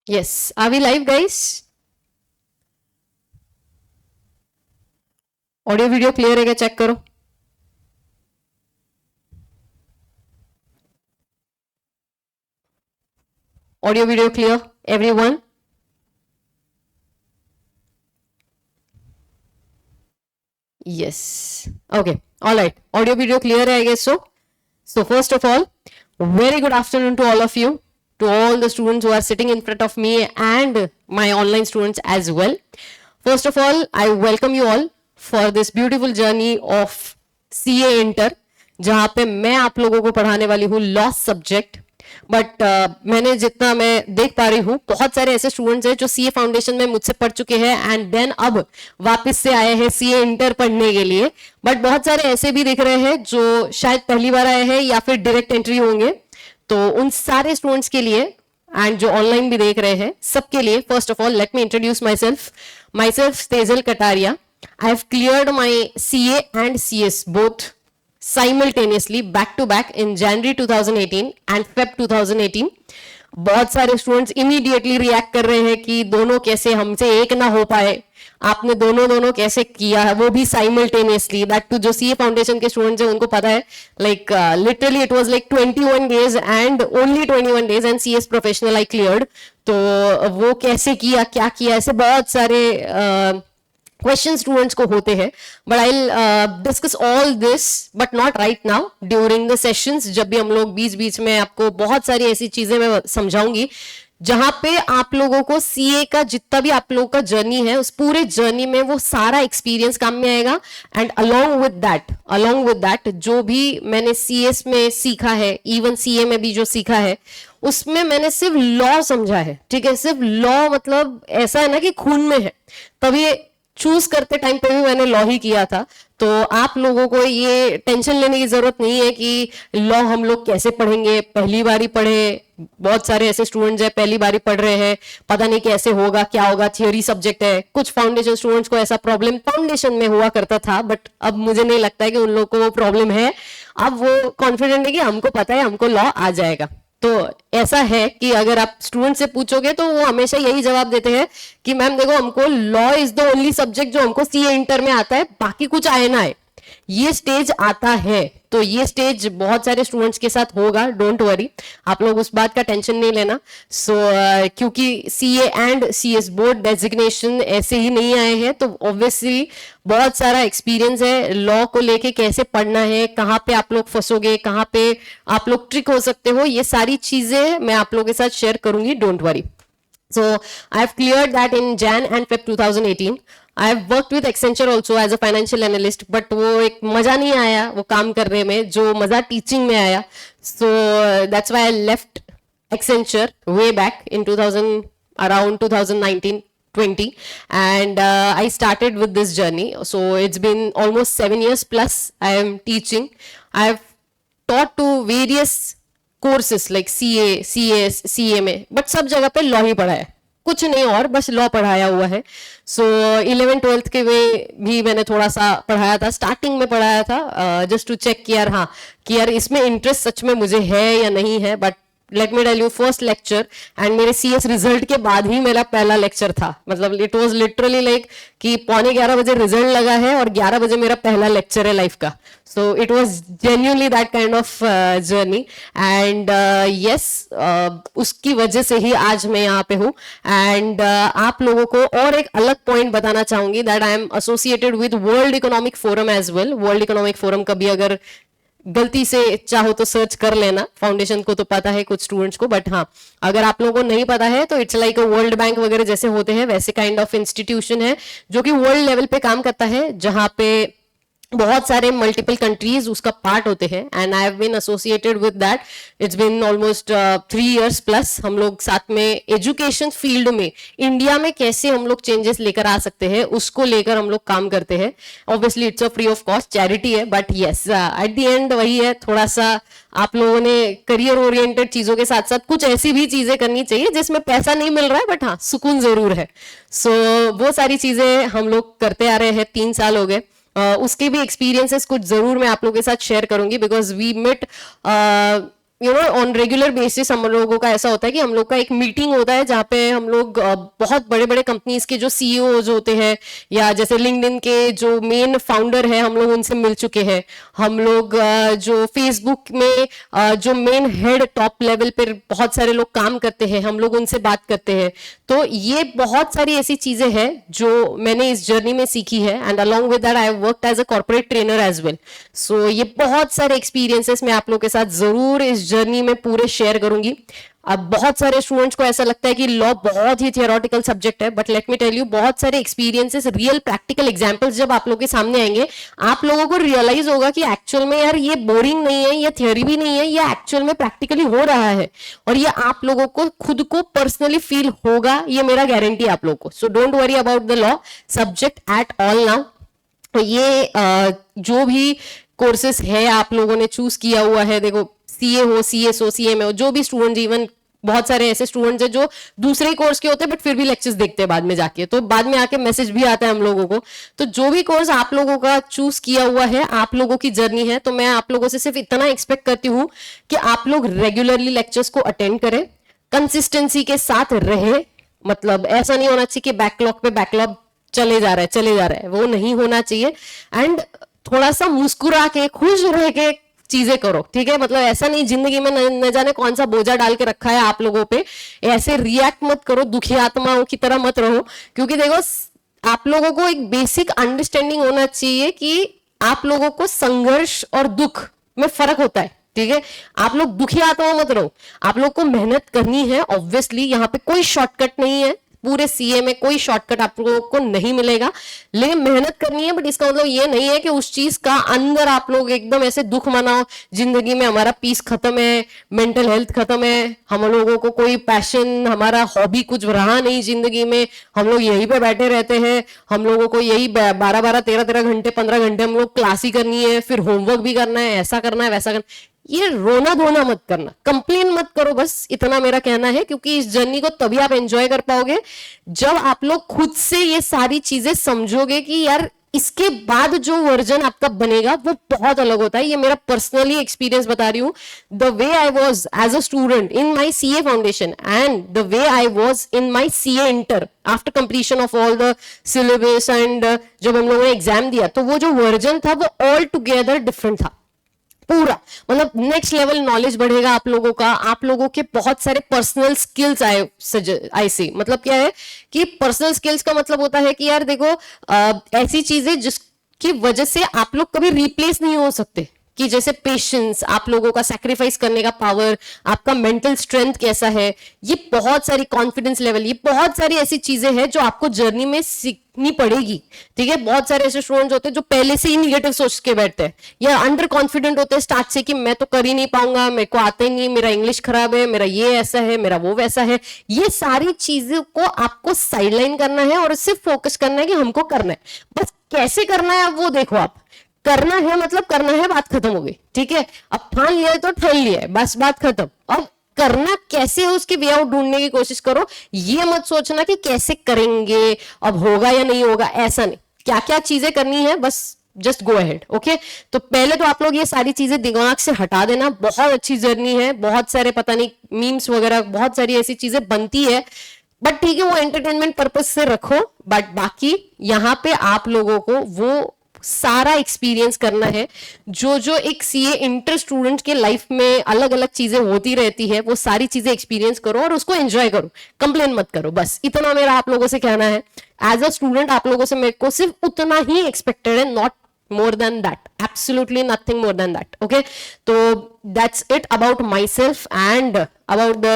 Yes. Are we live, guys? Audio video clear है क्या? Check करो. Audio video clear, everyone? Yes. Okay. All right. Audio video clear, I guess so. So first of all, very good afternoon to all of you, to all the students who are sitting in front of me and my online students as well. First of all, I welcome you all for this beautiful journey of CA Inter, जहाँ पे मैं आप लोगों को पढ़ाने वाली हूँ law subject. But मैंने जितना मैं देख पा रही हूँ बहुत सारे ऐसे स्टूडेंट्स हैं जो सीए फाउंडेशन में मुझसे पढ़ चुके हैं एंड देन अब वापस से आए हैं सीए इंटर पढ़ने के लिए. बट बहुत सारे ऐसे भी दिख रहे हैं जो शायद पहली बार आए हैं या फिर डायरेक्ट एंट्री होंगे. तो उन सारे स्टूडेंट्स के लिए एंड जो ऑनलाइन भी देख रहे हैं सबके लिए first of all let me introduce my self Tejal Kataria. I have cleared my CA and CS both simultaneously back to back in January 2018 and Feb 2018. बहुत सारे स्टूडेंट्स इमीडिएटली रिएक्ट कर रहे हैं कि दोनों कैसे हमसे एक ना हो पाए. आपने दोनों दोनों कैसे किया है, वो भी साइमल्टेनियसली. दैट टू जो सीए फाउंडेशन के स्टूडेंट्स हैं उनको पता है. Like literally it was like 21 days and only 21 days and CS professional I cleared. तो वो कैसे किया, क्या किया, ऐसे बहुत सारे क्वेश्चन स्टूडेंट्स को होते हैं. But I discuss all this but not right now, during the sessions. जब भी हम लोग बीच बीच में आपको बहुत सारी ऐसी चीजें मैं समझाऊंगी जहां पे आप लोगों को सीए का जितना भी आप लोगों का जर्नी है उस पूरे जर्नी में वो सारा एक्सपीरियंस काम में आएगा. एंड अलोंग विद दैट जो भी मैंने सीएस में सीखा है, इवन सीए में भी जो सीखा है, उसमें मैंने सिर्फ लॉ समझा है. ठीक है, सिर्फ लॉ मतलब ऐसा है ना कि खून में है. तभी चूज करते टाइम पे भी मैंने लॉ ही किया था. तो आप लोगों को ये टेंशन लेने की जरूरत नहीं है कि लॉ हम लोग कैसे पढ़ेंगे, पहली बार ही पढ़े. बहुत सारे ऐसे स्टूडेंट्स हैं पहली बार ही पढ़ रहे हैं, पता नहीं कैसे होगा, क्या होगा, थियोरी सब्जेक्ट है. कुछ फाउंडेशन स्टूडेंट्स को ऐसा प्रॉब्लम फाउंडेशन में हुआ करता था, बट अब मुझे नहीं लगता है कि उन लोगों को वो प्रॉब्लम है. अब वो कॉन्फिडेंट है कि हमको पता है, हमको लॉ आ जाएगा. तो ऐसा है कि अगर आप स्टूडेंट से पूछोगे तो वो हमेशा यही जवाब देते हैं कि मैम देखो हमको law is the only subject जो हमको सीए इंटर में आता है, बाकी कुछ आए ना आए. ये स्टेज आता है. तो ये स्टेज बहुत सारे स्टूडेंट्स के साथ होगा, डोंट वरी, आप लोग उस बात का टेंशन नहीं लेना. सो क्योंकि CA and CS board designation ऐसे ही नहीं आए हैं, तो ऑब्वियसली बहुत सारा एक्सपीरियंस है लॉ को लेके, कैसे पढ़ना है, कहाँ पे आप लोग फंसोगे, कहाँ पे आप लोग ट्रिक हो सकते हो, ये सारी चीजें मैं आप लोगों के साथ शेयर करूंगी, don't worry. So I've cleared that in Jan and Feb 2018. I've worked with Accenture also as a financial analyst, but वो एक मजा नहीं आया वो काम करने में जो मजा टीचिंग में आया. So that's why I left Accenture way back in 2000, around 2019-20, and I started with this journey. So it's been almost 7 years plus I am teaching. I've taught to various courses like CA, CS, CA में, but सब जगह पे law ही पढ़ा है, कुछ नहीं और, बस लॉ पढ़ाया हुआ है. सो 11th-12th के में भी मैंने थोड़ा सा पढ़ाया था, स्टार्टिंग में पढ़ाया था जस्ट टू चेक कि यार हाँ कि यार इसमें इंटरेस्ट सच में मुझे है या नहीं है. But let me tell you, first lecture and मेरे सीएस रिजल्ट के बाद ही मेरा पहला लेक्चर था. मतलब इट वाज लिटरली लाइक कि 11:15 रिजल्ट लगा है और 11 बजे मेरा पहला लेक्चर है लाइफ का. So it was genuinely that kind of journey. And yes, उसकी वजह से ही आज मैं यहाँ पे हूँ. एंड आप लोगों को और एक अलग पॉइंट बताना चाहूंगी that I am associated with World Economic Forum as well. World Economic Forum कभी अगर गलती से चाहो तो सर्च कर लेना, फाउंडेशन को तो पता है कुछ स्टूडेंट्स को, बट हाँ अगर आप लोगों को नहीं पता है तो इट्स लाइक वर्ल्ड बैंक वगैरह जैसे होते हैं वैसे काइंड ऑफ इंस्टीट्यूशन है जो कि वर्ल्ड लेवल पे काम करता है, जहां पे बहुत सारे मल्टीपल कंट्रीज उसका पार्ट होते हैं. And I have been associated with that. It's been almost 3 years plus. हम लोग साथ में एजुकेशन फील्ड में इंडिया में कैसे हम लोग चेंजेस लेकर आ सकते हैं उसको लेकर हम लोग काम करते हैं. Obviously it's a free of cost charity है, but yes at the end वही है, थोड़ा सा आप लोगों ने करियर ओरिएंटेड चीजों के साथ साथ कुछ ऐसी भी चीजें करनी चाहिए जिसमें पैसा नहीं मिल रहा है बट हाँ सुकून जरूर है. सो वो सारी चीजें हम लोग करते आ रहे हैं, 3 साल हो गए. उसके भी एक्सपीरियंसेस कुछ जरूर मैं आप लोगों के साथ शेयर करूंगी because we meet on regular basis हम लोगों का ऐसा होता है कि हम लोग का एक मीटिंग होता है जहाँ पे हम लोग बहुत बड़े बड़े कंपनीज के जो सीईओज होते हैं या जैसे लिंक्डइन के जो मेन फाउंडर है हम लोग उनसे मिल चुके हैं। हम लोग जो फेसबुक में जो मेन हेड टॉप लेवल पर बहुत सारे लोग काम करते हैं हम लोग उनसे बात करते हैं। तो ये बहुत सारी ऐसी चीजें हैं जो मैंने इस जर्नी में सीखी है and along with that I have worked as a corporate trainer as well. So ये बहुत सारे एक्सपीरियंसेस मैं आप लोगों के साथ जरूर इस जर्नी में पूरे शेयर करूंगी। अब बहुत सारे स्टूडेंट्स को ऐसा लगता है कि लॉ बहुत ही थियोरेटिकल सब्जेक्ट है, but let me tell you बहुत सारे एक्सपीरियंसेस रियल प्रैक्टिकल एग्जांपल्स जब आप लोगों के सामने आएंगे आप लोगों को रियलाइज होगा कि एक्चुअल में यार ये बोरिंग नहीं है, ये थियोरी भी नहीं है, ये एक्चुअल में प्रैक्टिकली हो रहा है और ये आप लोगों को खुद को पर्सनली फील होगा, ये मेरा गारंटी है आप लोगों को। So don't worry about the law subject at all now. ये जो भी कोर्सेस है आप लोगों ने चूज किया हुआ है, देखो सीए हो, सीएस हो, सीएमए हो, जो भी स्टूडेंट, इवन बहुत सारे ऐसे स्टूडेंट्स हैं जो दूसरे कोर्स के होते हैं बट फिर भी लेक्चर्स देखते हैं बाद में जाके, तो बाद में आके मैसेज भी आता है हम लोगों को। तो जो भी कोर्स आप लोगों का चूज किया हुआ है, आप लोगों की जर्नी है, तो मैं आप लोगों से सिर्फ इतना एक्सपेक्ट करती हूँ कि आप लोग रेगुलरली लेक्चर्स को अटेंड करें, कंसिस्टेंसी के साथ रहे। मतलब ऐसा नहीं होना चाहिए कि बैकलॉग पे बैकलॉग चले जा रहा है, वो नहीं होना चाहिए। एंड थोड़ा सा मुस्कुरा के खुश रह के चीजें करो, ठीक है। मतलब ऐसा नहीं जिंदगी में न जाने कौन सा बोझा डाल के रखा है आप लोगों पे, ऐसे रिएक्ट मत करो, दुखी आत्माओं की तरह मत रहो। क्योंकि देखो आप लोगों को एक बेसिक अंडरस्टैंडिंग होना चाहिए कि आप लोगों को संघर्ष और दुख में फर्क होता है, ठीक है। आप लोग दुखी आत्मा मत रहो, आप लोग को मेहनत करनी है। ऑब्वियसली यहाँ पे कोई शॉर्टकट नहीं है, पूरे सीए में कोई शॉर्टकट आप लोगों को नहीं मिलेगा, लेकिन मेहनत करनी है। बट इसका मतलब ये नहीं है कि उस चीज का अंदर आप लोग एकदम ऐसे दुख मनाओ, जिंदगी में हमारा पीस खत्म है, मेंटल हेल्थ खत्म है, हम लोगों को कोई पैशन, हमारा हॉबी कुछ रहा नहीं जिंदगी में, हम लोग यहीं पे बैठे रहते हैं, हम लोगों को यही 12-12, 13-13 घंटे, 15 घंटे हम लोग क्लास ही करनी है, फिर होमवर्क भी करना है, ऐसा करना है, वैसा करना। ये रोना धोना मत करना, कंप्लेन मत करो, बस इतना मेरा कहना है। क्योंकि इस जर्नी को तभी आप एंजॉय कर पाओगे जब आप लोग खुद से ये सारी चीजें समझोगे कि यार इसके बाद जो वर्जन आपका बनेगा वो बहुत अलग होता है। ये मेरा पर्सनली एक्सपीरियंस बता रही हूं। The way I was as a student in my CA foundation and the way I was in my CA inter after completion of all the syllabus and जब हम लोगों ने एग्जाम दिया, तो वो जो वर्जन था वो ऑल टुगेदर डिफरेंट था पूरा। मतलब नेक्स्ट लेवल नॉलेज बढ़ेगा आप लोगों का, आप लोगों के बहुत सारे पर्सनल स्किल्स आए सी। मतलब क्या है कि पर्सनल स्किल्स का मतलब होता है कि यार देखो ऐसी चीजें जिसकी वजह से आप लोग कभी रिप्लेस नहीं हो सकते, कि जैसे पेशेंस, आप लोगों का सैक्रिफाइस करने का पावर, आपका मेंटल स्ट्रेंथ कैसा है, ये बहुत सारी कॉन्फिडेंस लेवल, ये बहुत सारी ऐसी चीजें हैं जो आपको जर्नी में सीखनी पड़ेगी, ठीक है। बहुत सारे ऐसे स्टूडेंट्स होते हैं जो पहले से ही निगेटिव सोच के बैठते हैं या अंडर कॉन्फिडेंट होते हैं स्टार्ट से कि मैं तो कर ही नहीं पाऊंगा, मेरे को आता ही नहीं, मेरा इंग्लिश खराब है, मेरा ये ऐसा है, मेरा वो वैसा है। ये सारी चीजों को आपको साइडलाइन करना है और सिर्फ फोकस करना है कि हमको करना है। बस कैसे करना है वो देखो, आप करना है मतलब करना है, बात खत्म हो गई, ठीक है। अब ठान लिया है तो ठान लिया है, बस बात खत्म। अब करना कैसे है उसकी वे आउट ढूंढने की कोशिश करो। ये मत सोचना कि कैसे करेंगे, अब होगा या नहीं होगा, ऐसा नहीं। क्या क्या चीजें करनी है बस जस्ट गो अहेड, ओके। तो पहले तो आप लोग ये सारी चीजें दिमाग से हटा देना। बहुत अच्छी जर्नी है, बहुत सारे पता नहीं मीम्स वगैरह, बहुत सारी ऐसी चीजें बनती है, बट ठीक है वो एंटरटेनमेंट पर्पज से रखो। बट बाकी यहाँ पे आप लोगों को वो सारा एक्सपीरियंस करना है जो जो एक सीए इंटर स्टूडेंट के लाइफ में अलग अलग चीजें होती रहती है, वो सारी चीजें एक्सपीरियंस करो और उसको एंजॉय करो, कंप्लेन मत करो। बस इतना मेरा आप लोगों से कहना है। एज अ स्टूडेंट आप लोगों से मेरे को सिर्फ उतना ही एक्सपेक्टेड है, not more than that, absolutely nothing more than that, okay। तो that's it about myself and about the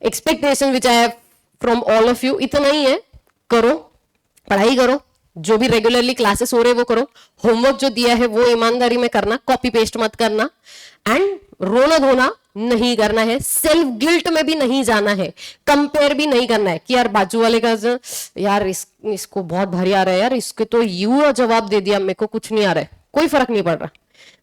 expectation which I have from all of you। इतना ही है, करो, पढ़ाई करो, जो भी रेगुलरली क्लासेस हो रहे वो करो, होमवर्क जो दिया है वो ईमानदारी में करना, कॉपी पेस्ट मत करना, एंड रोना धोना नहीं करना है, सेल्फ गिल्ट में भी नहीं जाना है, कंपेयर भी नहीं करना है कि यार बाजू वाले का यार इसको बहुत भारी आ रहा है, यार इसके तो यू जवाब दे दिया, मेरे को कुछ नहीं आ रहा है, कोई फर्क नहीं पड़ रहा।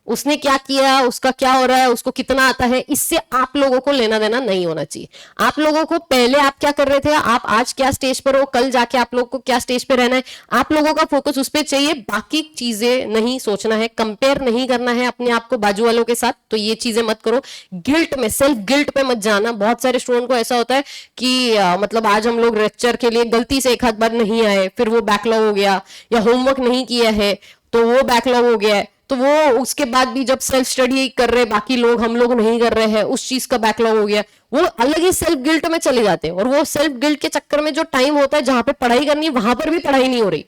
उसने क्या किया, उसका क्या हो रहा है, उसको कितना आता है, इससे आप लोगों को लेना देना नहीं होना चाहिए। आप लोगों को पहले आप क्या कर रहे थे, आप आज क्या स्टेज पर हो, कल जाके आप लोगों को क्या स्टेज पे रहना है, आप लोगों का फोकस उस पर चाहिए, बाकी चीजें नहीं सोचना है, कंपेयर नहीं करना है अपने आप को बाजू वालों के साथ। तो ये चीजें मत करो, गिल्ट में, सेल्फ गिल्ट पे मत जाना। बहुत सारे स्टूडेंट को ऐसा होता है कि मतलब आज हम लोग लेक्चर के लिए गलती से एक आध बार नहीं आए, फिर वो बैकलॉग हो गया, या होमवर्क नहीं किया है तो वो बैकलॉग हो गया है, तो वो उसके बाद भी जब सेल्फ स्टडी कर रहे बाकी लोग, हम लोग नहीं कर रहे हैं, उस चीज का बैकलॉग हो गया, वो अलग ही सेल्फ गिल्ट में चले जाते हैं। और वो सेल्फ गिल्ट के चक्कर में जो टाइम होता है जहां पे पढ़ाई करनी है वहां पर भी पढ़ाई नहीं हो रही।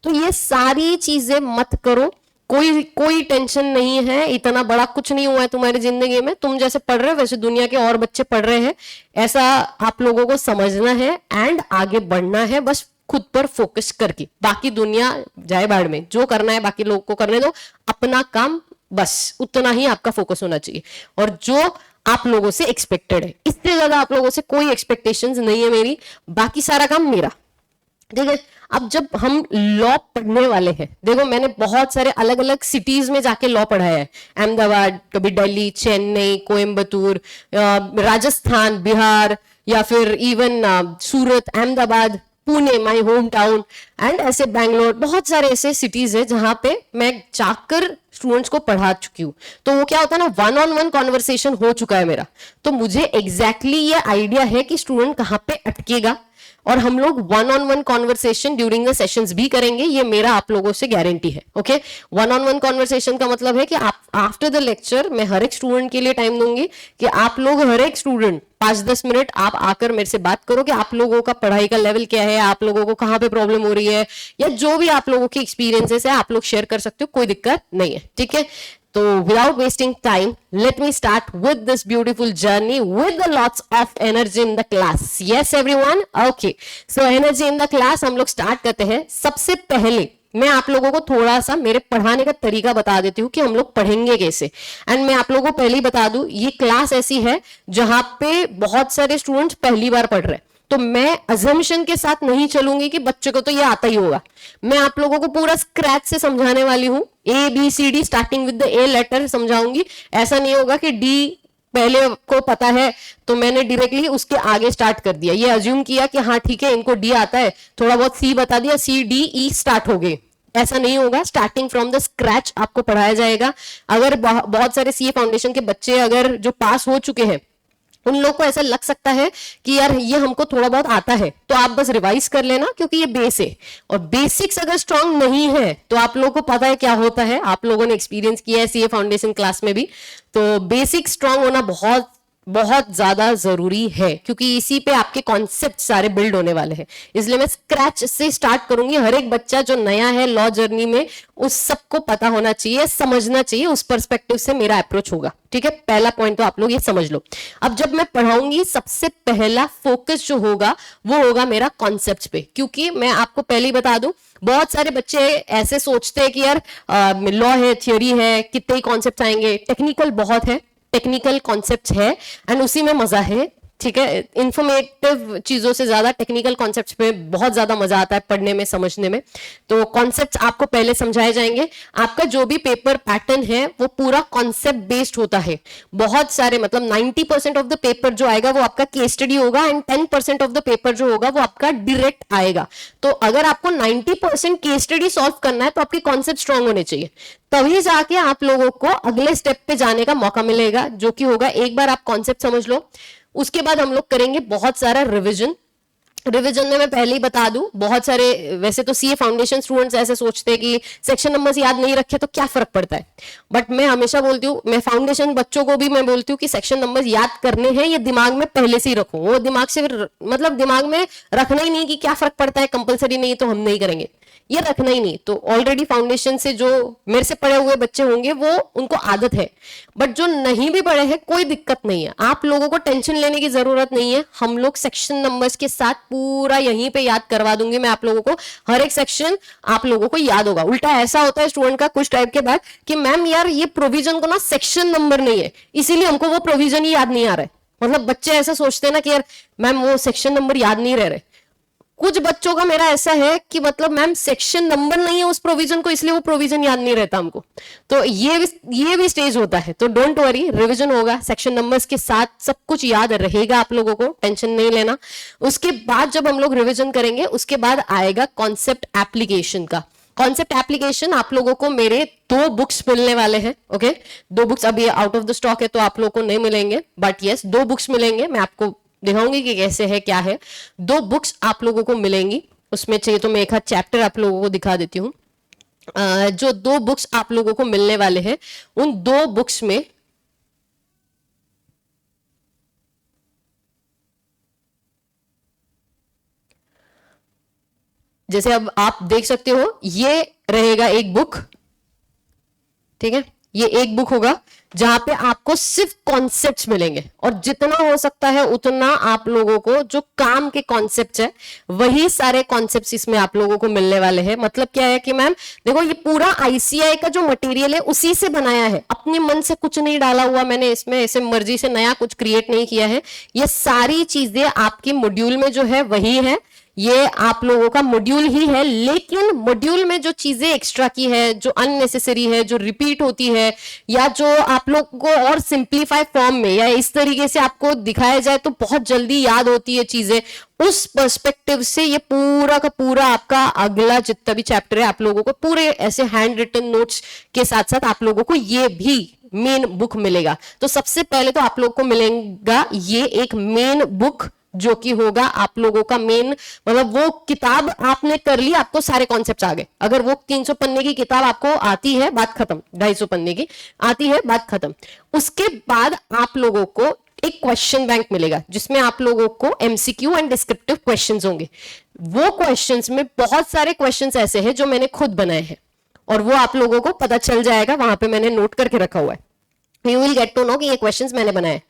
तो ये सारी चीजें मत करो, कोई कोई टेंशन नहीं है, इतना बड़ा कुछ नहीं हुआ है तुम्हारी जिंदगी में, तुम जैसे पढ़ रहे हो वैसे दुनिया के और बच्चे पढ़ रहे हैं, ऐसा आप लोगों को समझना है एंड आगे बढ़ना है, बस खुद पर फोकस करके। बाकी दुनिया जाए बाढ़ में, जो करना है बाकी लोगों को करने दो, अपना काम बस उतना ही आपका फोकस होना चाहिए। और जो आप लोगों से एक्सपेक्टेड है, इससे ज्यादा आप लोगों से कोई एक्सपेक्टेशंस नहीं है मेरी, बाकी सारा काम मेरा। ठीक है, अब जब हम लॉ पढ़ने वाले हैं, देखो मैंने बहुत सारे अलग अलग सिटीज में जाके लॉ पढ़ा है, अहमदाबाद, कभी दिल्ली, चेन्नई, कोयम्बतूर, राजस्थान, बिहार, या फिर even Surat, Ahmedabad, Pune, my home town, and ऐसे बैंगलोर, बहुत सारे ऐसे सिटीज है जहां पे मैं जाकर स्टूडेंट्स को पढ़ा चुकी हूँ। तो वो क्या होता है ना, वन ऑन वन कॉन्वर्सेशन हो चुका है मेरा, तो मुझे एग्जैक्टली ये आइडिया है कि स्टूडेंट कहाँ पे अटकेगा, और हम लोग one on one conversation during the sessions भी करेंगे, ये मेरा आप लोगों से गारंटी है। Okay, one on one conversation का मतलब है कि आप आफ्टर द लेक्चर मैं हर एक स्टूडेंट के लिए टाइम दूंगी कि आप लोग हर एक स्टूडेंट 5-10 मिनट आप आकर मेरे से बात करो कि आप लोगों का पढ़ाई का लेवल क्या है, आप लोगों को कहाँ पे प्रॉब्लम हो रही है, या जो भी आप लोगों की एक्सपीरियंसेस है आप लोग शेयर कर सकते हो, कोई दिक्कत नहीं है। ठीक है, तो without wasting time, let me start with this beautiful journey with the lots of energy in the class. Yes everyone, okay. So energy in the class हम लोग start करते हैं। सबसे पहले मैं आप लोगों को थोड़ा सा मेरे पढ़ाने का तरीका बता देती हूँ कि हम लोग पढ़ेंगे कैसे। एंड मैं आप लोगों को पहले ही बता दूं, ये क्लास ऐसी है जहां पे बहुत सारे स्टूडेंट्स पहली बार पढ़ रहे हैं, तो मैं अजम्पशन के साथ नहीं चलूंगी कि बच्चे को तो ये आता ही होगा। मैं आप लोगों को पूरा स्क्रैच से समझाने वाली हूँ, ABCD starting with the A letter समझाऊंगी। ऐसा नहीं होगा कि D पहले को पता है तो मैंने डायरेक्टली उसके आगे स्टार्ट कर दिया, ये अज्यूम किया कि हाँ ठीक है इनको D आता है, थोड़ा बहुत C बता दिया, C-D-E स्टार्ट हो गए। ऐसा नहीं होगा, स्टार्टिंग फ्रॉम द स्क्रैच आपको पढ़ाया जाएगा। अगर बहुत सारे CA फाउंडेशन के बच्चे अगर जो पास हो चुके हैं, उन लोग को ऐसा लग सकता है कि यार ये हमको थोड़ा बहुत आता है, तो आप बस रिवाइज कर लेना क्योंकि ये बेस है। और बेसिक्स अगर स्ट्रांग नहीं है तो आप लोगों को पता है क्या होता है, आप लोगों ने एक्सपीरियंस किया है CA फाउंडेशन क्लास में भी, तो बेसिक स्ट्रांग होना बहुत बहुत ज्यादा जरूरी है, क्योंकि इसी पे आपके कॉन्सेप्ट सारे बिल्ड होने वाले हैं। इसलिए मैं स्क्रैच से स्टार्ट करूंगी। हर एक बच्चा जो नया है लॉ जर्नी में, उस सबको पता होना चाहिए, समझना चाहिए, उस पर्सपेक्टिव से मेरा अप्रोच होगा। ठीक है, पहला पॉइंट तो आप लोग ये समझ लो। अब जब मैं पढ़ाऊंगी, सबसे पहला फोकस जो होगा वो होगा मेरा कॉन्सेप्ट पे, क्योंकि मैं आपको पहले ही बता दूं, बहुत सारे बच्चे ऐसे सोचते हैं कि यार लॉ है, थियोरी है, कितने ही कॉन्सेप्ट आएंगे, टेक्निकल बहुत है, टेक्निकल कॉन्सेप्ट्स है एंड उसी में मजा है। ठीक है, इंफॉर्मेटिव चीजों से ज्यादा टेक्निकल कॉन्सेप्ट्स पे बहुत ज्यादा मजा आता है पढ़ने में, समझने में। तो कॉन्सेप्ट्स आपको पहले समझाए जाएंगे। आपका जो भी पेपर पैटर्न है वो पूरा कॉन्सेप्ट बेस्ड होता है। बहुत सारे मतलब 90% ऑफ द पेपर जो आएगा वो आपका केस स्टडी होगा एंड 10% ऑफ द पेपर जो होगा वो आपका डायरेक्ट आएगा। तो अगर आपको 90% केस स्टडी सॉल्व करना है तो आपके कॉन्सेप्ट स्ट्रांग होने चाहिए, तभी जाके आप लोगों को अगले स्टेप पे जाने का मौका मिलेगा, जो कि होगा एक बार आप कॉन्सेप्ट समझ लो, उसके बाद हम लोग करेंगे बहुत सारा रिवीजन। रिवीजन में मैं पहले ही बता दूं, बहुत सारे वैसे तो CA फाउंडेशन स्टूडेंट्स ऐसे सोचते हैं कि सेक्शन नंबर्स याद नहीं रखे तो क्या फर्क पड़ता है, बट मैं हमेशा बोलती हूँ, मैं फाउंडेशन बच्चों को भी मैं बोलती हूँ कि सेक्शन नंबर्स याद करने हैं, ये दिमाग में पहले से ही रखो। वो दिमाग से मतलब दिमाग में रखना ही नहीं कि क्या फर्क पड़ता है, कंपलसरी नहीं तो हम नहीं करेंगे, ये रखना ही नहीं। तो ऑलरेडी फाउंडेशन से जो मेरे से पढ़े हुए बच्चे होंगे वो उनको आदत है, बट जो नहीं भी पढ़े हैं कोई दिक्कत नहीं है, आप लोगों को टेंशन लेने की जरूरत नहीं है। हम लोग सेक्शन नंबर्स के साथ पूरा यहीं पे याद करवा दूंगी मैं आप लोगों को, हर एक सेक्शन आप लोगों को याद होगा। उल्टा ऐसा होता है स्टूडेंट का कुछ टाइप के बाद कि मैम यार ये प्रोविजन को ना सेक्शन नंबर नहीं है, इसीलिए हमको वो प्रोविजन ही याद नहीं आ रहा है। मतलब बच्चे ऐसा सोचते हैं ना कि यार मैम वो सेक्शन नंबर याद नहीं रह रहे, कुछ बच्चों का मेरा ऐसा है कि मतलब मैम सेक्शन नंबर नहीं है उस प्रोविजन को, इसलिए वो प्रोविजन याद नहीं रहता हमको। तो ये भी स्टेज होता है। तो डोंट वरी, रिवीजन होगा, सेक्शन नंबर्स के साथ सब कुछ याद रहेगा आप लोगों को, टेंशन नहीं लेना। उसके बाद जब हम लोग रिवीजन करेंगे उसके बाद आएगा कॉन्सेप्ट एप्लीकेशन का। कॉन्सेप्ट एप्लीकेशन आप लोगों को मेरे 2 बुक्स मिलने वाले हैं। ओके, 2 बुक्स अभी आउट ऑफ द स्टॉक है तो आप लोगों को नहीं मिलेंगे, बट यस 2 बुक्स मिलेंगे। मैं आपको दिखाऊंगी कि कैसे है क्या है। 2 बुक्स आप लोगों को मिलेंगी, उसमें चाहिए तो मैं एक आध चैप्टर आप लोगों को दिखा देती हूँ। जो 2 बुक्स आप लोगों को मिलने वाले हैं, उन 2 बुक्स में जैसे अब आप देख सकते हो ये रहेगा एक बुक, ठीक है, ये एक बुक होगा जहां पे आपको सिर्फ कॉन्सेप्ट्स मिलेंगे, और जितना हो सकता है उतना आप लोगों को जो काम के कॉन्सेप्ट्स है वही सारे कॉन्सेप्ट्स इसमें आप लोगों को मिलने वाले हैं। मतलब क्या है कि मैम देखो ये पूरा आईसीआई का जो मटेरियल है उसी से बनाया है, अपने मन से कुछ नहीं डाला हुआ मैंने इसमें, ऐसे मर्जी से नया कुछ क्रिएट नहीं किया है। ये सारी चीजें आपके मॉड्यूल में जो है वही है, ये आप लोगों का मॉड्यूल ही है, लेकिन मॉड्यूल में जो चीजें एक्स्ट्रा की है, जो अननेसेसरी है, जो रिपीट होती है, या जो आप लोग को और सिंप्लीफाई फॉर्म में या इस तरीके से आपको दिखाया जाए तो बहुत जल्दी याद होती है चीजें, उस पर्सपेक्टिव से ये पूरा का पूरा आपका अगला जितना भी चैप्टर है आप लोगों को पूरे ऐसे हैंड रिटन नोट्स के साथ साथ आप लोगों को ये भी मेन बुक मिलेगा। तो सबसे पहले तो आप लोग को मिलेगा ये एक मेन बुक, जो कि होगा आप लोगों का मेन, मतलब वो किताब आपने कर ली, आपको सारे कॉन्सेप्ट्स आ गए। अगर वो 300 पन्ने की किताब आपको आती है, बात खत्म। 250 पन्ने की आती है, बात खत्म। उसके बाद आप लोगों को एक क्वेश्चन बैंक मिलेगा जिसमें आप लोगों को एमसीक्यू एंड डिस्क्रिप्टिव क्वेश्चंस होंगे। वो क्वेश्चंस में बहुत सारे क्वेश्चंस ऐसे हैं जो मैंने खुद बनाए हैं, और वो आप लोगों को पता चल जाएगा, वहां पे मैंने नोट करके रखा हुआ है। You will get to know कि ये क्वेश्चंस मैंने बनाए।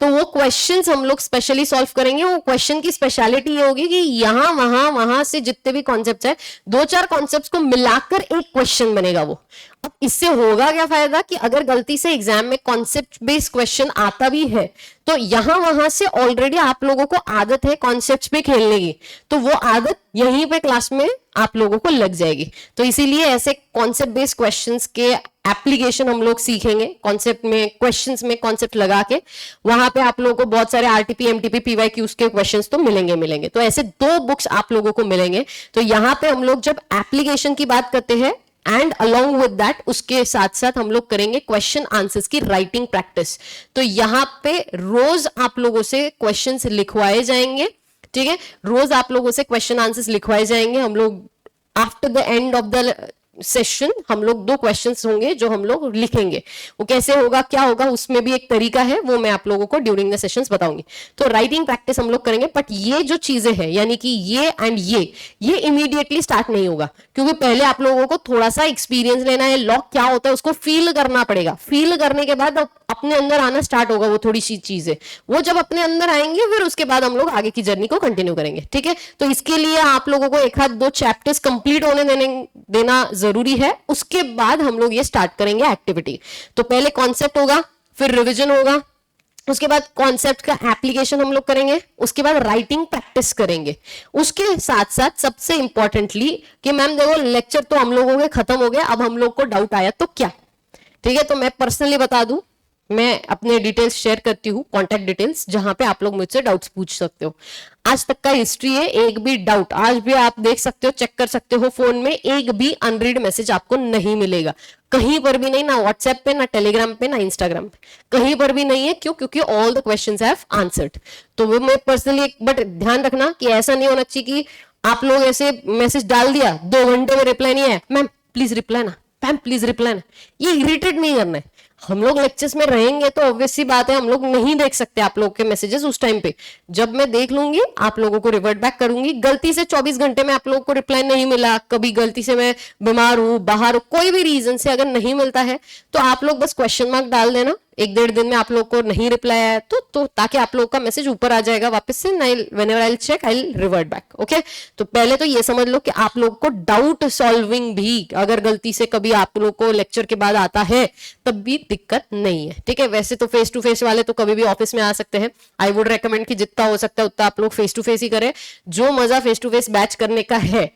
तो वो क्वेश्चंस हम लोग स्पेशली सॉल्व करेंगे। वो क्वेश्चन की स्पेशलिटी ये होगी कि यहां वहां से जितने भी कॉन्सेप्ट है, 2-4 कॉन्सेप्ट्स को मिलाकर एक क्वेश्चन बनेगा वो। अब इससे होगा क्या फायदा कि अगर गलती से एग्जाम में कॉन्सेप्ट बेस्ड क्वेश्चन आता भी है तो यहां वहां से ऑलरेडी आप लोगों को आदत है कॉन्सेप्ट्स पे खेलने की, तो वो आदत यहीं पे क्लास में आप लोगों को लग जाएगी। तो इसीलिए ऐसे कॉन्सेप्ट बेस्ड क्वेश्चंस के एप्लीकेशन हम लोग सीखेंगे, कॉन्सेप्ट में क्वेश्चंस में कॉन्सेप्ट लगा के, वहां पे आप लोगों को बहुत सारे आरटीपी एमटीपी पीवाईक्यूज के क्वेश्चंस तो मिलेंगे। तो ऐसे 2 बुक्स आप लोगों को मिलेंगे। तो यहाँ पे हम लोग जब एप्लीकेशन की बात करते हैं एंड अलोंग विद दैट उसके साथ साथ हम लोग करेंगे क्वेश्चन आंसर्स की राइटिंग प्रैक्टिस। तो यहाँ पे रोज आप लोगों से क्वेश्चंस लिखवाए जाएंगे, ठीक है, रोज आप लोगों से क्वेश्चन आंसर्स लिखवाए जाएंगे। हम लोग after the end of the session हम लोग 2 क्वेश्चंस होंगे जो हम लोग लिखेंगे। वो कैसे होगा क्या होगा उसमें भी एक तरीका है, वो मैं आप लोगों को ड्यूरिंग द सेशंस बताऊंगी। तो राइटिंग प्रैक्टिस हम लोग करेंगे, बट ये जो चीजें हैं यानी कि ये एंड ये इमीडिएटली स्टार्ट नहीं होगा, क्योंकि पहले आप लोगों को थोड़ा सा एक्सपीरियंस लेना है, लॉक क्या होता है उसको फील करना पड़ेगा। फील करने के बाद अपने अंदर आना स्टार्ट होगा वो थोड़ी सी चीजें, वो जब अपने अंदर आएंगे फिर उसके बाद हम लोग आगे की जर्नी को कंटिन्यू करेंगे, ठीक है। तो इसके लिए आप लोगों को 1-2 चैप्टर्स कंप्लीट होने देना जरूरी है, उसके बाद हम लोग ये स्टार्ट करेंगे एक्टिविटी। तो पहले कॉन्सेप्ट होगा, फिर रिवीजन होगा, उसके बाद कॉन्सेप्ट का एप्लीकेशन हम लोग करेंगे, उसके बाद राइटिंग प्रैक्टिस करेंगे। उसके साथ साथ सबसे इंपॉर्टेंटली कि मैम देखो लेक्चर तो हम लोगों के खत्म हो गए, अब हम लोग को डाउट आया तो क्या, ठीक है। तो मैं पर्सनली बता दूं, मैं अपने डिटेल्स शेयर करती हूँ, कॉन्टैक्ट डिटेल्स, जहां पे आप लोग मुझसे डाउट्स पूछ सकते हो। आज तक का हिस्ट्री है, एक भी डाउट आज भी आप देख सकते हो, चेक कर सकते हो फोन में, एक भी अनरीड मैसेज आपको नहीं मिलेगा कहीं पर भी नहीं, ना व्हाट्सएप पे, ना टेलीग्राम पे, ना इंस्टाग्राम पे, कहीं पर भी नहीं है। क्यों? क्योंकि all the questions have answered. तो वो मैं पर्सनली, बट ध्यान रखना कि ऐसा नहीं होना चाहिए कि आप लोग ऐसे मैसेज डाल दिया 2 घंटे में रिप्लाई नहीं है, मैम प्लीज रिप्लाई ना, मैम प्लीज रिप्लाई ना, ये इरिटेट नहीं करना है। हम लोग लेक्चर्स में रहेंगे तो ऑब्वियस सी बात है हम लोग नहीं देख सकते आप लोग के मैसेजेस उस टाइम पे। जब मैं देख लूंगी आप लोगों को रिवर्ट बैक करूंगी। गलती से 24 घंटे में आप लोगों को रिप्लाई नहीं मिला, कभी गलती से मैं बीमार हूं, बाहर हूं, कोई भी रीजन से अगर नहीं मिलता है तो आप लोग बस क्वेश्चन मार्क डाल देना, एक डेढ़ दिन में आप लोग को नहीं रिप्लाई आया तो ताकि आप लोग का मैसेज ऊपर आ जाएगा वापस से, whenever I will check I will revert back. Okay, तो पहले तो ये समझ लो कि आप लोग को डाउट सॉल्विंग भी अगर गलती से कभी आप लोग को लेक्चर के बाद आता है तब भी दिक्कत नहीं है, ठीक है। वैसे तो फेस टू फेस वाले तो कभी भी ऑफिस में आ सकते हैं। आई वुड रेकमेंड कि जितना हो सकता है उतना आप लोग फेस टू फेस ही करें। जो मजा फेस टू फेस बैच करने का है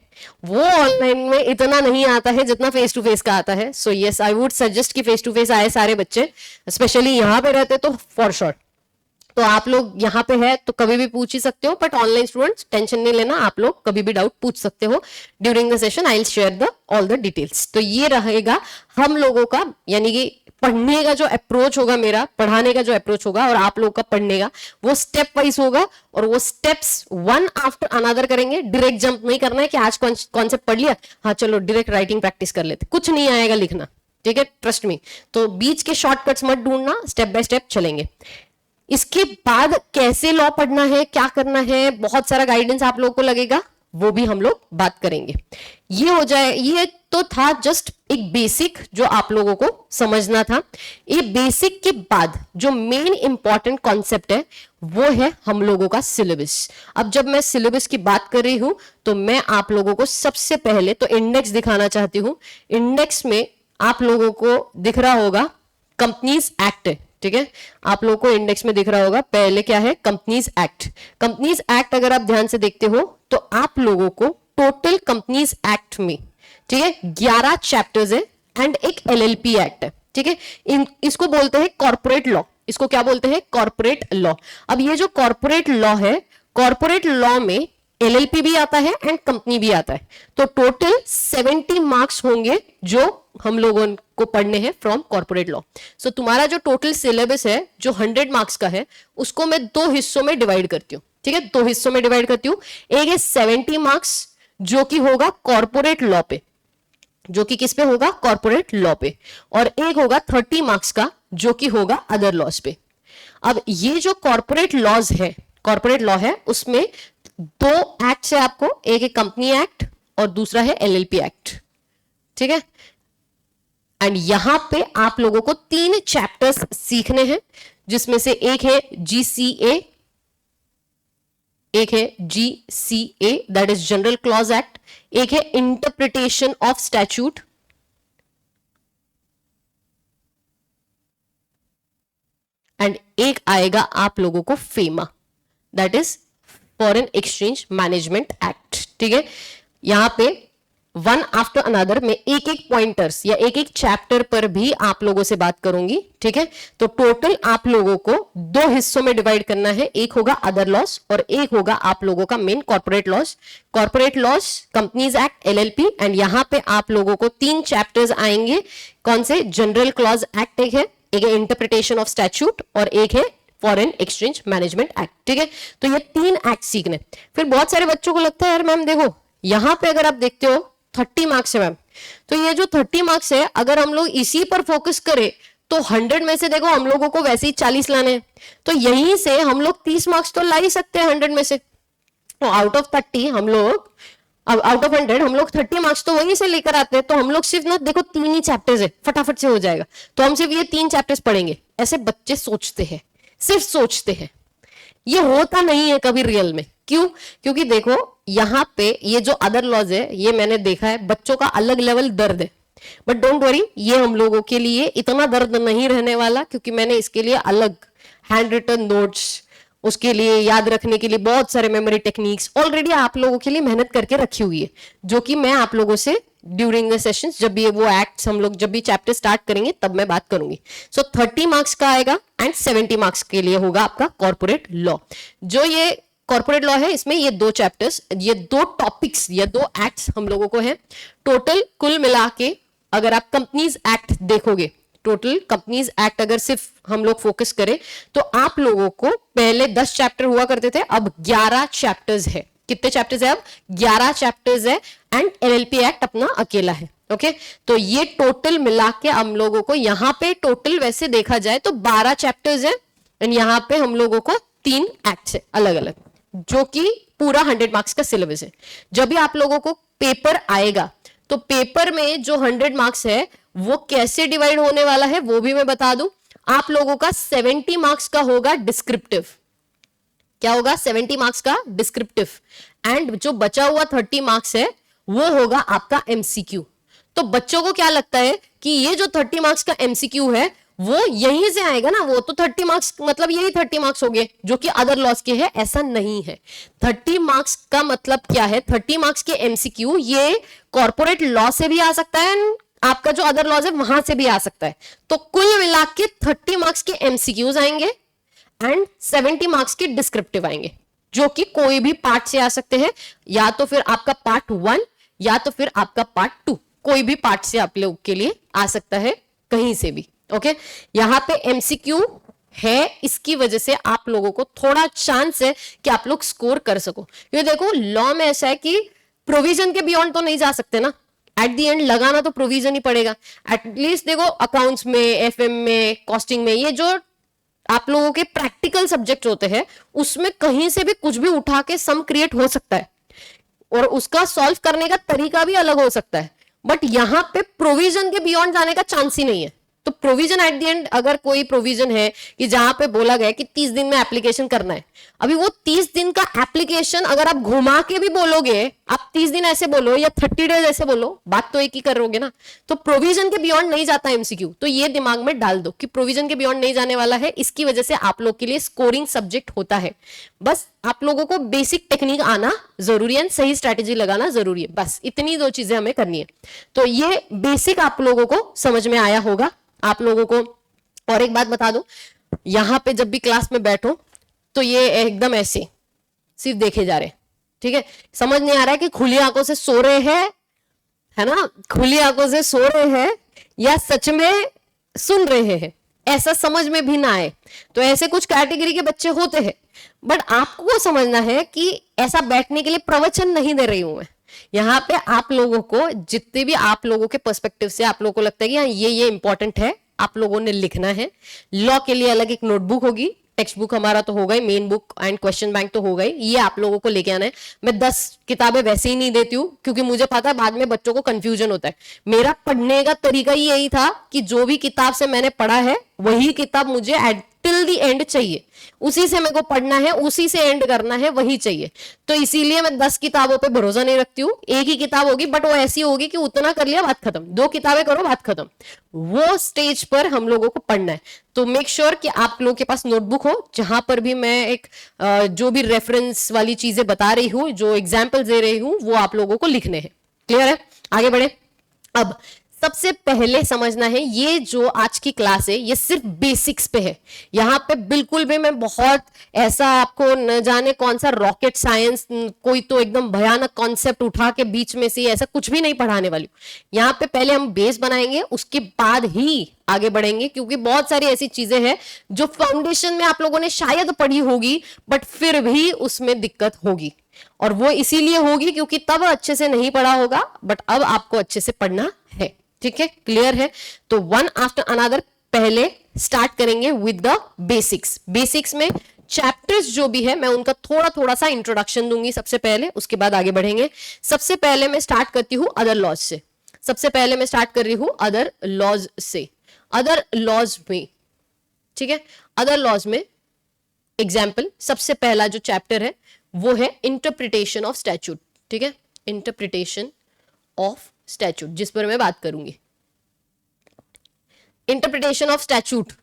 वो ऑनलाइन में इतना नहीं आता है जितना फेस टू फेस का आता है। So yes, I would suggest कि फेस टू फेस आए सारे बच्चे, स्पेशली यहाँ पे रहते तो फॉर श्योर। तो आप लोग यहाँ पे है तो कभी भी पूछ ही सकते हो, बट ऑनलाइन स्टूडेंट्स टेंशन नहीं लेना, आप लोग कभी भी डाउट पूछ सकते हो during the session. I will share the all the details. तो ये रहेगा हम लोगों का, यानी कि पढ़ने का जो अप्रोच होगा, मेरा पढ़ाने का जो अप्रोच होगा और आप लोग का पढ़ने का, वो स्टेप वाइज होगा और वो स्टेप्स वन आफ्टर अनदर करेंगे। डायरेक्ट जंप नहीं करना है कि आज कॉन्सेप्ट पढ़ लिया, हाँ चलो डायरेक्ट राइटिंग प्रैक्टिस कर लेते, कुछ नहीं आएगा लिखना, ठीक है, ट्रस्ट मी। तो बीच के शॉर्टकट्स मत ढूंढना, स्टेप बाय स्टेप चलेंगे। इसके बाद कैसे लॉ पढ़ना है, क्या करना है, बहुत सारा गाइडेंस आप लोगों को लगेगा, वो भी हम लोग बात करेंगे। ये हो जाए, ये तो था जस्ट एक बेसिक जो आप लोगों को समझना था। ये बेसिक के बाद जो मेन इंपॉर्टेंट कॉन्सेप्ट है वो है हम लोगों का सिलेबस। अब जब मैं सिलेबस की बात कर रही हूं तो मैं आप लोगों को सबसे पहले तो इंडेक्स दिखाना चाहती हूं। इंडेक्स में आप लोगों को दिख रहा होगा कंपनीज एक्ट, ठीक है, आप लोगों को इंडेक्स में दिख रहा होगा। पहले क्या है, कंपनीज एक्ट। कंपनीज एक्ट अगर आप ध्यान से देखते हो तो आप लोगों को टोटल कंपनीज एक्ट में, ठीक है, 11 चैप्टर्स है एंड एक एलएलपी एक्ट है, ठीक है। इसको बोलते हैं कॉर्पोरेट लॉ। इसको क्या बोलते हैं, कॉर्पोरेट लॉ। अब ये जो कॉर्पोरेट लॉ है, कॉर्पोरेट लॉ में एलएलपी भी आता है एंड कंपनी भी आता है। तो टोटल 70 मार्क्स होंगे जो हम लोगों को पढ़ने हैं फ्रॉम कॉर्पोरेट लॉ। सो तुम्हारा जो टोटल सिलेबस है जो 100 मार्क्स का है उसको मैं 2 हिस्सों में डिवाइड करती हूँ, ठीक है, 2 हिस्सों में डिवाइड करती हूँ। एक है 70 मार्क्स जो कि होगा कॉर्पोरेट लॉ पे, जो कि किस पे होगा, कॉर्पोरेट लॉ पे, और एक होगा 30 मार्क्स का जो कि होगा अदर लॉज पे। अब ये जो कॉर्पोरेट लॉज है, कॉर्पोरेट लॉ है, उसमें 2 एक्ट है आपको, एक है कंपनी एक्ट और दूसरा है एलएलपी एक्ट, ठीक है। एंड यहां पे आप लोगों को 3 चैप्टर्स सीखने हैं, जिसमें से एक है जीसीए, एक है GCA that is general clause act, एक है इंटरप्रिटेशन ऑफ स्टैट्यूट, एंड एक आएगा आप लोगों को FEMA that is foreign exchange management act, ठीक है। यहां पे वन आफ्टर अनदर में एक एक पॉइंटर्स या एक एक चैप्टर पर भी आप लोगों से बात करूंगी, ठीक है। तो टोटल आप लोगों को 2 हिस्सों में डिवाइड करना है, एक होगा अदर लॉस और एक होगा आप लोगों का main corporate loss. Corporate loss, companies act, LLP, and यहां पे आप लोगों को 3 चैप्टर्स आएंगे। कौन से, जनरल क्लॉज एक्ट एक है इंटरप्रिटेशन ऑफ स्टैट्यूट और एक है फॉरेन एक्सचेंज मैनेजमेंट एक्ट, ठीक है। तो ये 3 एक्ट सीखने। फिर बहुत सारे बच्चों को लगता है यार मैम देखो यहां पे अगर आप देखते हो 30 मार्क्स है मैम, तो ये जो 30 मार्क्स है अगर हम लोग इसी पर फोकस करें तो 100 में से देखो हम लोगों को वैसे ही 40 लाने हैं, तो यहीं से हम लोग 30 मार्क्स तो ला ही सकते हैं 100 में से। तो आउट ऑफ 30 हम लोग, अब आउट ऑफ 100 हम लोग 30 मार्क्स तो वहीं से लेकर आते हैं। तो हम लोग सिर्फ ना देखो 3 ही चैप्टर्स है, फटाफट से हो जाएगा, तो हम सिर्फ ये 3 चैप्टर्स पढ़ेंगे। ऐसे बच्चे सोचते हैं, सिर्फ सोचते हैं, ये होता नहीं है कभी रियल में। क्यों? क्योंकि देखो यहां पे ये जो अदर लॉज है ये मैंने देखा है बच्चों का अलग लेवल दर्द है, बट डोंट वरी ये हम लोगों के लिए इतना दर्द नहीं रहने वाला, क्योंकि मैंने इसके लिए अलग हैंड रिटन नोट्स, उसके लिए याद रखने के लिए बहुत सारे मेमोरी टेक्निक्स ऑलरेडी आप लोगों के लिए मेहनत करके रखी हुई है, जो कि मैं आप लोगों से ड्यूरिंग द सेशंस जब ये वो एक्ट्स हम लोग जब भी चैप्टर स्टार्ट करेंगे तब मैं बात करूंगी। सो 30 मार्क्स का आएगा एंड 70 मार्क्स के लिए होगा आपका कॉर्पोरेट लॉ। जो ये कॉर्पोरेट लॉ है इसमें ये 2 चैप्टर्स, ये 2 टॉपिक्स, ये 2 एक्ट्स हम लोगों को है। टोटल कुल मिला के अगर आप कंपनीज एक्ट देखोगे, टोटल कंपनीज एक्ट अगर सिर्फ हम लोग फोकस करें तो आप लोगों को पहले 10 चैप्टर हुआ करते थे, अब 11 चैप्टर्स है। कितने चैप्टर्स है अब? 11 चैप्टर्स है एंड एलएलपी एक्ट अपना अकेला है। ओके, तो ये टोटल मिला के हम लोगों को यहाँ पे टोटल वैसे देखा जाए तो 12 चैप्टर्स है एंड यहाँ पे हम लोगों को 3 एक्ट्स है अलग अलग, जो कि पूरा 100 मार्क्स का सिलेबस है। जब भी आप लोगों को पेपर आएगा तो पेपर में जो 100 मार्क्स है वो कैसे डिवाइड होने वाला है वो भी मैं बता दूं। आप लोगों का 70 मार्क्स का होगा डिस्क्रिप्टिव। क्या होगा? 70 मार्क्स का डिस्क्रिप्टिव, एंड जो बचा हुआ 30 मार्क्स है वो होगा आपका एमसीक्यू। तो बच्चों को क्या लगता है कि ये जो 30 मार्क्स का एमसीक्यू है वो यहीं से आएगा ना, वो तो 30 मार्क्स मतलब यही 30 मार्क्स हो गए जो कि अदर लॉस के हैं। ऐसा नहीं है। 30 मार्क्स का मतलब क्या है? 30 मार्क्स के एमसीक्यू ये कॉर्पोरेट लॉ से भी आ सकता है, आपका जो अदर लॉज है वहां से भी आ सकता है। तो कुल मिला के 30 मार्क्स के एमसीक्यूज आएंगे एंड 70 मार्क्स के डिस्क्रिप्टिव आएंगे, जो कि कोई भी पार्ट से आ सकते हैं, या तो फिर आपका पार्ट 1 या तो फिर आपका पार्ट 2, कोई भी पार्ट से आप लोग के लिए आ सकता है, कहीं से भी। ओके, यहां पे एमसीक्यू है, इसकी वजह से आप लोगों को थोड़ा चांस है कि आप लोग स्कोर कर सको। ये देखो लॉ में ऐसा है कि प्रोविजन के बियॉन्ड तो नहीं जा सकते ना, एट दी एंड लगाना तो प्रोविजन ही पड़ेगा। एटलीस्ट देखो अकाउंट्स में, एफएम में, कॉस्टिंग में, ये जो आप लोगों के प्रैक्टिकल सब्जेक्ट होते हैं उसमें कहीं से भी कुछ भी उठा के सम क्रिएट हो सकता है और उसका सॉल्व करने का तरीका भी अलग हो सकता है, बट यहां पे प्रोविजन के बियॉन्ड जाने का चांस ही नहीं है। तो प्रोविजन एट द एंड, अगर कोई प्रोविजन है कि जहां पे बोला गया कि 30 दिन में एप्लीकेशन करना है, अभी वो 30 दिन का एप्लीकेशन अगर आप घुमा के भी बोलोगे, आप 30 दिन ऐसे बोलो या 30 डेज ऐसे बोलो, बात तो एक ही करोगे ना। तो प्रोविजन के बियॉन्ड नहीं जाता एमसीक्यू, तो ये दिमाग में डाल दो कि प्रोविजन के बियॉन्ड नहीं जाने वाला है। इसकी वजह से आप लोग के लिए स्कोरिंग सब्जेक्ट होता है। बस आप लोगों को बेसिक टेक्निक आना जरूरी है, सही स्ट्रैटेजी लगाना जरूरी है, बस इतनी दो चीजें हमें करनी है। तो ये बेसिक आप लोगों को समझ में आया होगा आप लोगों को। और एक बात बता दो, यहां पे जब भी क्लास में बैठो तो ये एकदम ऐसे सिर्फ देखे जा रहे, ठीक है? समझ नहीं आ रहा है कि खुली आंखों से सो रहे हैं, है ना, खुली आंखों से सो रहे हैं या सच में सुन रहे हैं, ऐसा समझ में भी ना आए। तो ऐसे कुछ कैटेगरी के बच्चे होते हैं, बट आपको समझना है कि ऐसा बैठने के लिए प्रवचन नहीं दे रही हूं मैं। यहाँ पे आप लोगों को जितने भी आप लोगों के पर्सपेक्टिव से आप लोगों को लगता है कि हाँ ये इंपॉर्टेंट है, आप लोगों ने लिखना है। लॉ के लिए अलग एक नोटबुक होगी, टेक्स्ट बुक हमारा तो होगा ही, main book and question bank तो होगा ही, ये आप लोगों को लेके आना है। मैं 10 किताबें वैसे ही नहीं देती हूँ क्योंकि मुझे पता है बाद में बच्चों को कंफ्यूजन होता है। मेरा पढ़ने का तरीका ही यही था कि जो भी किताब से मैंने पढ़ा है वही किताब मुझे टिल दी एंड चाहिए, उसी से मेरे को पढ़ना है, उसी से एंड करना है, वही चाहिए। तो इसीलिए मैं 10 किताबों पे भरोसा नहीं रखती हूँ। एक ही किताब होगी बट वो ऐसी होगी कि उतना कर लिया बात खत्म, 2 किताबें करो बात खत्म, वो स्टेज पर हम लोगों को पढ़ना है। तो मेक श्योर कि आप लोगों के पास नोटबुक हो जहां पर भी मैं एक जो भी रेफरेंस वाली चीजें बता रही हूँ, जो एग्जाम्पल दे रही हूँ, वो आप लोगों को लिखने हैं। क्लियर है? आगे बढ़े। अब सबसे पहले समझना है ये जो आज की क्लास है ये सिर्फ बेसिक्स पे है। यहाँ पे बिल्कुल भी मैं बहुत ऐसा आपको न जाने कौन सा रॉकेट साइंस, कोई तो एकदम भयानक कॉन्सेप्ट उठा के बीच में से ऐसा कुछ भी नहीं पढ़ाने वाली हूँ। यहाँ पे पहले हम बेस बनाएंगे, उसके बाद ही आगे बढ़ेंगे, क्योंकि बहुत सारी ऐसी चीजें हैं जो फाउंडेशन में आप लोगों ने शायद पढ़ी होगी बट फिर भी उसमें दिक्कत होगी, और वो इसीलिए होगी क्योंकि तब अच्छे से नहीं पढ़ा होगा, बट अब आपको अच्छे से पढ़ना है। ठीक है? क्लियर है? तो वन आफ्टर अनदर पहले स्टार्ट करेंगे विद द बेसिक्स। बेसिक्स में चैप्टर्स जो भी है मैं उनका थोड़ा थोड़ा सा इंट्रोडक्शन दूंगी सबसे पहले, उसके बाद आगे बढ़ेंगे। सबसे पहले मैं स्टार्ट करती हूं अदर लॉज से। सबसे पहले मैं स्टार्ट कर रही हूं अदर लॉज से। अदर लॉज में, ठीक है, अदर लॉज में एग्जाम्पल सबसे पहला जो चैप्टर है वो है इंटरप्रिटेशन ऑफ स्टैट्यूट। ठीक है, इंटरप्रिटेशन ऑफ स्टैट्यूट, जिस पर मैं बात करूंगी। इंटरप्रिटेशन ऑफ स्टैट्यूट,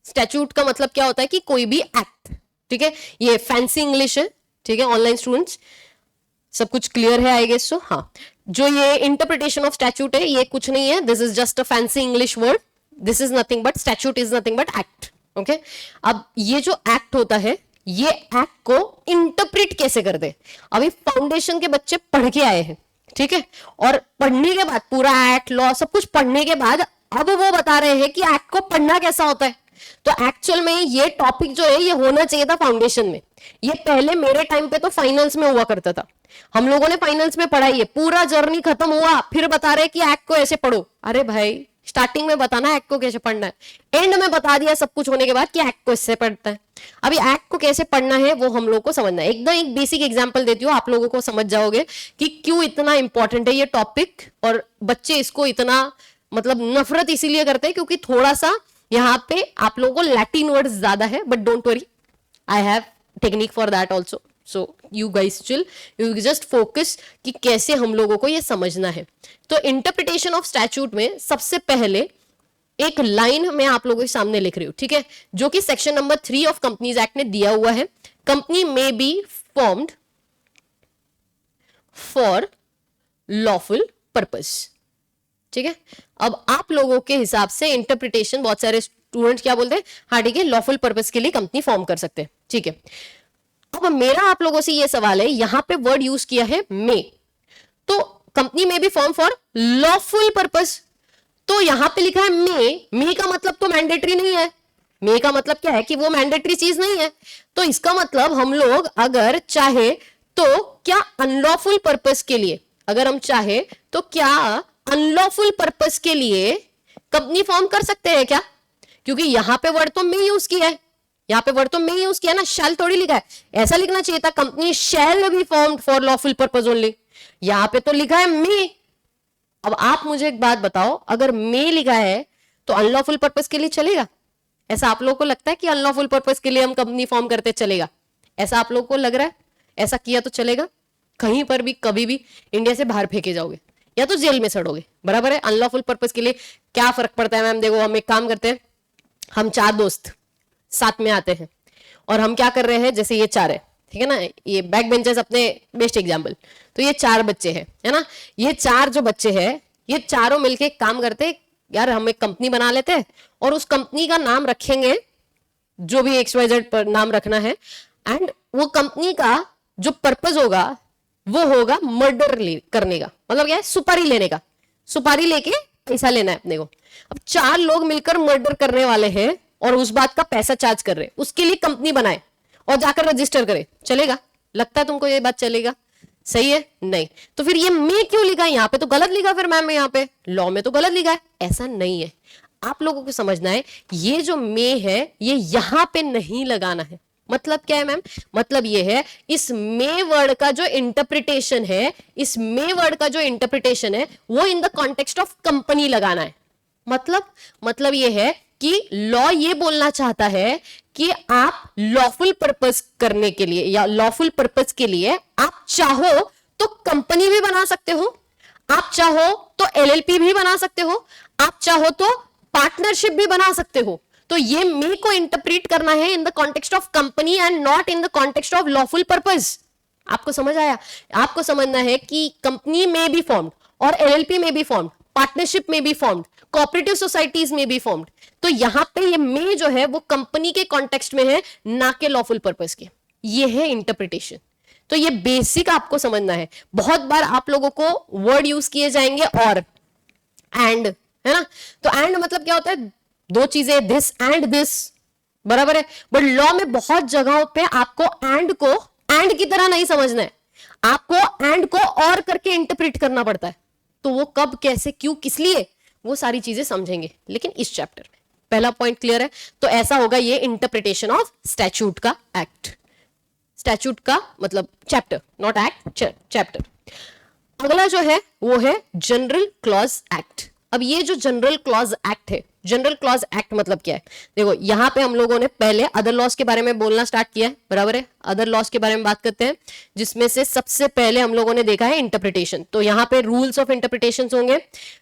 स्टैट्यूट का मतलब क्या होता है कि कोई भी एक्ट। ठीक है, ये फैंसी इंग्लिश है। ठीक है, ऑनलाइन स्टूडेंट्स सब कुछ क्लियर है आई गेस सो? हाँ, जो ये इंटरप्रिटेशन ऑफ स्टैट्यूट है ये कुछ नहीं है, this is just a fancy English word. This is nothing but, statute is nothing but act. Okay, अब ये जो एक्ट होता है ये एक्ट को इंटरप्रिट कैसे कर दे। अभी फाउंडेशन के बच्चे पढ़ के आए हैं, ठीक है, और पढ़ने के बाद पूरा एक्ट लॉ सब कुछ पढ़ने के बाद अब वो बता रहे हैं कि एक्ट को पढ़ना कैसा होता है। तो एक्चुअल में ये टॉपिक जो है ये होना चाहिए था फाउंडेशन में। ये पहले मेरे टाइम पे तो फाइनल्स में हुआ करता था, हम लोगों ने फाइनल्स में पढ़ा, ये पूरा जर्नी खत्म हुआ फिर बता रहे कि एक्ट को ऐसे पढ़ो। अरे भाई, स्टार्टिंग में बताना एक्ट को कैसे पढ़ना है, एंड में बता दिया सब कुछ होने के बाद कि एक्ट को इससे पढ़ता है। अभी एक्ट को कैसे पढ़ना है वो हम लोग को समझना है। एकदम एक बेसिक एग्जांपल देती हूँ, आप लोगों को समझ जाओगे कि क्यों इतना इंपॉर्टेंट है ये टॉपिक, और बच्चे इसको इतना मतलब नफरत इसीलिए करते हैं क्योंकि थोड़ा सा यहां पे आप लोगों को लैटिन वर्ड्स ज्यादा है, but don't worry, I have technique for that also. So you guys chill, you just focus कि कैसे हम लोगों को ये समझना है. तो इंटरप्रिटेशन ऑफ स्टैट्यूट में सबसे पहले एक लाइन मैं आप लोगों के सामने लिख रही हूं, ठीक है, जो कि section number 3 of companies act ने दिया हुआ है. कंपनी में be formed for lawful purpose. ठीक है, अब आप लोगों के हिसाब से इंटरप्रिटेशन, बहुत सारे स्टूडेंट्स क्या बोलते हैं, हाँ ठीक है, लॉफुल पर्पस के लिए कंपनी फॉर्म कर सकते हैं. ठीक है, अब मेरा आप लोगों से ये सवाल है, यहां पे वर्ड यूज किया है मे, तो कंपनी में भी फॉर्म फॉर लॉफुल पर्पस, तो यहां पे लिखा है मे का मतलब तो मैंडेटरी नहीं है. मे का मतलब क्या है कि वो मैंडेटरी चीज नहीं है. तो इसका मतलब हम लोग अगर चाहे तो क्या अनलॉफुल पर्पस के लिए, अगर हम चाहे तो क्या अनलॉफुल पर्पस के लिए कंपनी फॉर्म कर सकते हैं क्या? क्योंकि यहां पे वर्ड तो मे यूज किया है, यहां पे वर्ड तो मे यूज किया ना, शैल थोड़ी लिखा है. ऐसा लिखना चाहिए था company shall be formed for lawful purpose only. यहां पे तो लिखा है मे. अब आप मुझे एक बात बताओ, अगर मे लिखा है तो अनलॉफुल पर्पस के लिए चलेगा? ऐसा आप लोगों को लगता है कि अनलॉफुल पर्पस के लिए हम कंपनी फॉर्म करते चलेगा? ऐसा आप लोगों को लग रहा है? ऐसा किया तो चलेगा? कहीं पर भी कभी भी इंडिया से बाहर फेंके जाओगे या तो जेल में सड़ोगे. बराबर है. अनलॉफुल पर्पस के लिए क्या फर्क पड़ता है मैम? देखो, हम एक काम करते हैं, हम 4 दोस्त साथ में आते हैं और हम क्या कर रहे हैं, जैसे ये 4 है, ठीक है ना, ये बैक बेंचर्स अपने बेस्ट एग्जाम्पल, तो ये 4 बच्चे हैं, है ना. ये 4 जो बच्चे हैं, ये चारों मिलके काम करते, यार हम एक कंपनी बना लेते हैं और उस कंपनी का नाम रखेंगे जो भी XYZ पर नाम रखना है, एंड वो कंपनी का जो पर्पस होगा वो होगा मर्डर करने का. मतलब क्या है? सुपारी लेने का. सुपारी लेके पैसा लेना है अपने को. अब 4 लोग मिलकर मर्डर करने वाले हैं और उस बात का पैसा चार्ज कर रहे हैं, उसके लिए कंपनी बनाए और जाकर रजिस्टर करे, चलेगा? लगता है तुमको ये बात चलेगा? सही है? नहीं. तो फिर ये मे क्यों लिखा है यहां पे? तो गलत लिखा फिर मैम, यहां पे लॉ में तो गलत लिखा है. ऐसा नहीं है, आप लोगों को समझना है, ये जो मे है ये यहां पे नहीं लगाना है. मतलब क्या है मैम? मतलब ये है, इस मे वर्ड का जो इंटरप्रिटेशन है, इस मे वर्ड का जो इंटरप्रिटेशन है वो in the context of company लगाना है. मतलब ये है कि लॉ ये बोलना चाहता है कि आप लॉफुल पर्पस करने के लिए या लॉफुल पर्पस के लिए आप चाहो तो कंपनी भी बना सकते हो, आप चाहो तो LLP भी बना सकते हो, आप चाहो तो पार्टनरशिप भी बना सकते हो. तो ये मे को इंटरप्रेट करना है in the context of company and not in the context of lawful purpose. आपको समझ आया? आपको समझना है कि कंपनी में भी फॉर्म्ड और LLP में भी फॉर्म्ड, पार्टनरशिप में भी फॉर्म्ड, कोऑपरेटिव सोसाइटीज में भी फॉर्म्ड. तो यहां पे ये मे जो है वो कंपनी के कॉन्टेक्स्ट में है, ना के लॉफुल पर्पस के. ये है इंटरप्रिटेशन. तो ये बेसिक आपको समझना है. बहुत बार आप लोगों को वर्ड यूज किए जाएंगे और एंड, है ना. तो एंड मतलब क्या होता है? 2 चीजें, दिस एंड दिस, बराबर है. बट लॉ में बहुत जगहों पे आपको एंड को एंड की तरह नहीं समझना है, आपको एंड को और करके इंटरप्रेट करना पड़ता है. तो वो कब, कैसे, क्यों, किस लिए, वो सारी चीजें समझेंगे लेकिन इस चैप्टर में. पहला पॉइंट क्लियर है? तो ऐसा होगा ये इंटरप्रिटेशन ऑफ स्टैट्यूट का एक्ट. स्टैट्यूट का मतलब चैप्टर, नॉट एक्ट, चैप्टर. अगला जो है वो है जनरल क्लॉज एक्ट. अब ये जो जनरल क्लॉज एक्ट है, जनरल क्लॉज एक्ट मतलब क्या है? देखो, यहां पे हम लोगों ने पहले अदर लॉज के बारे में बोलना स्टार्ट किया है, बराबर है. अदर लॉज के बारे में बात करते हैं, जिसमें से सबसे पहले हम लोगों ने देखा है इंटरप्रिटेशन. तो यहाँ पे रूल्स ऑफ इंटरप्रिटेशन होंगे,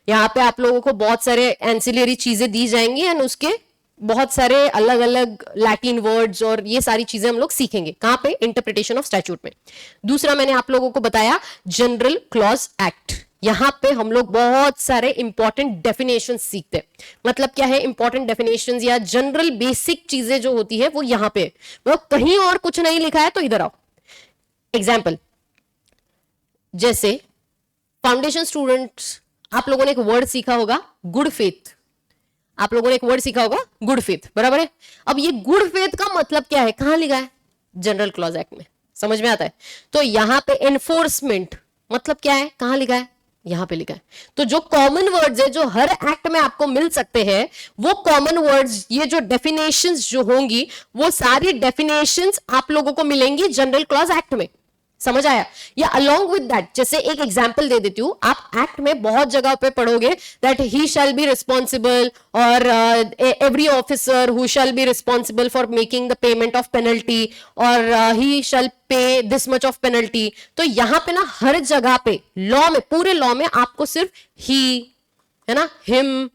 यहाँ पे आप लोगों को बहुत सारे एंसिलरी चीजें दी जाएंगी एंड उसके बहुत सारे अलग अलग लैटिन वर्ड्स और ये सारी चीजें हम लोग सीखेंगे. कहां पे? इंटरप्रिटेशन ऑफ स्टैट्यूट में. दूसरा मैंने आप लोगों को बताया जनरल क्लॉज एक्ट. यहां पे हम लोग बहुत सारे इंपॉर्टेंट डेफिनेशन सीखते हैं. मतलब क्या है इंपॉर्टेंट डेफिनेशन या जनरल बेसिक चीजें जो होती है वो यहां पे, वो कहीं और कुछ नहीं लिखा है. तो इधर आओ. एग्जाम्पल, जैसे फाउंडेशन स्टूडेंट्स, आप लोगों ने एक वर्ड सीखा होगा गुड फेथ. आप लोगों ने एक वर्ड सीखा होगा गुड फेथ, बराबर है. अब ये गुड फेथ का मतलब क्या है? कहां लिखा है? जनरल क्लॉज एक्ट में. समझ में आता है? तो यहां पे एनफोर्समेंट मतलब क्या है? कहां लिखा है? यहां पे लिखा है. तो जो कॉमन वर्ड्स है जो हर एक्ट में आपको मिल सकते हैं, वो कॉमन वर्ड्स, ये जो डेफिनेशंस जो होंगी वो सारी डेफिनेशंस आप लोगों को मिलेंगी जनरल क्लॉज एक्ट में. समझ आया? या अलोंग विद दैट, जैसे एक एग्जांपल दे देती हूं, आप एक्ट में बहुत जगह पे पढ़ोगे that he shall be responsible और every officer who shall be responsible for making the payment of penalty और ही शैल पे दिस मच ऑफ पेनल्टी। तो यहां पे ना हर जगह पे लॉ में, पूरे लॉ में आपको सिर्फ ही, है ना, हिम,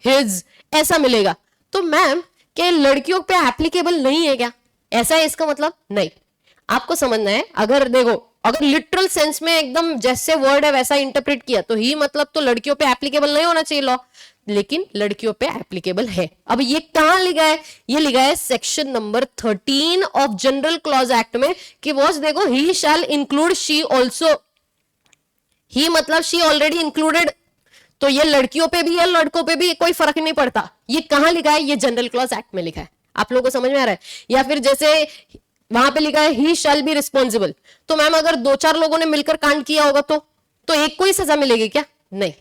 हिज ऐसा मिलेगा। तो मैम क्या लड़कियों पे एप्लीकेबल नहीं है क्या? ऐसा है इसका मतलब? नहीं, आपको समझना है। अगर देखो, अगर लिटरल सेंस में एकदम जैसे वर्ड है वैसा इंटरप्रेट किया तो ही मतलब तो लड़कियों पे एप्लीकेबल नहीं होना चाहिए लॉ, लेकिन लड़कियों पे एप्लीकेबल है। अब ये कहां लिखा है? ये लिखा है section number 13 of general clause act में कि वॉच देखो, ही शैल इंक्लूड शी ऑल्सो। ही मतलब शी ऑलरेडी इंक्लूडेड, तो ये लड़कियों पे भी है लड़कों पे भी कोई फर्क नहीं पड़ता। ये कहां लिखा है? ये जनरल क्लॉज एक्ट में लिखा है। आप लोगों को समझ में आ रहा है? या फिर जैसे वहां पे लिखा है ही शैल बी रिस्पॉन्सिबल, तो मैम अगर 2-4 लोगों ने मिलकर कांड किया होगा तो एक को ही सजा मिलेगी क्या? नहीं,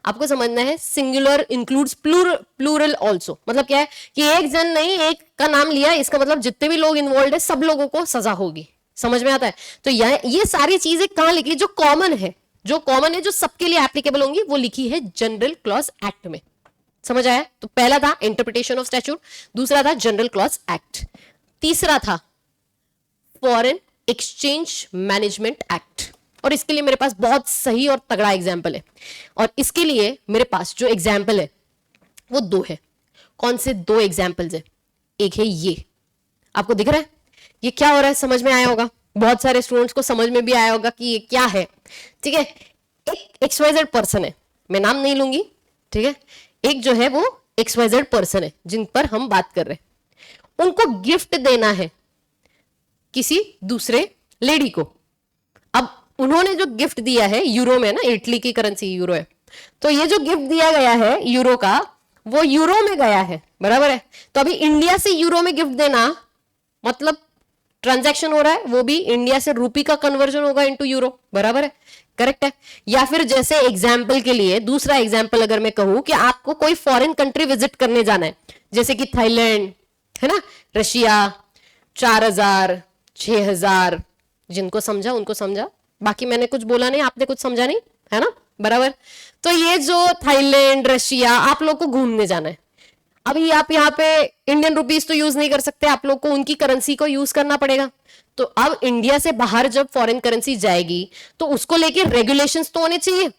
आपको समझना है सिंगुलर इंक्लूड्स प्लूरल ऑल्सो। मतलब क्या है कि एक जन नहीं, एक का नाम लिया, इसका मतलब जितने भी लोग इन्वॉल्व है सब लोगों को सजा होगी। समझ में आता है? तो ये सारी चीजें कहां लिखी? जो कॉमन है, जो कॉमन है, जो सबके लिए एप्लीकेबल होंगी, वो लिखी है जनरल क्लॉज एक्ट में। समझ आया? तो पहला था इंटरप्रिटेशन ऑफ स्टैट्यूट, दूसरा था जनरल क्लॉज एक्ट, तीसरा था फॉरेन एक्सचेंज मैनेजमेंट एक्ट। और इसके लिए मेरे पास बहुत सही और तगड़ा एग्जाम्पल है, और इसके लिए मेरे पास जो एग्जाम्पल है वो 2 है। कौन से 2 एग्जाम्पल्स है? एक है ये, आपको दिख रहा है ये क्या हो रहा है? समझ में आया होगा, बहुत सारे स्टूडेंट्स को समझ में भी आया होगा कि ये क्या है। ठीक है, एक XYZ पर्सन है, मैं नाम नहीं लूंगी, ठीक है, एक जो है वो XYZ पर्सन है जिन पर हम बात कर रहे हैं, उनको गिफ्ट देना है किसी दूसरे लेडी को। अब उन्होंने जो गिफ्ट दिया है यूरो में, ना इटली की करेंसी यूरो है, तो ये जो गिफ्ट दिया गया है यूरो का, वो यूरो में गया है, बराबर है। तो अभी इंडिया से यूरो में गिफ्ट देना मतलब ट्रांजैक्शन हो रहा है, वो भी इंडिया से रूपी का कन्वर्जन होगा इनटू यूरो, बराबर है, करेक्ट है। या फिर जैसे एग्जाम्पल के लिए दूसरा एग्जाम्पल अगर मैं कहूं कि आपको कोई फॉरेन कंट्री विजिट करने जाना है, जैसे कि थाईलैंड, है ना, रशिया, 4000, 6000, जिनको समझा उनको समझा, बाकी मैंने कुछ बोला नहीं, आपने कुछ समझा नहीं, है ना, बराबर। तो ये जो थाईलैंड, रशिया, आप लोग को घूमने जाना है। अभी आप यहाँ पे इंडियन रुपीस तो यूज नहीं कर सकते, आप लोग को उनकी करेंसी को यूज करना पड़ेगा। तो अब इंडिया से बाहर जब फॉरेन करेंसी जाएगी तो उसको लेके रेगुलेशंस तो होने चाहिए,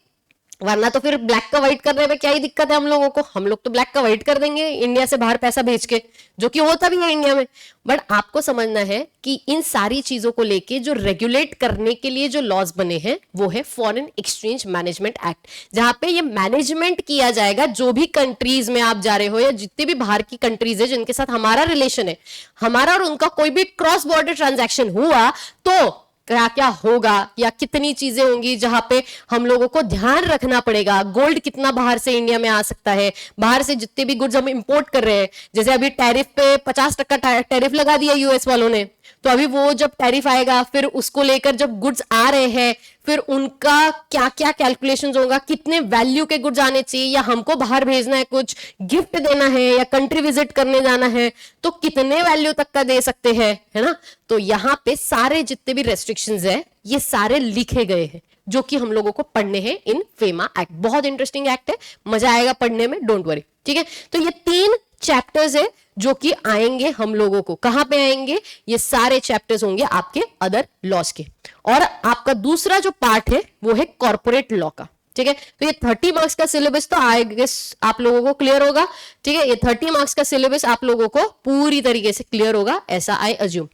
वरना तो फिर ब्लैक का व्हाइट करने में क्या ही दिक्कत है हम लोगों को, हम लोग तो ब्लैक का व्हाइट कर देंगे इंडिया से बाहर पैसा भेज के, जो कि होता भी है इंडिया में। बट आपको समझना है कि इन सारी चीजों को लेके जो रेगुलेट करने के लिए जो लॉज बने हैं वो है फॉरेन एक्सचेंज मैनेजमेंट एक्ट, जहां पे ये मैनेजमेंट किया जाएगा जो भी कंट्रीज में आप जा रहे हो या जितनी भी बाहर की कंट्रीज है जिनके साथ हमारा रिलेशन है, हमारा और उनका कोई भी क्रॉस बॉर्डर ट्रांजैक्शन हुआ तो क्या क्या होगा या कितनी चीजें होंगी जहां पे हम लोगों को ध्यान रखना पड़ेगा। गोल्ड कितना बाहर से इंडिया में आ सकता है, बाहर से जितने भी गुड्स हम इंपोर्ट कर रहे हैं, जैसे अभी टैरिफ पे 50% टैरिफ लगा दिया यूएस वालों ने, तो अभी वो जब टैरिफ आएगा फिर उसको लेकर जब गुड्स आ रहे हैं फिर उनका क्या क्या कैलकुलेशंस होगा, कितने वैल्यू के गुड्स आने चाहिए, या हमको बाहर भेजना है, कुछ गिफ्ट देना है या कंट्री विजिट करने जाना है तो कितने वैल्यू तक का दे सकते हैं, है ना। तो यहाँ पे सारे जितने भी रेस्ट्रिक्शंस है ये सारे लिखे गए हैं जो कि हम लोगों को पढ़ने हैं इन फेमा एक्ट। बहुत इंटरेस्टिंग एक्ट है, मजा आएगा पढ़ने में, डोंट वरी, ठीक है। तो ये 3 चैप्टर्स है जो कि आएंगे हम लोगों को, कहां पे आएंगे, ये सारे चैप्टर्स होंगे आपके अदर लॉज के। और आपका दूसरा जो पार्ट है वो है कॉर्पोरेट लॉ का, ठीक है। तो ये 30 मार्क्स का सिलेबस तो आई गेस आप लोगों को क्लियर होगा, ठीक है। ये 30 मार्क्स का सिलेबस आप लोगों को पूरी तरीके से क्लियर होगा, ऐसा आई अज्यूम।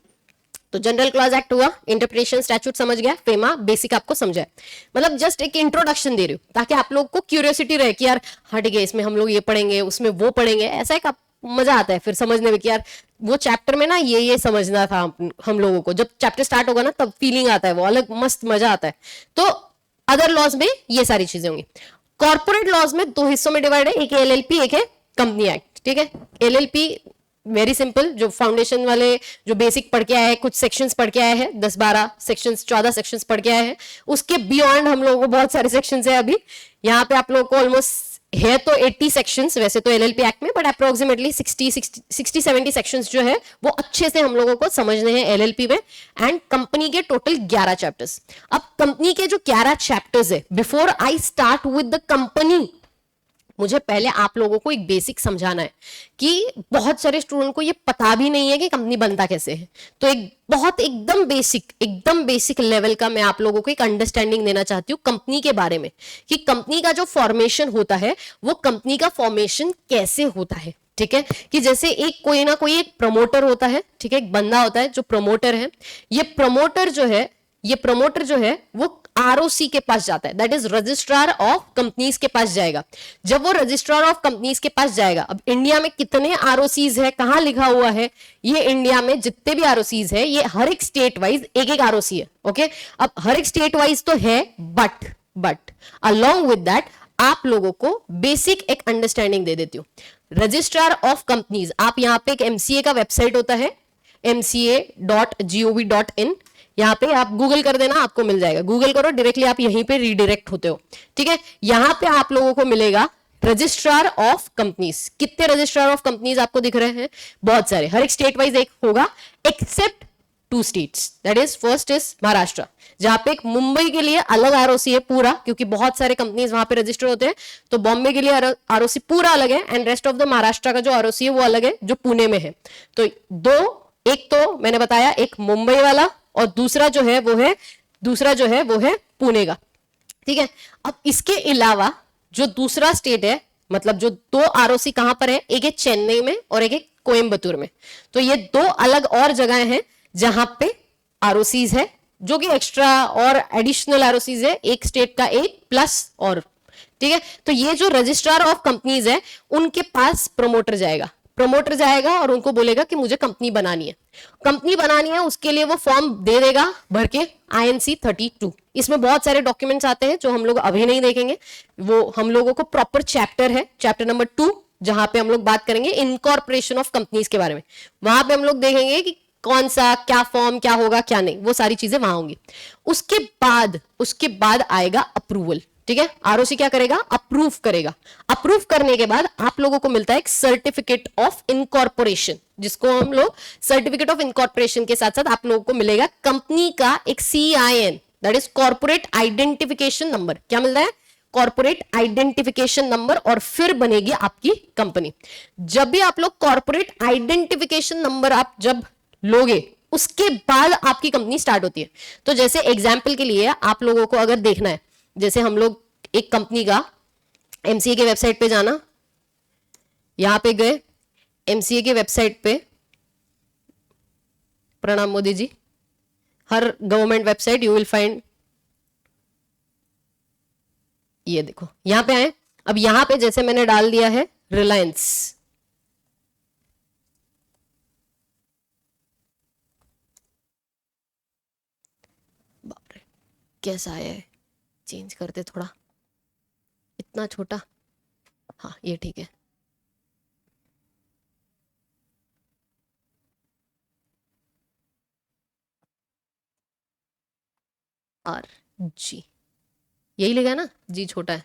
तो जनरल क्लॉज एक्ट हुआ, इंटरप्रिटेशन स्टैट्यूट समझ गया, फेमा बेसिक आपको समझा है, मतलब जस्ट एक इंट्रोडक्शन दे रही हूं ताकि आप लोग को क्यूरियोसिटी रहे कि यार हाँ ठीक है इसमें हम लोग ये पढ़ेंगे उसमें वो पढ़ेंगे, ऐसा एक मजा आता है फिर समझने में कि यार वो चैप्टर में ना ये समझना था हम लोगों को। जब चैप्टर स्टार्ट होगा ना तब फीलिंग आता है, वो अलग मस्त मजा आता है। तो अदर लॉज में ये सारी चीजें होंगी। कॉर्पोरेट लॉज में 2 हिस्सों में डिवाइड है, एक है LLP एक है कंपनी एक्ट, ठीक है। LLP वेरी सिंपल, जो फाउंडेशन वाले जो बेसिक पढ़ के आए हैं, कुछ सेक्शंस पढ़ के आए हैं, 10-12 सेक्शंस 14 सेक्शंस पढ़ के आए हैं, उसके बियॉन्ड हम लोगों को बहुत सारे सेक्शंस है। अभी यहाँ पे आप लोगों को ऑलमोस्ट है तो 80 सेक्शंस वैसे तो एलएलपी एक्ट में, बट अप्रोक्सीमेटली 60-70 सेक्शंस जो है वो अच्छे से हम लोगों को समझने हैं एलएलपी में। एंड कंपनी के टोटल 11 चैप्टर्स। अब कंपनी के जो 11 चैप्टर्स है, before I start with the company, मुझे पहले आप लोगों को एक बेसिक समझाना है कि बहुत सारे स्टूडेंट को ये पता भी नहीं है कि कंपनी बनता कैसे है। तो एक बहुत एकदम बेसिक लेवल का मैं आप लोगों को एक अंडरस्टैंडिंग देना चाहती हूँ कंपनी के बारे में, कि कंपनी का जो फॉर्मेशन होता है वो कंपनी का फॉर्मेशन कैसे होता है। ठीक है, कि जैसे एक कोई ना कोई एक प्रमोटर होता है, ठीक है, एक बंदा होता है जो प्रमोटर है। ये प्रमोटर जो है वो आरओसी के पास जाता है, that is registrar of companies के पास जाएगा। जब वो रजिस्ट्रार ऑफ कंपनीज के पास जाएगा, अब इंडिया में कितने आरओसीज है, कहां लिखा हुआ है, ये इंडिया में जितने भी आरओसीज है ये हर एक स्टेट वाइज एक एक आरओसी है। ओके, अब हर एक स्टेट वाइज तो है, बट अलोंग विद दैट आप लोगों को बेसिक एक अंडरस्टैंडिंग दे देती हूँ। रजिस्ट्रार ऑफ कंपनीज, आप यहाँ पे एक एमसीए का वेबसाइट होता है mca.gov.in, यहां पे आप गूगल कर देना, आपको मिल जाएगा। गूगल करो, डायरेक्टली आप यहीं पे रीडायरेक्ट होते हो। ठीक है, यहां पे आप लोगों को मिलेगा रजिस्ट्रार ऑफ कंपनीज। कितने रजिस्ट्रार ऑफ कंपनीज आपको दिख रहे हैं? बहुत सारे, हर एक स्टेट वाइज एक होगा, except 2 states, that is first is Maharashtra, जहां पे एक मुंबई के लिए अलग आरओसी है पूरा, क्योंकि बहुत सारे कंपनीज वहां पे रजिस्टर होते हैं। तो बॉम्बे के लिए आरओसी पूरा अलग है, and rest of the Maharashtra का जो आरओसी है वो अलग है, जो पुणे में है। तो एक तो मैंने बताया, एक मुंबई वाला, और दूसरा जो है वो है पुणे का। ठीक है, अब इसके अलावा जो दूसरा स्टेट है, मतलब जो 2 आरओसी कहां पर है, एक है चेन्नई में और एक है कोयम्बतूर में। तो ये 2 अलग और जगह हैं जहां पे आरओसीज है, जो कि एक्स्ट्रा और एडिशनल आरओसीज है, एक स्टेट का एक प्लस और। ठीक है, तो ये जो रजिस्ट्रार ऑफ कंपनीज है उनके पास प्रमोटर जाएगा और उनको बोलेगा कि मुझे कंपनी बनानी है। उसके लिए वो फॉर्म दे देगा भर के, INC 32। इसमें बहुत सारे डॉक्यूमेंट्स आते हैं जो हम लोग अभी नहीं देखेंगे, वो हम लोगों को प्रॉपर चैप्टर है, चैप्टर नंबर 2, जहां पे हम लोग बात करेंगे इनकॉर्पोरेशन ऑफ कंपनीज के बारे में। वहां पे हम लोग देखेंगे कि कौन सा क्या फॉर्म क्या होगा क्या नहीं, वो सारी चीजें वहां होंगी। उसके बाद आएगा अप्रूवल। ठीक है, आरओसी क्या करेगा? अप्रूव करेगा। अप्रूव करने के बाद आप लोगों को मिलता है एक सर्टिफिकेट ऑफ इनकॉर्पोरेशन, जिसको हम लोग सर्टिफिकेट ऑफ इनकॉर्पोरेशन के साथ साथ आप लोगों को मिलेगा कंपनी का एक CIN, that is corporate identification number. क्या मिलता है? कॉर्पोरेट आइडेंटिफिकेशन नंबर, और फिर बनेगी आपकी कंपनी। जब भी आप लोग कॉर्पोरेट आइडेंटिफिकेशन नंबर आप जब लोगे, उसके बाद आपकी कंपनी स्टार्ट होती है। तो जैसे एग्जाम्पल के लिए आप लोगों को अगर देखना है, जैसे हम लोग एक कंपनी का एमसीए के वेबसाइट पे जाना, यहां पे गए एमसीए के वेबसाइट पे, प्रणाम मोदी जी, हर government website you will find, ये देखो यहां पे आए। अब यहां पे जैसे मैंने डाल दिया है रिलायंस, बाप रे कैसा आया है, चेंज करते थोड़ा, इतना छोटा, हाँ ये ठीक है। RG यही लिखा है ना, जी छोटा है।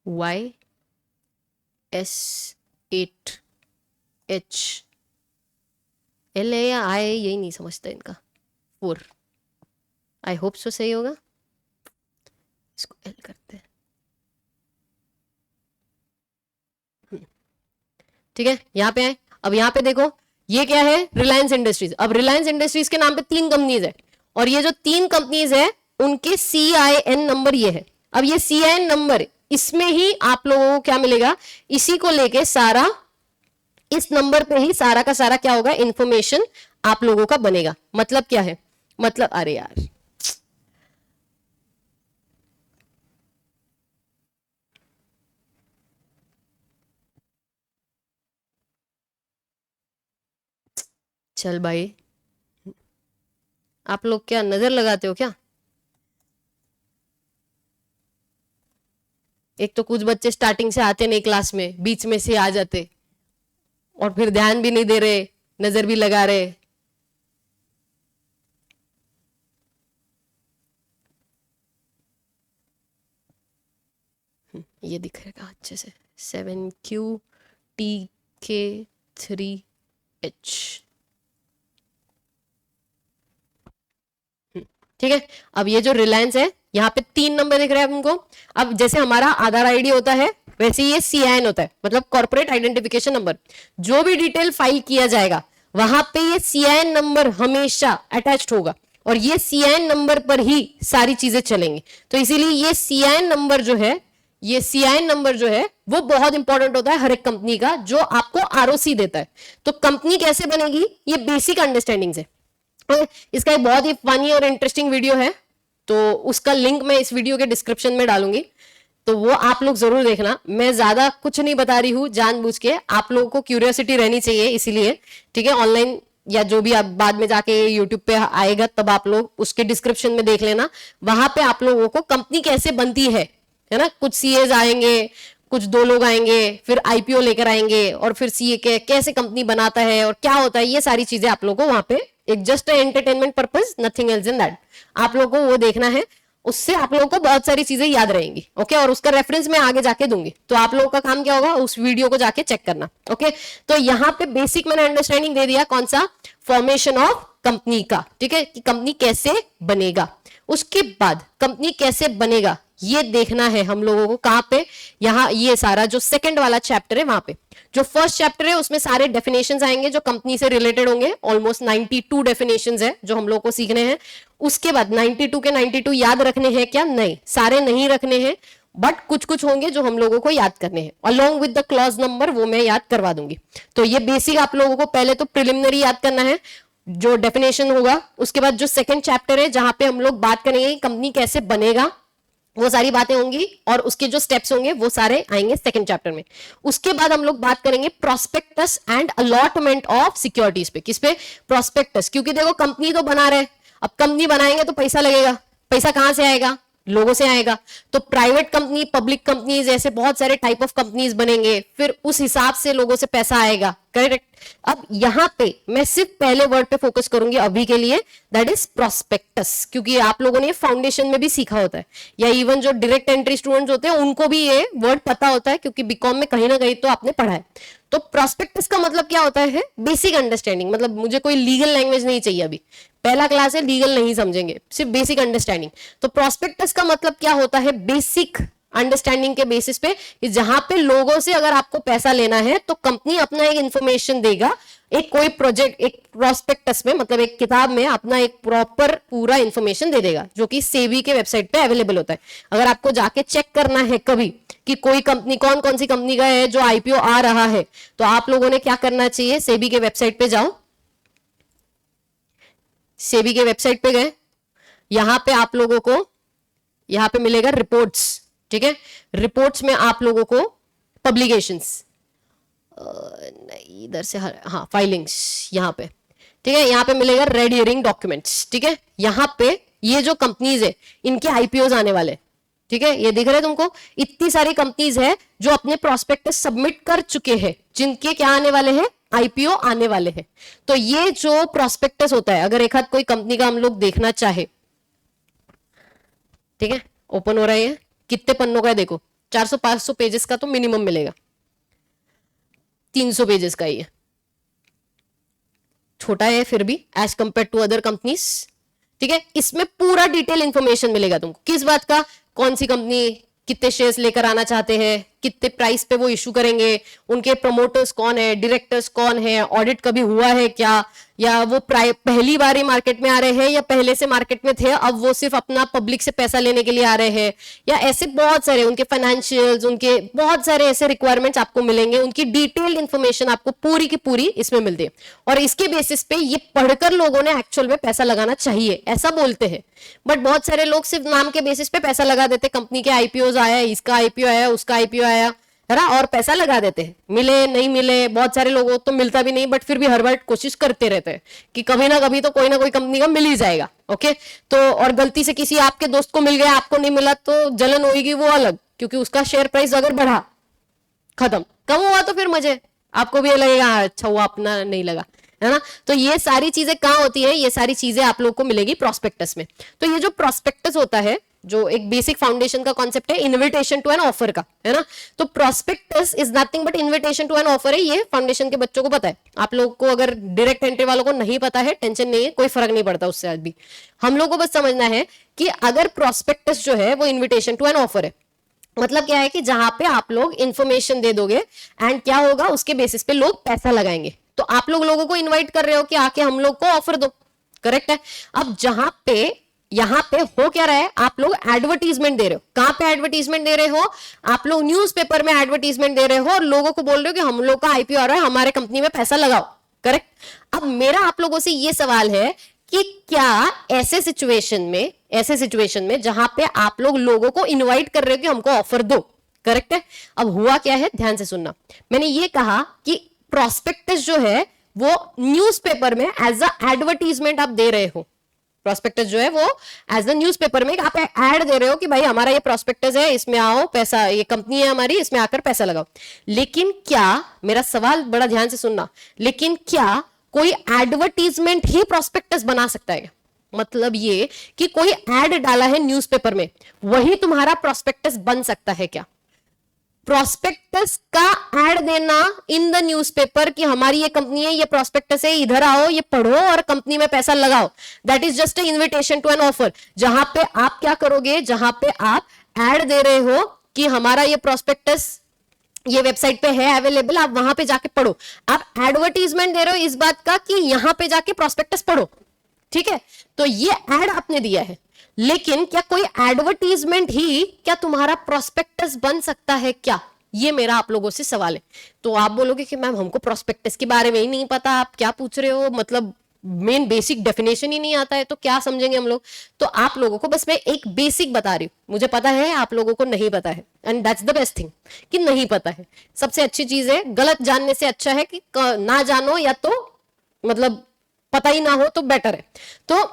YS8H L है या I, यही नहीं समझता इनका। 4, आई होप सो सही होगा, इसको L करते हैं। ठीक है, यहां पे आए। अब यहां पे देखो ये क्या है, रिलायंस इंडस्ट्रीज। अब रिलायंस इंडस्ट्रीज के नाम पे 3 कंपनीज है, और ये जो 3 कंपनीज है उनके CIN नंबर ये है। अब ये CIN नंबर, इसमें ही आप लोगों को क्या मिलेगा, इसी को लेके सारा, इस नंबर पे ही सारा का सारा क्या होगा, इंफॉर्मेशन आप लोगों का बनेगा। मतलब क्या है, मतलब अरे यार चल भाई, आप लोग क्या नजर लगाते हो क्या? एक तो कुछ बच्चे स्टार्टिंग से आते नहीं क्लास में, बीच में से आ जाते। और फिर ध्यान भी नहीं दे रहे, नजर भी लगा रहे। ये दिखेगा अच्छे से, 7QTK3H। ठीक है, अब ये जो रिलायंस है, यहाँ पे 3 नंबर दिख रहे हैं तुमको। अब जैसे हमारा आधार आईडी होता है, वैसे ये CIN होता है, मतलब कॉर्पोरेट आइडेंटिफिकेशन नंबर। जो भी डिटेल फाइल किया जाएगा वहां पे ये CIN नंबर हमेशा अटैच्ड होगा, और ये CIN नंबर पर ही सारी चीजें चलेंगी। तो इसीलिए ये CIN नंबर जो है, ये CIN नंबर जो है वो बहुत इंपॉर्टेंट होता है हर एक कंपनी का, जो आपको ROC देता है। तो कंपनी कैसे बनेगी, ये बेसिक अंडरस्टैंडिंग से। इसका एक बहुत ही फनी और इंटरेस्टिंग वीडियो है, तो उसका लिंक मैं इस वीडियो के डिस्क्रिप्शन में डालूंगी, तो वो आप लोग जरूर देखना। मैं ज्यादा कुछ नहीं बता रही हूँ, जानबूझ के आप लोगों को क्यूरियोसिटी रहनी चाहिए इसीलिए। ठीक है, ऑनलाइन या जो भी आप बाद में जाके यूट्यूब पे आएगा तब आप लोग उसके डिस्क्रिप्शन में देख लेना। वहां पे आप लोगों को कंपनी कैसे बनती है ना, कुछ CAs आएंगे, कुछ 2 लोग आएंगे, फिर IPO लेकर आएंगे, और फिर CA के कैसे कंपनी बनाता है और क्या होता है, ये सारी चीजें आप लोगों को वहां पे एक just entertainment purpose, nothing else in that, आप लोगों को वो देखना है। उससे आप लोगों को बहुत सारी चीजें याद रहेंगी। ओके, और उसका रेफरेंस मैं आगे जाके दूंगी, तो आप लोगों का काम क्या होगा, उस वीडियो को जाके चेक करना। ओके, तो यहाँ पे बेसिक मैंने अंडरस्टैंडिंग दे दिया, कौन सा, फॉर्मेशन ऑफ कंपनी का। ठीक है, कि कंपनी कैसे बनेगा। उसके बाद कंपनी कैसे बनेगा ये देखना है हम लोगों को, कहां पे, यहाँ ये सारा जो सेकंड वाला चैप्टर है वहां पे। जो फर्स्ट चैप्टर है उसमें सारे डेफिनेशंस आएंगे जो कंपनी से रिलेटेड होंगे, ऑलमोस्ट 92 डेफिनेशंस है जो हम लोग को सीखने हैं। उसके बाद 92 के 92 याद रखने हैं क्या, नहीं, सारे नहीं रखने हैं, बट कुछ कुछ होंगे जो हम लोगों को याद करने हैं, along with the clause number, वो मैं याद करवा दूंगी। तो ये बेसिक आप लोगों को पहले तो प्रिलिमिनरी याद करना है, जो डेफिनेशन होगा। उसके बाद जो सेकंड चैप्टर है जहां पे हम लोग बात करेंगे कंपनी कैसे बनेगा, वो सारी बातें होंगी, और उसके जो स्टेप्स होंगे वो सारे आएंगे सेकंड चैप्टर में। उसके बाद हम लोग बात करेंगे prospectus and allotment of securities पे। किस पे, प्रोस्पेक्टस, क्योंकि देखो कंपनी तो बना रहे, अब कंपनी बनाएंगे तो पैसा लगेगा, पैसा कहां से आएगा, लोगों से आएगा। तो प्राइवेट कंपनी, पब्लिक कंपनीज, ऐसे बहुत सारे टाइप ऑफ कंपनीज बनेंगे, फिर उस हिसाब से लोगों से पैसा आएगा। करेक्ट। अब यहां पे मैं सिर्फ पहले वर्ड पे फोकस करूंगी अभी के लिए, दैट इज प्रोस्पेक्टस, क्योंकि आप लोगों ने फाउंडेशन में भी सीखा होता है, या इवन जो डायरेक्ट एंट्री स्टूडेंट्स होते हैं उनको भी ये वर्ड पता होता है, क्योंकि बीकॉम में कहीं ना कहीं तो आपने पढ़ा है। तो प्रोस्पेक्टस का मतलब क्या होता है, बेसिक अंडरस्टैंडिंग, मतलब मुझे कोई लीगल लैंग्वेज नहीं चाहिए अभी, पहला क्लास है, लीगल नहीं समझेंगे, सिर्फ बेसिक अंडरस्टैंडिंग। तो प्रोस्पेक्टस का मतलब क्या होता है, बेसिक अंडरस्टैंडिंग के बेसिस पे, जहां पे लोगों से अगर आपको पैसा लेना है तो कंपनी अपना एक इंफॉर्मेशन देगा, एक कोई प्रोजेक्ट, एक प्रोस्पेक्टस में, मतलब एक किताब में अपना एक प्रॉपर पूरा इंफॉर्मेशन दे देगा, जो कि सेबी के वेबसाइट पे अवेलेबल होता है। अगर आपको जाके चेक करना है कभी कि कोई कंपनी, कौन कौन सी कंपनी का है जो IPO आ रहा है, तो आप लोगों ने क्या करना चाहिए, सेबी के वेबसाइट पे जाओ, सेबी के वेबसाइट पे गए, यहां पे आप लोगों को यहां पे मिलेगा रिपोर्ट्स। ठीक है, रिपोर्ट्स में आप लोगों को पब्लिकेशंस, नहीं इधर से, हाँ फाइलिंग्स यहां पे। ठीक है, यहां पे मिलेगा रेड हियरिंग डॉक्यूमेंट्स। ठीक है, यहां पे ये जो कंपनीज है इनके IPOs आने वाले। ठीक है, ये दिख रहा है तुमको, इतनी सारी कंपनीज है जो अपने प्रोस्पेक्टस सबमिट कर चुके हैं, जिनके क्या आने वाले हैं, IPO आने वाले हैं। तो ये जो प्रोस्पेक्टस होता है, अगर एक हाथ कोई कंपनी का हम लोग देखना चाहे, ठीक है, ओपन हो रहा है, कितने पन्नों का है देखो, 400-500 पेजेस का तो मिनिमम मिलेगा, 300 पेजेस का ही है, छोटा है फिर भी as compare to other companies. ठीक है, इसमें पूरा डिटेल इंफॉर्मेशन मिलेगा तुमको, किस बात का, कौन सी कंपनी कितने शेयर्स लेकर आना चाहते हैं, कितने प्राइस पे वो इशू करेंगे, उनके प्रमोटर्स कौन है, डायरेक्टर्स कौन है, ऑडिट कभी हुआ है क्या, या वो पहली बार ही मार्केट में आ रहे हैं, या पहले से मार्केट में थे अब वो सिर्फ अपना पब्लिक से पैसा लेने के लिए आ रहे हैं, या ऐसे बहुत सारे उनके फाइनेंशियल्स, उनके बहुत सारे ऐसे रिक्वायरमेंट्स आपको मिलेंगे, उनकी डिटेल्ड इंफॉर्मेशन आपको पूरी की पूरी इसमें मिलती है। और इसके बेसिस पे ये पढ़कर लोगों ने एक्चुअल में पैसा लगाना चाहिए ऐसा बोलते हैं, बट बहुत सारे लोग सिर्फ नाम के बेसिस पे पैसा लगा देते, कंपनी के IPOs आया, इसका IPO आया, उसका IPO आया, है ना, और पैसा लगा देते हैं, मिले नहीं मिले, बहुत सारे लोगों तो मिलता भी नहीं, बट फिर भी हर बार कोशिश करते रहते हैं कि कभी ना कभी तो कोई ना कोई कंपनी का मिल ही जाएगा। ओके, तो और गलती से किसी आपके दोस्त को मिल गया, आपको नहीं मिला तो जलन होगी वो अलग, क्योंकि उसका शेयर प्राइस अगर बढ़ा, खत्म, कम हुआ तो फिर मजे, आपको भी ये लगेगा हाँ, अच्छा हुआ अपना नहीं लगा, है ना। तो ये सारी चीजें कहाँ होती है, ये सारी चीजें आप लोग को मिलेगी प्रोस्पेक्टस में। तो ये जो प्रोस्पेक्टस होता है, जो एक बेसिक फाउंडेशन का कॉन्सेप्ट है इनविटेशन टू एन ऑफर का, है ना। तो prospectus is nothing but invitation to an offer है। ये फाउंडेशन के बच्चों को पता है, आप लोगों को अगर डायरेक्ट एंट्री वालों को नहीं पता है, टेंशन नहीं है, कोई फर्क नहीं पड़ता उससे। आज भी हम लोग को बस समझना है कि अगर प्रोस्पेक्टस जो है वो इन्विटेशन टू एन ऑफर है, मतलब क्या है कि जहां पे आप लोग इंफॉर्मेशन दे दोगे एंड क्या होगा, उसके बेसिस पे लोग पैसा लगाएंगे। तो आप लोगों को इनवाइट कर रहे हो कि आके हम लोग को ऑफर दो, करेक्ट है। अब जहां पे यहां पे हो क्या रहा है, आप लोग एडवर्टीजमेंट दे रहे हो। कहां पे एडवर्टीजमेंट दे रहे हो, आप लोग न्यूज़पेपर में एडवर्टीजमेंट दे रहे हो और लोगों को बोल रहे हो कि हम लोग का आईपीओ आ रहा है, हमारे कंपनी में पैसा लगाओ, करेक्ट। अब मेरा आप लोगों से ये सवाल है कि क्या ऐसे सिचुएशन में जहां पे आप लोगों को इनवाइट कर रहे हो कि हमको ऑफर दो, करेक्ट है। अब हुआ क्या है, ध्यान से सुनना। मैंने ये कहा कि प्रोस्पेक्टस जो है वो न्यूज़पेपर में एज अ एडवर्टीजमेंट आप दे रहे हो। प्रोस्पेक्टस जो है वो एज अ न्यूज़पेपर में आप ऐड दे रहे हो कि भाई हमारा ये प्रोस्पेक्टस है, इसमें आओ, पैसा, ये कंपनी है हमारी, इसमें आकर पैसा लगाओ। लेकिन क्या, मेरा सवाल बड़ा ध्यान से सुनना, लेकिन क्या कोई एडवर्टीजमेंट ही प्रोस्पेक्टस बना सकता है? मतलब ये कि कोई एड डाला है न्यूज़पेपर में, वही तुम्हारा प्रोस्पेक्टस बन सकता है क्या? प्रोस्पेक्टस का एड देना इन द न्यूज़पेपर कि हमारी ये कंपनी है, ये प्रोस्पेक्टस है, इधर आओ, ये पढ़ो और कंपनी में पैसा लगाओ, that is just a invitation to an offer. जहां पे आप क्या करोगे, जहां पे आप एड दे रहे हो कि हमारा ये प्रोस्पेक्टस ये वेबसाइट पे है अवेलेबल, आप वहां पे जाके पढ़ो। आप एडवर्टीजमेंट दे रहे हो इस बात का कि यहां पे जाके प्रोस्पेक्टस पढ़ो, ठीक है। तो ये एड आपने दिया है, लेकिन क्या कोई एडवर्टीजमेंट ही क्या तुम्हारा प्रोस्पेक्टस बन सकता है क्या? ये मेरा आप लोगों से सवाल है। तो आप बोलोगे कि मैम हमको प्रोस्पेक्टस के बारे में ही नहीं पता, आप क्या पूछ रहे हो, मतलब मेन बेसिक डेफिनेशन ही नहीं आता है, तो क्या समझेंगे हम लोग। तो आप लोगों को बस मैं एक बेसिक बता रही हूं, मुझे पता है आप लोगों को नहीं पता है, and that's the best thing कि नहीं पता है। सबसे अच्छी चीज है, गलत जानने से अच्छा है कि ना जानो, या तो मतलब पता ही ना हो तो बेटर है। तो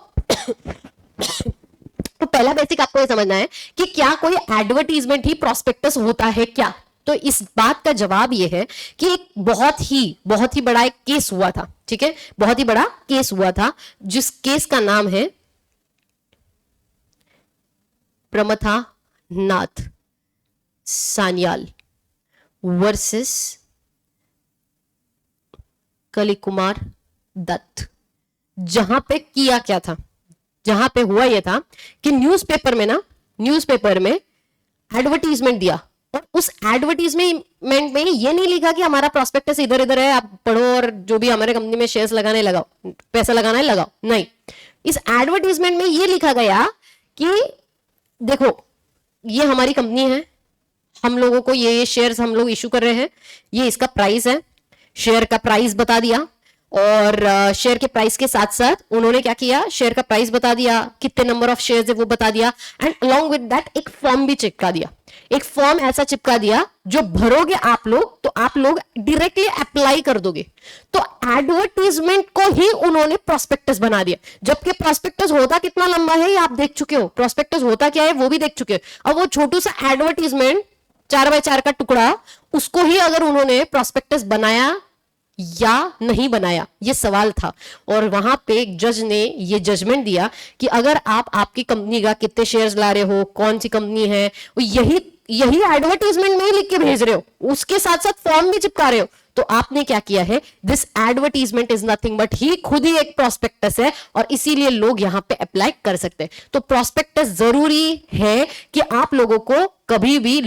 तो पहला बेसिक आपको ये समझना है कि क्या कोई एडवर्टीजमेंट ही प्रोस्पेक्टस होता है क्या? तो इस बात का जवाब ये है कि एक बहुत ही बड़ा एक केस हुआ था, ठीक है, बहुत ही बड़ा केस हुआ था, जिस केस का नाम है प्रमथा नाथ सान्याल वर्सेस कलिकुमार दत्त। जहां पे किया क्या था, जहां पे हुआ यह था कि न्यूज़पेपर में एडवर्टीजमेंट दिया, और उस एडवर्टीजमेंट में ये नहीं लिखा कि हमारा प्रोस्पेक्टस इधर इधर है, आप पढ़ो और जो भी हमारे कंपनी में शेयर्स लगाने लगाओ, पैसा लगाना है लगाओ। नहीं, इस एडवर्टीजमेंट में ये लिखा गया कि देखो ये हमारी कंपनी है, हम लोगों को ये शेयर्स हम लोग इशू कर रहे हैं, ये इसका प्राइस है, शेयर का प्राइस बता दिया, और शेयर के प्राइस के साथ साथ उन्होंने क्या किया, शेयर का प्राइस बता दिया, कितने नंबर ऑफ शेयर्स है वो बता दिया, एंड अलोंग विद दैट एक फॉर्म भी चिपका दिया। एक फॉर्म ऐसा चिपका दिया जो भरोगे आप लोग तो आप लोग डायरेक्टली अप्लाई कर दोगे। तो एडवर्टीजमेंट को ही उन्होंने प्रोस्पेक्टस बना दिया, जबकि प्रोस्पेक्टस होता कितना लंबा है ये आप देख चुके हो, प्रोस्पेक्टस होता क्या है वो भी देख चुके हो। अब वो छोटू सा एडवर्टीजमेंट 4x4 का टुकड़ा, उसको ही अगर उन्होंने प्रोस्पेक्टस बनाया या नहीं बनाया, ये सवाल था। और वहां पे एक जज ने ये जजमेंट दिया कि अगर आप आपकी कंपनी का कितने शेयर्स ला रहे हो, कौन सी कंपनी है, यही एडवर्टीजमेंट में ही लिख के भेज रहे हो, उसके साथ साथ फॉर्म भी चिपका रहे हो, तो आपने क्या किया है, this advertisement is nothing but he खुद ही एक प्रोस्पेक्टस है, और इसीलिए लोग यहां पे अप्लाई कर सकते हैं। तो प्रोस्पेक्टस जरूरी है कि आप लोगों को कभी भी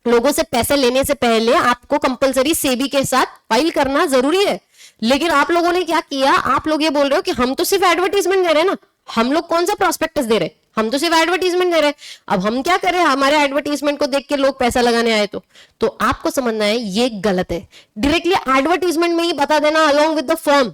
लोगों से पैसे लेने से पहले आपको कंपलसरी सेबी के साथ फाइल करना जरूरी है। लेकिन आप लोगों ने क्या किया, आप लोग ये बोल रहे हो कि हम तो सिर्फ एडवर्टीजमेंट दे रहे हैं ना, हम लोग कौन सा प्रोस्पेक्टस दे रहे, हम तो सिर्फ एडवर्टीजमेंट दे रहे हैं, अब हम क्या करें, हमारे एडवर्टीजमेंट को देख के लोग पैसा लगाने आए तो आपको समझना है ये गलत है। डायरेक्टली एडवर्टीजमेंट में ही बता देना अलोंग विद द फॉर्म,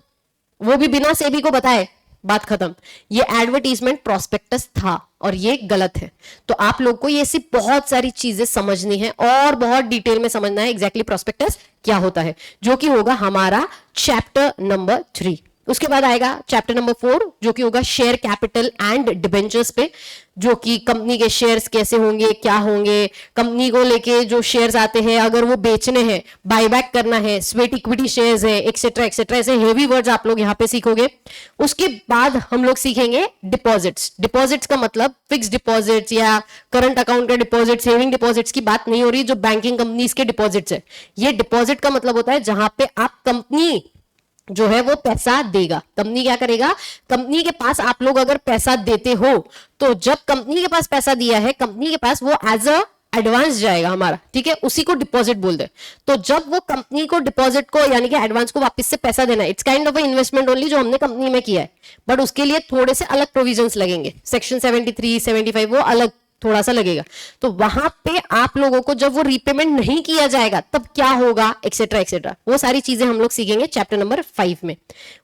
वो भी बिना सेबी को बताए, बात खत्म। ये एडवर्टीजमेंट प्रोस्पेक्टस था और ये गलत है। तो आप लोग को ये सिर्फ बहुत सारी चीजें समझनी है और बहुत डिटेल में समझना है एग्जैक्टली प्रोस्पेक्टस क्या होता है, जो कि होगा हमारा चैप्टर नंबर 3। उसके बाद आएगा चैप्टर नंबर 4 जो कि होगा शेयर कैपिटल एंड डिबेंचर्स पे, जो कि कंपनी के शेयर्स कैसे होंगे, क्या होंगे, कंपनी को लेके जो शेयर्स आते हैं अगर वो बेचने हैं, बायबैक करना है, स्वेट इक्विटी शेयर्स है, एक्सेट्रा एक्सेट्रा, ऐसे हेवी वर्ड्स आप लोग यहाँ पे सीखोगे। उसके बाद हम लोग सीखेंगे डिपॉजिट्स। डिपॉजिट्स का मतलब फिक्स डिपॉजिट्स या करंट अकाउंट का डिपॉजिट, सेविंग डिपॉजिट्स की बात नहीं हो रही, जो बैंकिंग कंपनीज के डिपॉजिट्स है। ये डिपॉजिट का मतलब होता है जहां पे आप कंपनी जो है वो पैसा देगा। कंपनी क्या करेगा, कंपनी के पास आप लोग अगर पैसा देते हो तो जब कंपनी के पास पैसा दिया है, कंपनी के पास वो एज अ एडवांस जाएगा हमारा, ठीक है, उसी को डिपॉजिट बोलते हैं। तो जब वो कंपनी को डिपॉजिट को यानी कि एडवांस को वापस से पैसा देना है, it's kind of investment only जो हमने कंपनी में किया है, बट उसके लिए थोड़े से अलग प्रोविजंस लगेंगे, सेक्शन 73, 75 वो अलग थोड़ा सा लगेगा। तो वहां पे आप लोगों को जब वो रीपेमेंट नहीं किया जाएगा तब क्या होगा, एक्सेट्रा एक्सेट्रा, वो सारी चीजें हम लोग सीखेंगे चैप्टर नंबर 5 में।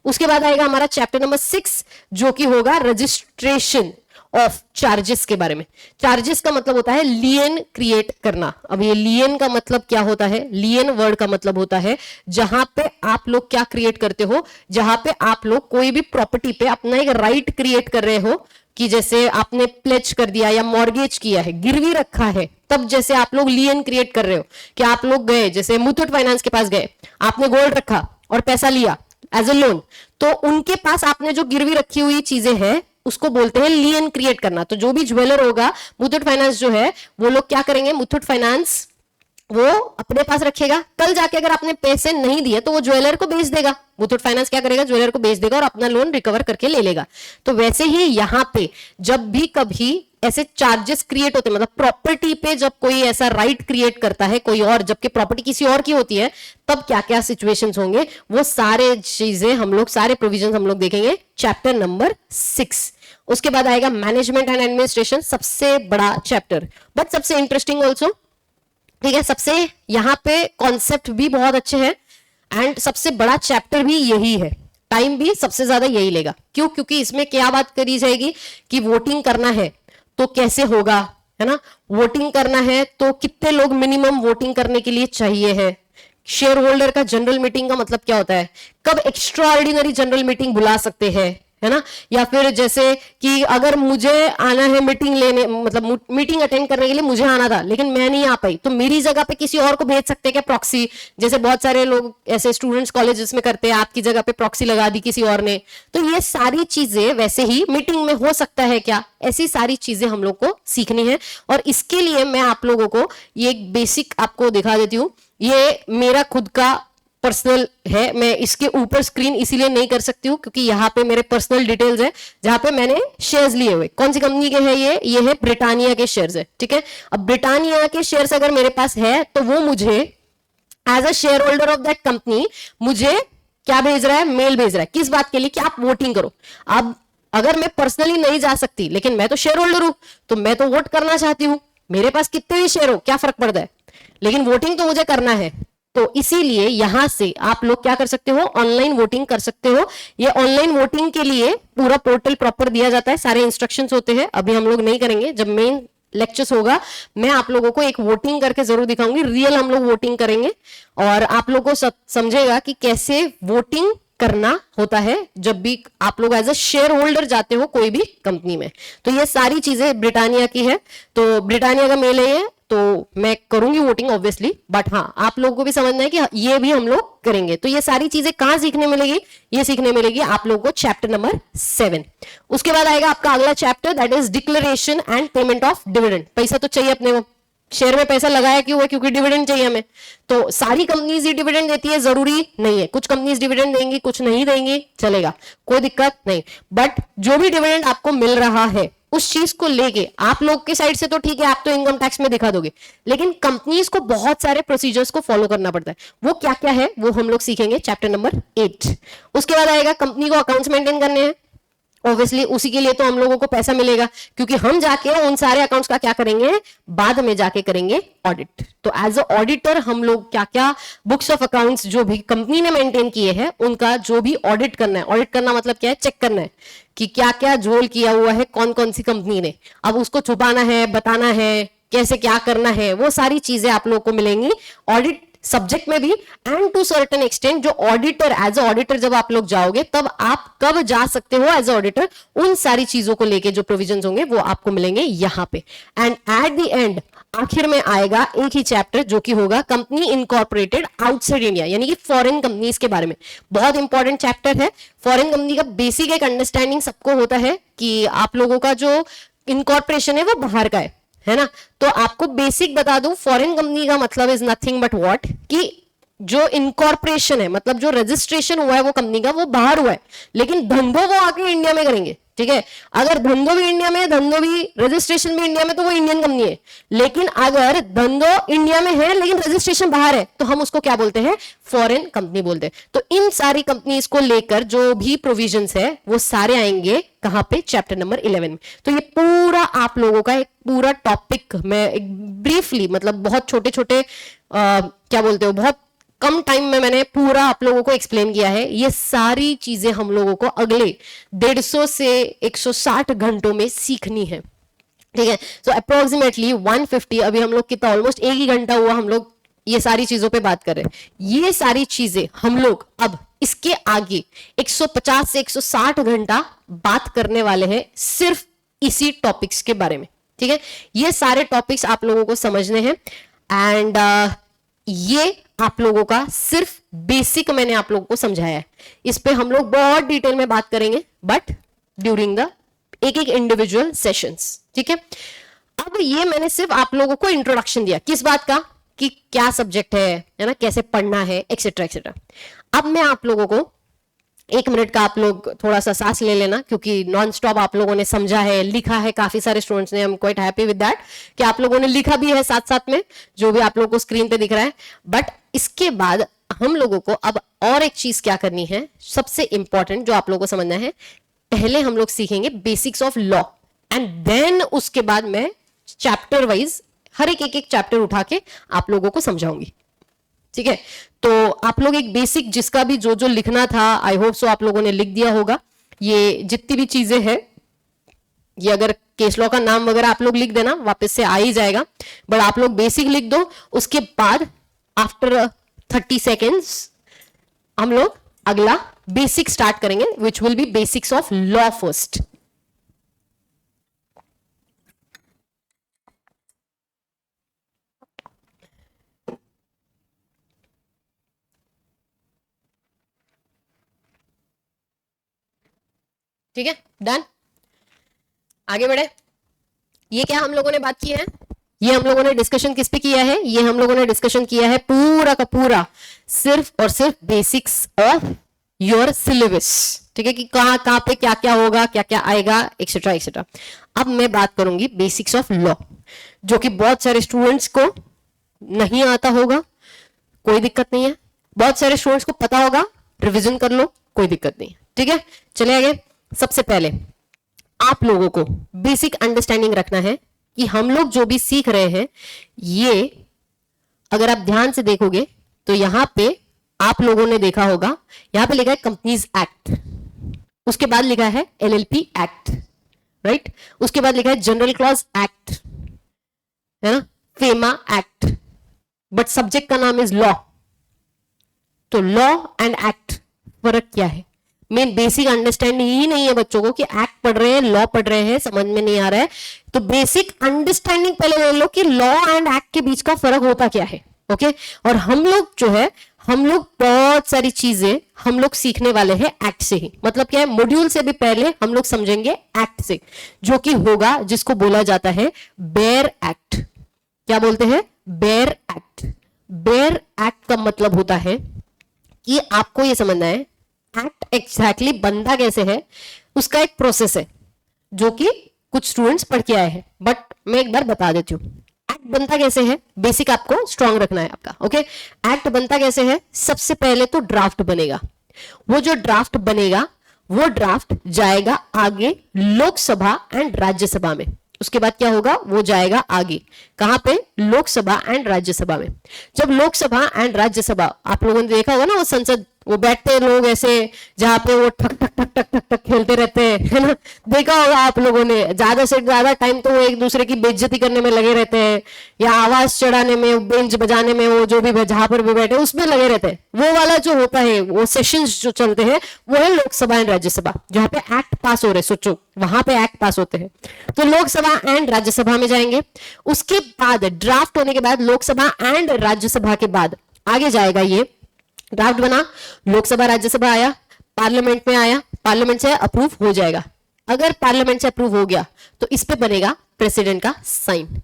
उसके बाद आएगा हमारा चैप्टर नंबर 6 जो कि होगा रजिस्ट्रेशन ऑफ चार्जेस के बारे में। चार्जेस का मतलब होता है लियन क्रिएट करना। अब ये लियन का मतलब क्या होता है, लियन वर्ड का मतलब होता है जहां पे आप लोग क्या क्रिएट करते हो, जहां पे आप लोग कोई भी प्रॉपर्टी पे अपना एक राइट क्रिएट कर रहे हो, कि जैसे आपने प्लेज कर दिया या मॉर्गेज किया है, गिरवी रखा है, तब जैसे आप लोग लियन क्रिएट कर रहे हो कि आप लोग गए जैसे मुथूट फाइनेंस के पास गए, आपने गोल्ड रखा और पैसा लिया एज ए लोन, तो उनके पास आपने जो गिरवी रखी हुई चीजें हैं उसको बोलते हैं लियन क्रिएट करना। तो जो भी ज्वेलर होगा, मुथूट फाइनेंस जो है वो लोग क्या करेंगे, मुथूट फाइनेंस वो अपने पास रखेगा, कल जाके अगर आपने पैसे नहीं दिए तो वो ज्वेलर को बेच देगा। मुथूट फाइनेंस क्या करेगा, ज्वेलर को बेच देगा और अपना लोन रिकवर करके ले लेगा। तो वैसे ही यहां पे जब भी कभी ऐसे चार्जेस क्रिएट होते हैं, मतलब प्रॉपर्टी पे जब कोई ऐसा राइट क्रिएट करता है कोई और, जबकि प्रॉपर्टी किसी और की होती है, तब क्या क्या सिचुएशंस होंगे, वो सारे चीजें हम लोग, सारे प्रोविजन हम लोग देखेंगे चैप्टर नंबर 6। उसके बाद आएगा मैनेजमेंट एंड एडमिनिस्ट्रेशन, सबसे बड़ा चैप्टर बट सबसे इंटरेस्टिंग ऑल्सो, ठीक है। सबसे यहाँ पे कॉन्सेप्ट भी बहुत अच्छे हैं एंड सबसे बड़ा चैप्टर भी यही है, टाइम भी सबसे ज्यादा यही लेगा। क्यों, क्योंकि इसमें क्या बात करी जाएगी कि वोटिंग करना है तो कैसे होगा, है ना, वोटिंग करना है तो कितने लोग मिनिमम वोटिंग करने के लिए चाहिए है, शेयर होल्डर का जनरल मीटिंग का मतलब क्या होता है, कब एक्स्ट्रा ऑर्डिनरी जनरल मीटिंग बुला सकते हैं, है ना, या फिर जैसे कि अगर मुझे आना है मीटिंग लेने, मतलब मीटिंग अटेंड करने के लिए मुझे आना था लेकिन मैं नहीं आ पाई, तो मेरी जगह पे किसी और को भेज सकते हैं क्या, प्रॉक्सी, जैसे बहुत सारे लोग ऐसे स्टूडेंट्स कॉलेजेस में करते हैं, आपकी जगह पे प्रॉक्सी लगा दी किसी और ने। तो ये सारी चीजें वैसे ही मीटिंग में हो सकता है क्या, ऐसी सारी चीजें हम लोग को सीखनी है। और इसके लिए मैं आप लोगों को ये एक बेसिक आपको दिखा देती हूँ, ये मेरा खुद का पर्सनल है, मैं इसके ऊपर स्क्रीन इसीलिए नहीं कर सकती हूँ क्योंकि यहाँ पे मेरे पर्सनल डिटेल्स है जहां पे मैंने शेयर्स लिए हुए। कौन सी कंपनी के हैं ये है ब्रिटानिया के शेयर्स है, ठीक है। अब ब्रिटानिया के शेयर्स अगर मेरे पास है तो वो मुझे as a shareholder of that company मुझे क्या भेज रहा है, मेल भेज रहा है, किस बात के लिए, कि आप वोटिंग करो। अब अगर मैं पर्सनली नहीं जा सकती लेकिन मैं तो शेयर होल्डर हूं, तो मैं तो वोट करना चाहती हूं, मेरे पास कितने भी शेयर हो क्या फर्क पड़ता है, लेकिन वोटिंग तो मुझे करना है। तो इसीलिए यहां से आप लोग क्या कर सकते हो, ऑनलाइन वोटिंग कर सकते हो। ये ऑनलाइन वोटिंग के लिए पूरा पोर्टल प्रॉपर दिया जाता है, सारे इंस्ट्रक्शंस होते हैं। अभी हम लोग नहीं करेंगे, जब मेन लेक्चर्स होगा मैं आप लोगों को एक वोटिंग करके जरूर दिखाऊंगी, रियल हम लोग वोटिंग करेंगे और आप लोगों को समझेगा कि कैसे वोटिंग करना होता है जब भी आप लोग एज अ शेयर होल्डर जाते हो कोई भी कंपनी में। तो ये सारी चीजें ब्रिटानिया की है, तो ब्रिटानिया का मेल है, तो मैं करूंगी वोटिंग ऑब्वियसली, बट हाँ आप लोगों को भी समझना है कि ये भी हम लोग करेंगे। तो ये सारी चीजें कहां सीखने मिलेगी, ये सीखने मिलेगी आप लोगों को चैप्टर नंबर 7। उसके बाद आएगा आपका अगला chapter, that is declaration and payment of dividend. पैसा तो चाहिए अपने को, शेयर में पैसा लगाया क्यों है, क्योंकि डिविडेंड चाहिए हमें। तो सारी कंपनीज ही डिविडेंड देती है, जरूरी नहीं है, कुछ कंपनीज डिविडेंड देंगी कुछ नहीं देंगी, चलेगा, कोई दिक्कत नहीं। बट जो भी डिविडेंड आपको मिल रहा है उस चीज को लेके आप लोग के साइड से तो ठीक है, आप तो इनकम टैक्स में दिखा दोगे, लेकिन कंपनीज को बहुत सारे प्रोसीजर्स को फॉलो करना पड़ता है। वो क्या क्या है वो हम लोग सीखेंगे चैप्टर नंबर 8। उसके बाद आएगा कंपनी को अकाउंट्स मेंटेन करने हैं, ऑब्वियसली उसी के लिए तो हम लोगों को पैसा मिलेगा, क्योंकि हम जाके उन सारे अकाउंट्स का क्या करेंगे, बाद में जाके करेंगे ऑडिट। तो एज अ ऑडिटर हम लोग क्या क्या बुक्स ऑफ अकाउंट्स जो भी कंपनी ने मेंटेन किए हैं उनका जो भी ऑडिट करना है, ऑडिट करना मतलब क्या है, चेक करना है कि क्या क्या झोल किया हुआ है कौन कौन सी कंपनी ने, अब उसको छुपाना है, बताना है, कैसे क्या करना है, वो सारी चीजें आप लोगों को मिलेंगी ऑडिट सब्जेक्ट में भी, एंड टू सर्टेन एक्सटेंट जो ऑडिटर, एज अ ऑडिटर जब आप लोग जाओगे तब आप कब जा सकते हो एज अ ऑडिटर, उन सारी चीजों को लेके जो प्रोविजंस होंगे वो आपको मिलेंगे यहां पे। एंड एट द एंड आखिर में आएगा एक ही चैप्टर जो कि होगा कंपनी इनकॉर्पोरेटेड आउटसाइड इंडिया, यानी कि फॉरेन कंपनीज के बारे में। बहुत इंपॉर्टेंट चैप्टर है। फॉरेन कंपनी का बेसिक एक अंडरस्टैंडिंग सबको होता है कि आप लोगों का जो इनकॉर्पोरेशन है वो बाहर का है ना। तो आपको बेसिक बता दूं, फॉरेन कंपनी का मतलब इज नथिंग बट व्हाट, कि जो इनकॉर्पोरेशन है मतलब जो रजिस्ट्रेशन हुआ है वो कंपनी का वो बाहर हुआ है, लेकिन धंधो वो आके इंडिया में करेंगे। ठीक है, अगर धंधो भी इंडिया में, धंधो भी रजिस्ट्रेशन भी इंडिया में, तो वो इंडियन कंपनी है। लेकिन अगर धंधो इंडिया में है लेकिन रजिस्ट्रेशन बाहर है तो हम उसको क्या बोलते हैं, फॉरेन कंपनी बोलते हैं। तो इन सारी कंपनीज को लेकर जो भी प्रोविजंस है वो सारे आएंगे कहां पे, चैप्टर नंबर 11 में। तो ये पूरा आप लोगों का एक पूरा टॉपिक मैं एक ब्रीफली, मतलब बहुत छोटे छोटे क्या बोलते हो, बहुत कम टाइम में मैंने पूरा आप लोगों को एक्सप्लेन किया है। ये सारी चीजें हम लोगों को अगले 150 से 160 घंटों में सीखनी है। ठीक है, सो अप्रोक्सीमेटली 150, अभी हम लोग कितना ऑलमोस्ट 1 ही घंटा हुआ हम लोग ये सारी चीजों पे बात कर रहे हैं। ये सारी चीजें हम लोग अब इसके आगे 150 से 160 घंटा बात करने वाले हैं सिर्फ इसी टॉपिक्स के बारे में। ठीक है, ये सारे टॉपिक्स आप लोगों को समझने हैं। एंड ये आप लोगों का सिर्फ बेसिक मैंने आप लोगों को समझाया है। इस पे हम लोग बहुत डिटेल में बात करेंगे बट ड्यूरिंग द एक एक इंडिविजुअल सेशंस। ठीक है, अब ये मैंने सिर्फ आप लोगों को इंट्रोडक्शन दिया किस बात का, कि क्या सब्जेक्ट है ना, कैसे पढ़ना है, एक्सेट्रा एक्सेट्रा। अब मैं आप लोगों को 1 मिनट का आप लोग थोड़ा सा सांस ले लेना, क्योंकि नॉन स्टॉप आप लोगों ने समझा है, लिखा है, काफी सारे स्टूडेंट्स ने, I am quite happy with that कि आप लोगों ने लिखा भी है साथ साथ में जो भी आप लोगों को स्क्रीन पे दिख रहा है। बट इसके बाद हम लोगों को अब और एक चीज क्या करनी है, सबसे इंपॉर्टेंट जो आप लोगों को समझना है, पहले हम लोग सीखेंगे basics of law, and then उसके बाद मैं चैप्टर वाइज हर एक चैप्टर उठा के आप लोगों को समझाऊंगी। ठीक है, तो आप लोग एक बेसिक जिसका भी जो जो लिखना था, आई होप सो आप लोगों ने लिख दिया होगा। ये जितनी भी चीजें हैं, ये अगर केस लॉ का नाम वगैरह आप लोग लिख देना, वापस से आ ही जाएगा। बट आप लोग बेसिक लिख दो, उसके बाद आफ्टर 30 सेकेंड्स हम लोग अगला बेसिक स्टार्ट करेंगे, which will be basics of law first. ठीक है, डन, आगे बढ़े। ये क्या हम लोगों ने बात की है, ये हम लोगों ने डिस्कशन किस पे किया है, ये हम लोगों ने डिस्कशन किया है पूरा का पूरा सिर्फ और सिर्फ बेसिक्स ऑफ योर सिलेबस। ठीक है, कि कहां कहां पे क्या क्या होगा, क्या क्या आएगा, एक्सेट्रा एक्सेट्रा। अब मैं बात करूंगी बेसिक्स ऑफ लॉ, जो कि बहुत सारे स्टूडेंट्स को नहीं आता होगा, कोई दिक्कत नहीं है। बहुत सारे स्टूडेंट्स को पता होगा, रिविजन कर लो, कोई दिक्कत नहीं। ठीक है, चले आगे। सबसे पहले आप लोगों को बेसिक अंडरस्टैंडिंग रखना है कि हम लोग जो भी सीख रहे हैं, ये अगर आप ध्यान से देखोगे तो यहां पे आप लोगों ने देखा होगा, यहां पे लिखा है कंपनीज एक्ट, उसके बाद लिखा है एलएलपी एक्ट, राइट, उसके बाद लिखा है जनरल क्लॉज एक्ट, है ना, फेमा एक्ट, बट सब्जेक्ट का नाम इज लॉ। तो लॉ एंड एक्ट फर्क क्या है, मेन बेसिक अंडरस्टैंडिंग ही नहीं है बच्चों को कि एक्ट पढ़ रहे हैं, लॉ पढ़ रहे हैं, समझ में नहीं आ रहा है। तो बेसिक अंडरस्टैंडिंग पहले ले लो कि लॉ एंड एक्ट के बीच का फर्क होता क्या है। ओके, और हम लोग जो है, हम लोग बहुत सारी चीजें हम लोग सीखने वाले हैं एक्ट से ही। मतलब क्या है, मॉड्यूल से भी पहले हम लोग समझेंगे एक्ट से, जो कि होगा, जिसको बोला जाता है बेयर एक्ट। क्या बोलते हैं, बेयर एक्ट। बेयर एक्ट का मतलब होता है कि आपको ये समझना है एक्ट एग्जैक्टली बनता कैसे है, उसका एक प्रोसेस है जो कि कुछ स्टूडेंट्स पढ़ के आए हैं, बट मैं एक बार बता देती हूँ एक्ट बनता कैसे है। बेसिक आपको स्ट्रांग रखना है आपका। ओके, एक्ट बनता कैसे है, सबसे पहले तो ड्राफ्ट बनेगा। वो जो ड्राफ्ट बनेगा, वो ड्राफ्ट जाएगा आगे लोकसभा एंड राज्यसभा में। उसके बाद क्या होगा, वो जाएगा आगे कहां पे, लोकसभा एंड राज्यसभा में। जब लोकसभा एंड राज्यसभा, आप लोगों ने देखा होगा ना वो संसद वो बैठते हैं लोग ऐसे, जहाँ पे वो ठक ठक ठक ठक ठक ठक खेलते रहते हैं, है ना, देखा होगा आप लोगों ने। ज्यादा से ज्यादा टाइम तो वो एक दूसरे की बेइज्जती करने में लगे रहते हैं, या आवाज चढ़ाने में, बेंच बजाने में, वो जो भी जहां पर भी बैठे उसमें लगे रहते हैं। वो वाला जो होता है, वो सेशंस जो चलते हैं, वो है लोकसभा एंड राज्यसभा, जहाँ पे एक्ट पास हो रहे, सोचो वहां पे एक्ट पास होते हैं। तो लोकसभा एंड राज्यसभा में जाएंगे, उसके बाद ड्राफ्ट होने के बाद लोकसभा एंड राज्यसभा के बाद आगे जाएगा। ये ड्राफ्ट बना, लोकसभा राज्यसभा आया, पार्लियामेंट में आया, पार्लियामेंट से अप्रूव हो जाएगा। अगर पार्लियामेंट से अप्रूव हो गया तो इस पे बनेगा प्रेसिडेंट का साइन।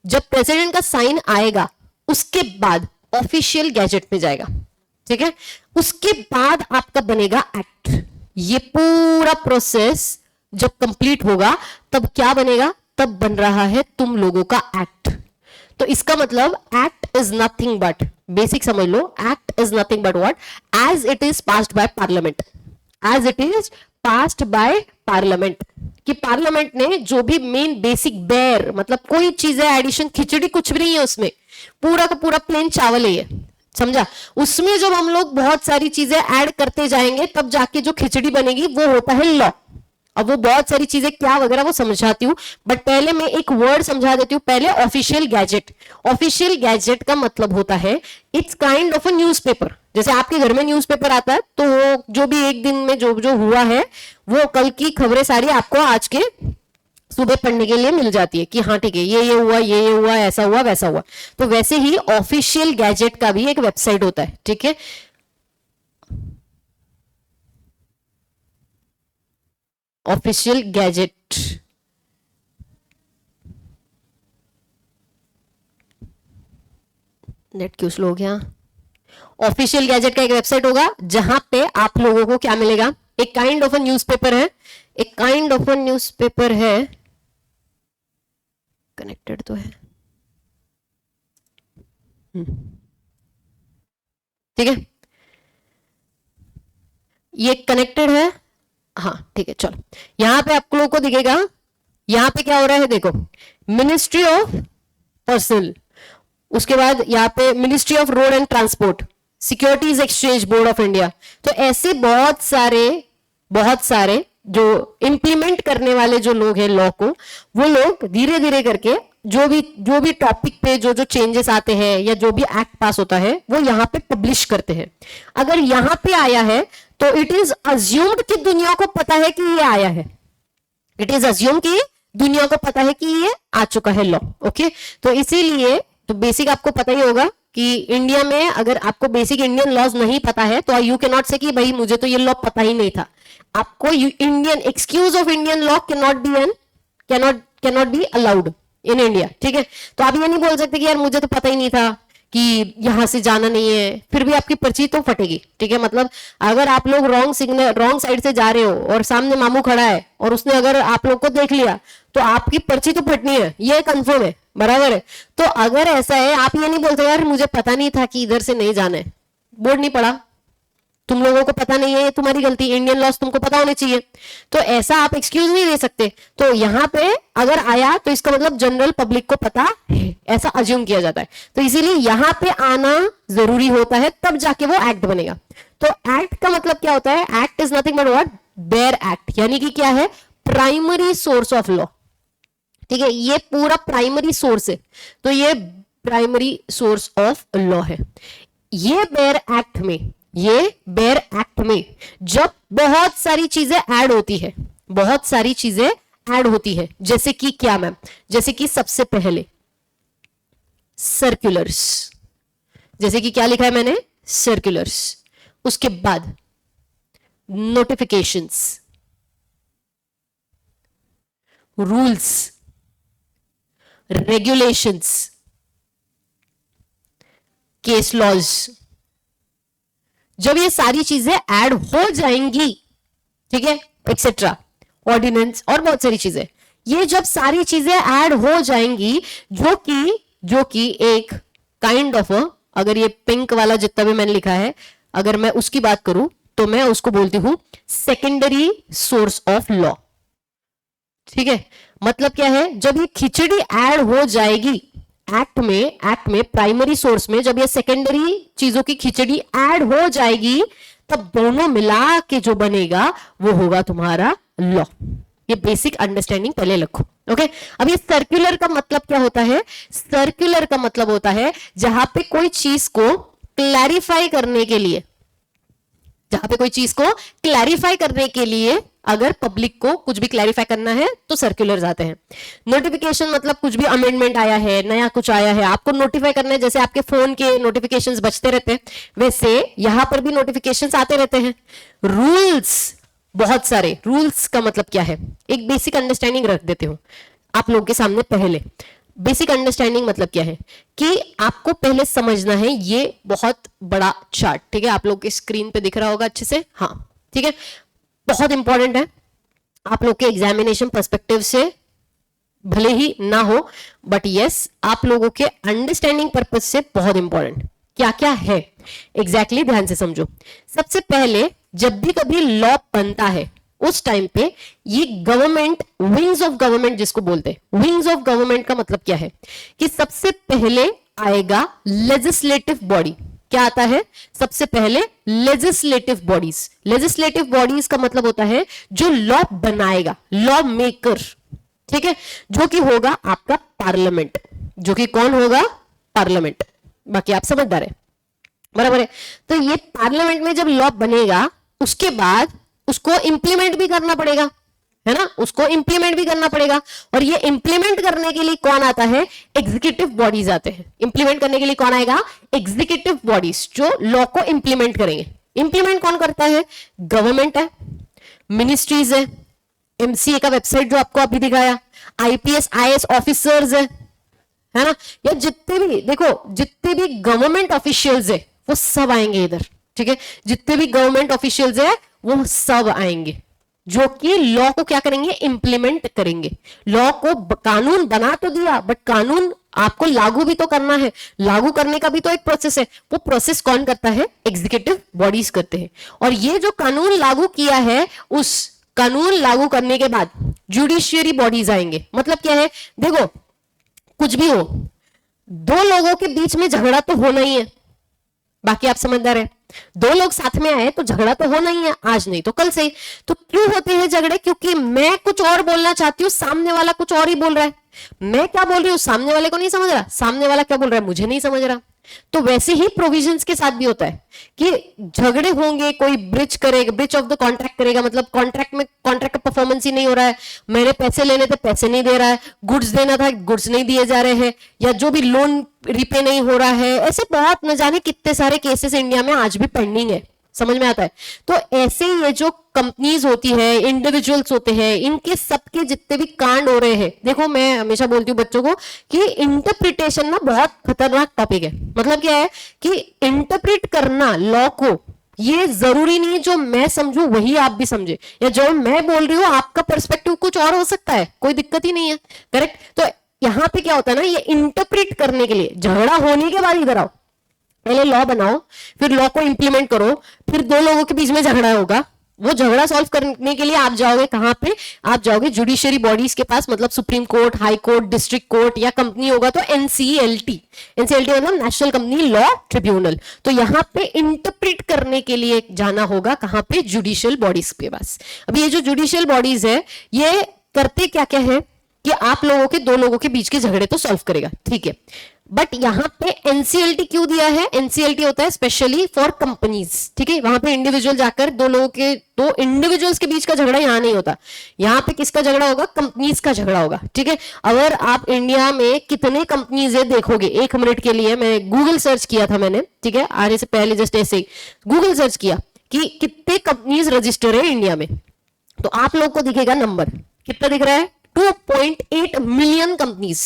जब प्रेसिडेंट का साइन आएगा उसके बाद ऑफिशियल गैजेट में जाएगा, ठीक है। उसके बाद आपका बनेगा एक्ट। ये पूरा प्रोसेस जब कंप्लीट होगा तब क्या बनेगा, तब बन रहा है तुम लोगों का एक्ट। तो इसका मतलब act is nothing but, basic समझ लो, act is nothing but what, as it is passed by parliament, as it is passed by parliament. कि पार्लियामेंट ने जो भी मेन बेसिक बेयर, मतलब कोई चीज है एडिशन, खिचड़ी कुछ भी नहीं है उसमें, पूरा का पूरा प्लेन चावल है ये, समझा। उसमें जब हम लोग बहुत सारी चीजें ऐड करते जाएंगे तब जाके जो खिचड़ी बनेगी वो होता है लॉ। अब वो बहुत सारी चीजें क्या वगैरह वो समझाती हूँ, बट पहले मैं एक वर्ड समझा देती हूँ। पहले ऑफिशियल गैजेट। ऑफिशियल गैजेट का मतलब होता है it's kind of a newspaper. जैसे आपके घर में न्यूज़पेपर आता है तो वो जो भी एक दिन में जो जो हुआ है वो कल की खबरें सारी आपको आज के सुबह पढ़ने के लिए मिल जाती है कि हाँ ठीक है, ये हुआ, ये हुआ, ऐसा हुआ, वैसा हुआ। तो वैसे ही ऑफिशियल गैजेट का भी एक वेबसाइट होता है, ठीक है। ऑफिशियल गैजेट, नेट क्यों स्लो हो गया। ऑफिशियल गैजेट का एक वेबसाइट होगा जहां पे आप लोगों को क्या मिलेगा, एक काइंड ऑफ अ न्यूज़पेपर है, एक काइंड ऑफ अ न्यूज़पेपर है, कनेक्टेड तो है, ठीक है, ये कनेक्टेड है, हाँ ठीक है। चलो यहां पे आप लोगों को दिखेगा, यहां पे क्या हो रहा है देखो, मिनिस्ट्री ऑफ पर्सनल, उसके बाद यहाँ पे ministry of road and transport, securities exchange board of India. तो ऐसे बहुत सारे जो इंप्लीमेंट करने वाले जो लोग हैं लॉ को, वो लोग धीरे धीरे करके जो भी टॉपिक पे जो चेंजेस आते हैं या जो भी एक्ट पास होता है वो यहाँ पे पब्लिश करते हैं। अगर यहाँ पे आया है तो इट इज अज्यूम्ड कि दुनिया को पता है कि ये आया है, इट इज अज्यूम कि दुनिया को पता है कि ये आ चुका है लॉ, ओके। तो इसीलिए तो बेसिक आपको पता ही होगा कि इंडिया में अगर आपको बेसिक इंडियन लॉज नहीं पता है तो यू कैन नॉट से कि भाई मुझे तो ये लॉ पता ही नहीं था। आपको Indian excuse of Indian law cannot be allowed in India, ठीक है। तो आप ये नहीं बोल सकते कि यार मुझे तो पता ही नहीं था कि यहां से जाना नहीं है, फिर भी आपकी पर्ची तो फटेगी, ठीक है। मतलब अगर आप लोग रॉन्ग साइड से जा रहे हो और सामने मामू खड़ा है और उसने अगर आप लोग को देख लिया तो आपकी पर्ची तो फटनी है, ये कंफर्म है, बराबर है। तो अगर ऐसा है, आप ये नहीं बोलते यार मुझे पता नहीं था कि इधर से नहीं जाना है, बोर्ड नहीं पढ़ा, तुम लोगों को पता नहीं है, ये तुम्हारी गलती, इंडियन लॉज तुमको पता होने चाहिए। तो ऐसा आप एक्सक्यूज नहीं दे सकते। तो यहाँ पे अगर आया तो इसका मतलब जनरल पब्लिक को पता है, ऐसा अज्यूम किया जाता है। तो इसीलिए यहाँ पे आना जरूरी होता है, तब जाके वो एक्ट बनेगा। तो एक्ट का मतलब क्या होता है, act is nothing but what, bare act, यानी कि क्या है, प्राइमरी सोर्स ऑफ लॉ, ठीक है। ये पूरा प्राइमरी सोर्स है, तो ये प्राइमरी सोर्स ऑफ लॉ है। ये बेयर एक्ट में जब बहुत सारी चीजें ऐड होती है, बहुत सारी चीजें ऐड होती है, जैसे कि क्या मैम, जैसे कि सबसे पहले सर्कुलर्स, जैसे कि क्या लिखा है मैंने, सर्कुलर्स, उसके बाद notifications, rules, regulations, case laws, जब ये सारी चीजें ऐड हो जाएंगी, ठीक है, एक्सेट्रा, ऑर्डिनेंस और बहुत सारी चीजें, ये जब सारी चीजें ऐड हो जाएंगी, जो कि एक काइंड ऑफ, अगर ये पिंक वाला जितना भी मैंने लिखा है, अगर मैं उसकी बात करूं तो मैं उसको बोलती हूं सेकेंडरी सोर्स ऑफ लॉ, ठीक है। मतलब क्या है, जब ये खिचड़ी ऐड हो जाएगी एक्ट में प्राइमरी सोर्स में, जब ये सेकेंडरी चीजों की खिचड़ी ऐड हो जाएगी तब दोनों मिला के जो बनेगा वो होगा तुम्हारा लॉ। ये बेसिक अंडरस्टैंडिंग पहले रखो। ओके, अब ये सर्कुलर का मतलब क्या होता है? सर्कुलर का मतलब होता है जहां पे कोई चीज को क्लैरिफाई करने के लिए, जहां पे कोई चीज को क्लैरिफाई करने के लिए अगर पब्लिक को कुछ भी क्लैरिफाई करना है तो सर्कुलर्स आते हैं। नोटिफिकेशन मतलब कुछ भी अमेंडमेंट आया है, नया कुछ आया है, आपको नोटिफाई करना है, जैसे आपके फोन के नोटिफिकेशंस बजते रहते हैं वैसे यहां पर भी नोटिफिकेशंस आते रहते हैं। रूल्स, बहुत सारे रूल्स का मतलब क्या है, एक बेसिक अंडरस्टैंडिंग रख देते हो आप लोगों के सामने। पहले बेसिक अंडरस्टैंडिंग मतलब क्या है कि आपको पहले समझना है ये बहुत बड़ा चार्ट, ठीक है, आप लोग के स्क्रीन पे दिख रहा होगा अच्छे से, हाँ ठीक है, बहुत इंपॉर्टेंट है आप लोग के एग्जामिनेशन पर्सपेक्टिव से, भले ही ना हो बट यस आप लोगों के अंडरस्टैंडिंग पर्पज से बहुत इंपॉर्टेंट। क्या क्या है एग्जैक्टली ध्यान से समझो। सबसे पहले जब भी कभी लॉ बनता है उस टाइम पे ये गवर्नमेंट, विंग्स ऑफ गवर्नमेंट जिसको बोलते हैं, विंग्स ऑफ गवर्नमेंट का मतलब क्या है कि सबसे पहले आएगा लेजिस्लेटिव बॉडी। क्या आता है सबसे पहले? Legislative bodies. लेजिस्लेटिव बॉडीज का मतलब होता है जो लॉ बनाएगा, लॉ मेकर, ठीक है, जो कि होगा आपका पार्लियामेंट, जो कि कौन होगा? पार्लियामेंट। बाकी आप समझदार है, बराबर है। तो ये पार्लियामेंट में जब लॉ बनेगा उसके बाद उसको इंप्लीमेंट भी करना पड़ेगा, है ना, उसको इंप्लीमेंट भी करना पड़ेगा। और ये इंप्लीमेंट करने के लिए कौन आता है? एग्जीक्यूटिव बॉडीज आते हैं। इंप्लीमेंट करने के लिए कौन आएगा? एग्जीक्यूटिव बॉडीज, जो लॉ को इंप्लीमेंट करेंगे। इंप्लीमेंट कौन करता है? गवर्नमेंट है, मिनिस्ट्रीज है, एमसीए का वेबसाइट जो आपको अभी दिखाया, आईपीएस आईएएस ऑफिसर्स है ना, या जितने भी देखो जितने भी गवर्नमेंट ऑफिशियल्स है वो सब आएंगे इधर, ठीक है, जितने भी गवर्नमेंट ऑफिशियल्स है वो सब आएंगे जो कि लॉ को क्या करेंगे? इंप्लीमेंट करेंगे। लॉ को कानून बना तो दिया बट कानून आपको लागू भी तो करना है, लागू करने का भी तो एक प्रोसेस है। वो प्रोसेस कौन करता है? एग्जीक्यूटिव बॉडीज करते हैं। और ये जो कानून लागू किया है उस कानून लागू करने के बाद जुडिशियरी बॉडीज आएंगे। मतलब क्या है? देखो कुछ भी हो, दो लोगों के बीच में झगड़ा तो होना ही है, बाकी आप समझदार है, दो लोग साथ में आए तो झगड़ा तो होना ही है, आज नहीं तो कल से। तो क्यों होते हैं झगड़े? क्योंकि मैं कुछ और बोलना चाहती हूँ, सामने वाला कुछ और ही बोल रहा है। मैं क्या बोल रही हूँ सामने वाले को नहीं समझ रहा, सामने वाला क्या बोल रहा है मुझे नहीं समझ रहा। तो वैसे ही प्रोविजंस के साथ भी होता है कि झगड़े होंगे, कोई ब्रिच करेगा, ब्रिच ऑफ द कॉन्ट्रैक्ट करेगा, मतलब कॉन्ट्रैक्ट में कॉन्ट्रैक्ट का परफॉर्मेंस ही नहीं हो रहा है, मैंने पैसे लेने थे पैसे नहीं दे रहा है, गुड्स देना था गुड्स नहीं दिए जा रहे हैं, या जो भी लोन रिपे नहीं हो रहा है, ऐसे बहुत न जाने कितने सारे केसेस इंडिया में आज भी पेंडिंग है। समझ में आता है? तो ऐसे ये जो कंपनीज होती है, इंडिविजुअल्स होते हैं, इनके सबके जितने भी कांड हो रहे हैं, देखो मैं हमेशा बोलती हूँ बच्चों को कि इंटरप्रिटेशन ना बहुत खतरनाक टॉपिक है। मतलब क्या है कि इंटरप्रिट करना लॉ को, ये जरूरी नहीं है जो मैं समझूं वही आप भी समझे, या जो मैं बोल रही हूँ आपका पर्सपेक्टिव कुछ और हो सकता है, कोई दिक्कत ही नहीं है, करेक्ट। तो यहां पे क्या होता है ना, ये इंटरप्रिट करने के लिए झगड़ा होने के बाद इधर आओ, पहले लॉ बनाओ, फिर लॉ को इंप्लीमेंट करो, फिर दो लोगों के बीच में झगड़ा होगा, वो झगड़ा सॉल्व करने के लिए आप जाओगे कहां पे? आप जाओगे जुडिशियरी बॉडीज के पास, मतलब supreme court, high court, district court, या कंपनी होगा तो एनसीएलटी। एनसीएलटी मतलब नेशनल कंपनी लॉ ट्रिब्यूनल। तो यहां पे इंटरप्रिट करने के लिए जाना होगा कहां पे? जुडिशियल बॉडीज के पास। अब ये जो जुडिशियल बॉडीज है ये करते क्या क्या है कि आप लोगों के, दो लोगों के बीच के झगड़े तो सॉल्व करेगा, ठीक है, बट यहां पे एनसीएलटी क्यों दिया है? एनसीएलटी होता है स्पेशली फॉर कंपनीज, ठीक है, वहां पे इंडिविजुअल जाकर दो लोगों के, दो इंडिविजुअल्स के बीच का झगड़ा यहां नहीं होता, यहां पे किसका झगड़ा होगा? कंपनीज का झगड़ा होगा, ठीक है। अगर आप इंडिया में कितने कंपनीज है देखोगे, एक मिनट के लिए मैं गूगल सर्च किया था मैंने, ठीक है, आने से पहले जस्ट ऐसे ही गूगल सर्च किया कि कितने कंपनीज रजिस्टर है इंडिया में, तो आप लोग को दिखेगा नंबर, कितना दिख रहा है? 2.8 मिलियन कंपनीज,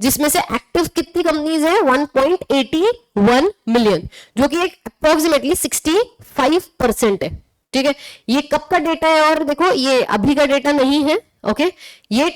जिसमें से एक्टिव कितनी कंपनीज है? 1.81 मिलियन, जो कि एक अप्रोक्सीमेटली 65% है, ठीक है। ये कब का डेटा है? और देखो ये अभी का डेटा नहीं है, ओके, ये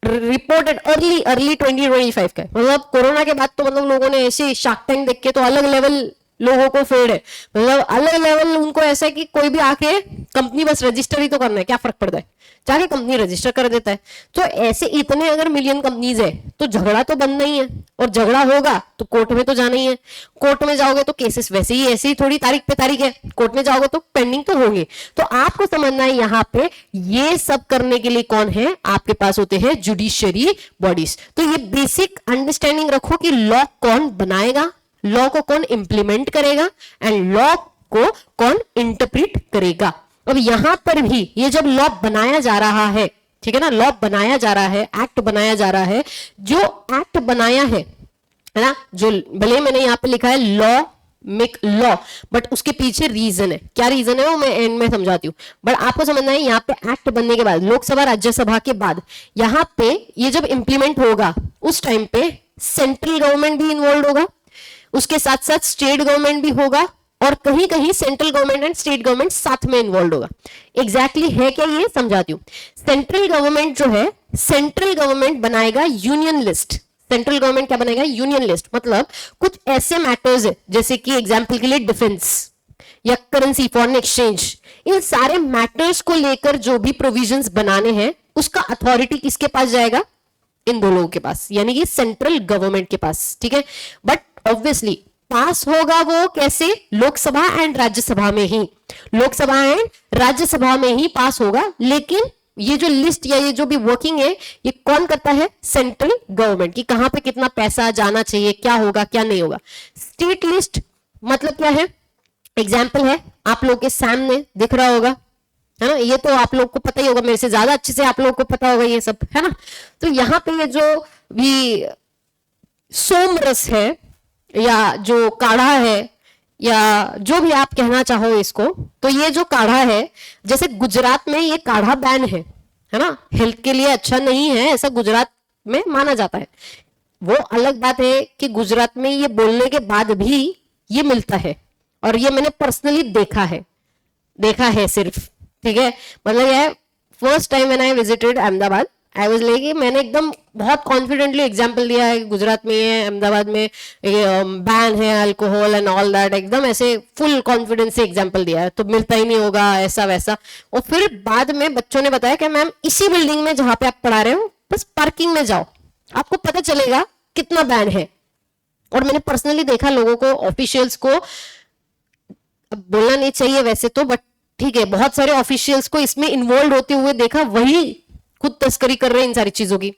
रिपोर्टेड अर्ली 2025 का, मतलब कोरोना के बाद तो मतलब लोगों ने ऐसे शार्क टैंक देख के तो अलग लेवल लोगों को फेड है, मतलब अलग लेवल उनको ऐसा है कि कोई भी आके कंपनी बस रजिस्टर ही तो करना है, क्या फर्क पड़ता है, जाके कंपनी रजिस्टर कर देता है। तो ऐसे इतने अगर मिलियन कंपनीज है तो झगड़ा तो बनना ही है, और झगड़ा होगा तो कोर्ट में तो जाना ही है। कोर्ट में जाओगे तो केसेस वैसे ही ऐसे ही थोड़ी तारीख पे तारीख है, कोर्ट में जाओगे तो पेंडिंग तो होंगे। तो आपको समझना है यहाँ पे ये सब करने के लिए कौन है, आपके पास होते हैं जुडिशियरी बॉडीज। तो ये बेसिक अंडरस्टैंडिंग रखो कि लॉ कौन बनाएगा, लॉ को कौन इंप्लीमेंट करेगा एंड लॉ को कौन इंटरप्रिट करेगा। अब यहां पर भी ये जब लॉ बनाया जा रहा है, ठीक है ना, लॉ बनाया जा रहा है, एक्ट बनाया जा रहा है, जो एक्ट बनाया है ना, जो भले मैंने यहां पे लिखा है लॉ मेक लॉ, बट उसके पीछे रीजन है। क्या रीजन है वो मैं एंड में समझाती हूँ। बट आपको समझना है यहाँ पे एक्ट बनने के बाद, लोकसभा राज्यसभा के बाद, यहाँ पे ये जब इंप्लीमेंट होगा उस टाइम पे सेंट्रल गवर्नमेंट भी इन्वॉल्व होगा, उसके साथ साथ स्टेट गवर्नमेंट भी होगा, और कहीं कहीं central government and state government साथ में इन्वॉल्व होगा। एग्जैक्टली है क्या ये समझाती हूँ। सेंट्रल गवर्नमेंट जो है, सेंट्रल गवर्नमेंट बनाएगा यूनियन लिस्ट। सेंट्रल गवर्नमेंट क्या बनाएगा, यूनियन लिस्ट। मतलब कुछ ऐसे मैटर्स है जैसे कि एग्जांपल के लिए डिफेंस या करेंसी, फॉरेन एक्सचेंज, इन सारे मैटर्स को लेकर जो भी प्रोविजंस बनाने हैं उसका अथॉरिटी किसके पास जाएगा, इन दो लोगों के पास, यानी कि सेंट्रल गवर्नमेंट के पास, ठीक है। बट ऑब्वियसली पास होगा वो कैसे, लोकसभा एंड राज्यसभा में ही, लोकसभा एंड राज्यसभा में ही पास होगा। लेकिन ये जो लिस्ट या ये जो भी वर्किंग है ये कौन करता है, सेंट्रल गवर्नमेंट, की कहां पे कितना पैसा जाना चाहिए, क्या होगा क्या नहीं होगा। स्टेट लिस्ट मतलब क्या है, एग्जाम्पल है आप लोग के सामने दिख रहा होगा, है ना, ये तो आप लोग को पता ही होगा, मेरे से ज्यादा अच्छे से आप लोग को पता होगा ये सब, है ना। तो यहां पे ये जो भी सोम रस है या जो काढ़ा है या जो भी आप कहना चाहो इसको, तो ये जो काढ़ा है, जैसे गुजरात में ये काढ़ा बैन है ना, हेल्थ के लिए अच्छा नहीं है ऐसा गुजरात में माना जाता है। वो अलग बात है कि गुजरात में ये बोलने के बाद भी ये मिलता है, और ये मैंने पर्सनली देखा है सिर्फ, ठीक है। मतलब ये first time when I visited Ahmedabad, I was like, मैंने एकदम बहुत कॉन्फिडेंटली एग्जांपल दिया है, गुजरात में है, अहमदाबाद में बैन है अल्कोहल एंड ऑल दैट, एकदम ऐसे फुल कॉन्फिडेंस से एग्जांपल दिया है, तो मिलता ही नहीं होगा ऐसा वैसा। और फिर बाद में बच्चों ने बताया कि मैम इसी बिल्डिंग में जहां पे आप पढ़ा रहे हो, बस पार्किंग में जाओ, आपको पता चलेगा कितना बैन है। और मैंने पर्सनली देखा लोगों को, ऑफिशियल्स को, अब बोलना नहीं चाहिए वैसे तो, बट ठीक है, बहुत सारे ऑफिशियल्स को इसमें इन्वॉल्व होते हुए देखा, वही खुद तस्करी कर रहे हैं इन सारी चीजों की।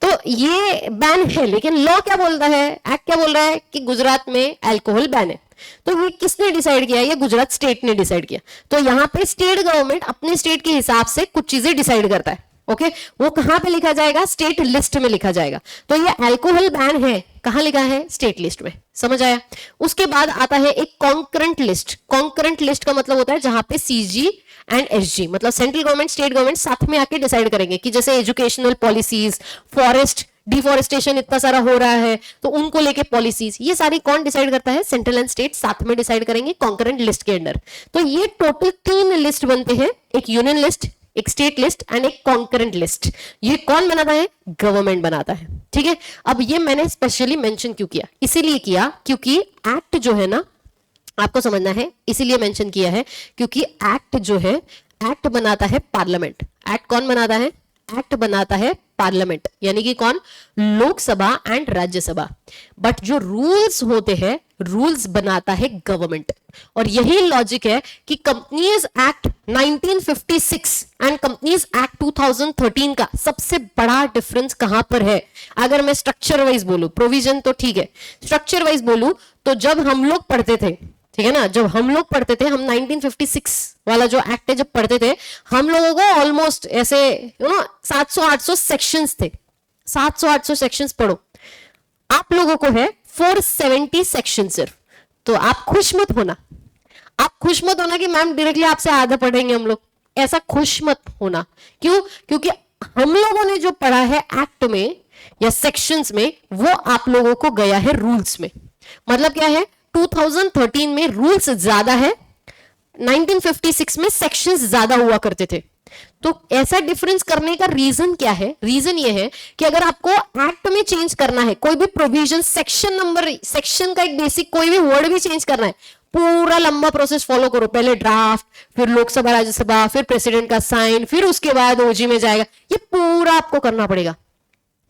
तो ये बैन है, लेकिन लॉ क्या बोलता है, एक्ट क्या बोल रहा है कि गुजरात में अल्कोहल बैन है। तो ये किसने डिसाइड किया, ये गुजरात स्टेट ने डिसाइड किया। तो यहाँ पे स्टेट गवर्नमेंट अपने स्टेट के हिसाब से कुछ चीजें डिसाइड करता है, ओके। वो कहां पे लिखा जाएगा, स्टेट लिस्ट में लिखा जाएगा। तो ये अल्कोहल बैन है, कहां लिखा है, स्टेट लिस्ट में, समझ आया। उसके बाद आता है एक कॉन्करेंट लिस्ट। कॉन्करेंट लिस्ट का मतलब होता है जहां पे सीजी एंड एसजी, मतलब सेंट्रल गवर्नमेंट स्टेट गवर्नमेंट साथ में आके डिसाइड करेंगे कि जैसे एजुकेशनल पॉलिसीज, फॉरेस्ट डिफॉरेस्टेशन इतना सारा हो रहा है तो उनको लेके पॉलिसीज, ये सारी कौन डिसाइड करता है, सेंट्रल एंड स्टेट साथ में डिसाइड करेंगे कॉन्करेंट लिस्ट के अंडर। तो ये टोटल 3 लिस्ट बनते हैं, एक यूनियन लिस्ट, एक स्टेट लिस्ट एंड एक कॉन्करेंट लिस्ट। ये कौन बनाता है, गवर्नमेंट बनाता है, ठीक है। अब ये मैंने स्पेशली मेंशन क्यों किया, इसीलिए किया क्योंकि एक्ट जो है ना, आपको समझना है, इसीलिए मेंशन किया है क्योंकि एक्ट जो है, एक्ट बनाता है पार्लियामेंट। एक्ट कौन बनाता है, एक्ट बनाता है पार्लियामेंट, यानी कि कौन, लोकसभा एंड राज्यसभा। बट जो रूल्स होते हैं, रूल्स बनाता है गवर्नमेंट। और यही लॉजिक है कि companies act 1956 and companies act 2013 का सबसे बड़ा डिफरेंस कहां पर है। अगर मैं स्ट्रक्चर वाइज बोलूं, प्रोविजन तो ठीक है, स्ट्रक्चर वाइज बोलूं तो जब हम लोग पढ़ते थे, ठीक है ना, जब हम लोग पढ़ते थे, हम 1956 वाला जो एक्ट है जब पढ़ते थे, हम लोगों को ऑलमोस्ट ऐसे 700-800 सेक्शंस थे, 700-800 सेक्शंस पढ़ो। आप लोगों को है 470 सेक्शन सिर्फ। तो आप खुश मत होना, आप खुश मत होना कि मैम डायरेक्टली आपसे आधा पढ़ेंगे हम लोग, ऐसा खुश मत होना। क्यों, क्योंकि हम लोगों ने जो पढ़ा है एक्ट में या सेक्शंस में, वो आप लोगों को गया है रूल्स में। मतलब क्या है, 2013 में रूल्स ज्यादा है, 1956 में सेक्शंस ज्यादा हुआ करते थे। तो ऐसा डिफरेंस करने का रीजन क्या है, रीजन ये है कि अगर आपको एक्ट में चेंज करना है, कोई भी प्रोविजन, सेक्शन नंबर, सेक्शन का एक बेसिक कोई भी वर्ड भी चेंज करना है, पूरा लंबा प्रोसेस फॉलो करो, पहले ड्राफ्ट, फिर लोकसभा राज्यसभा, फिर प्रेसिडेंट का साइन, फिर उसके बाद ओजी में जाएगा, ये पूरा आपको करना पड़ेगा।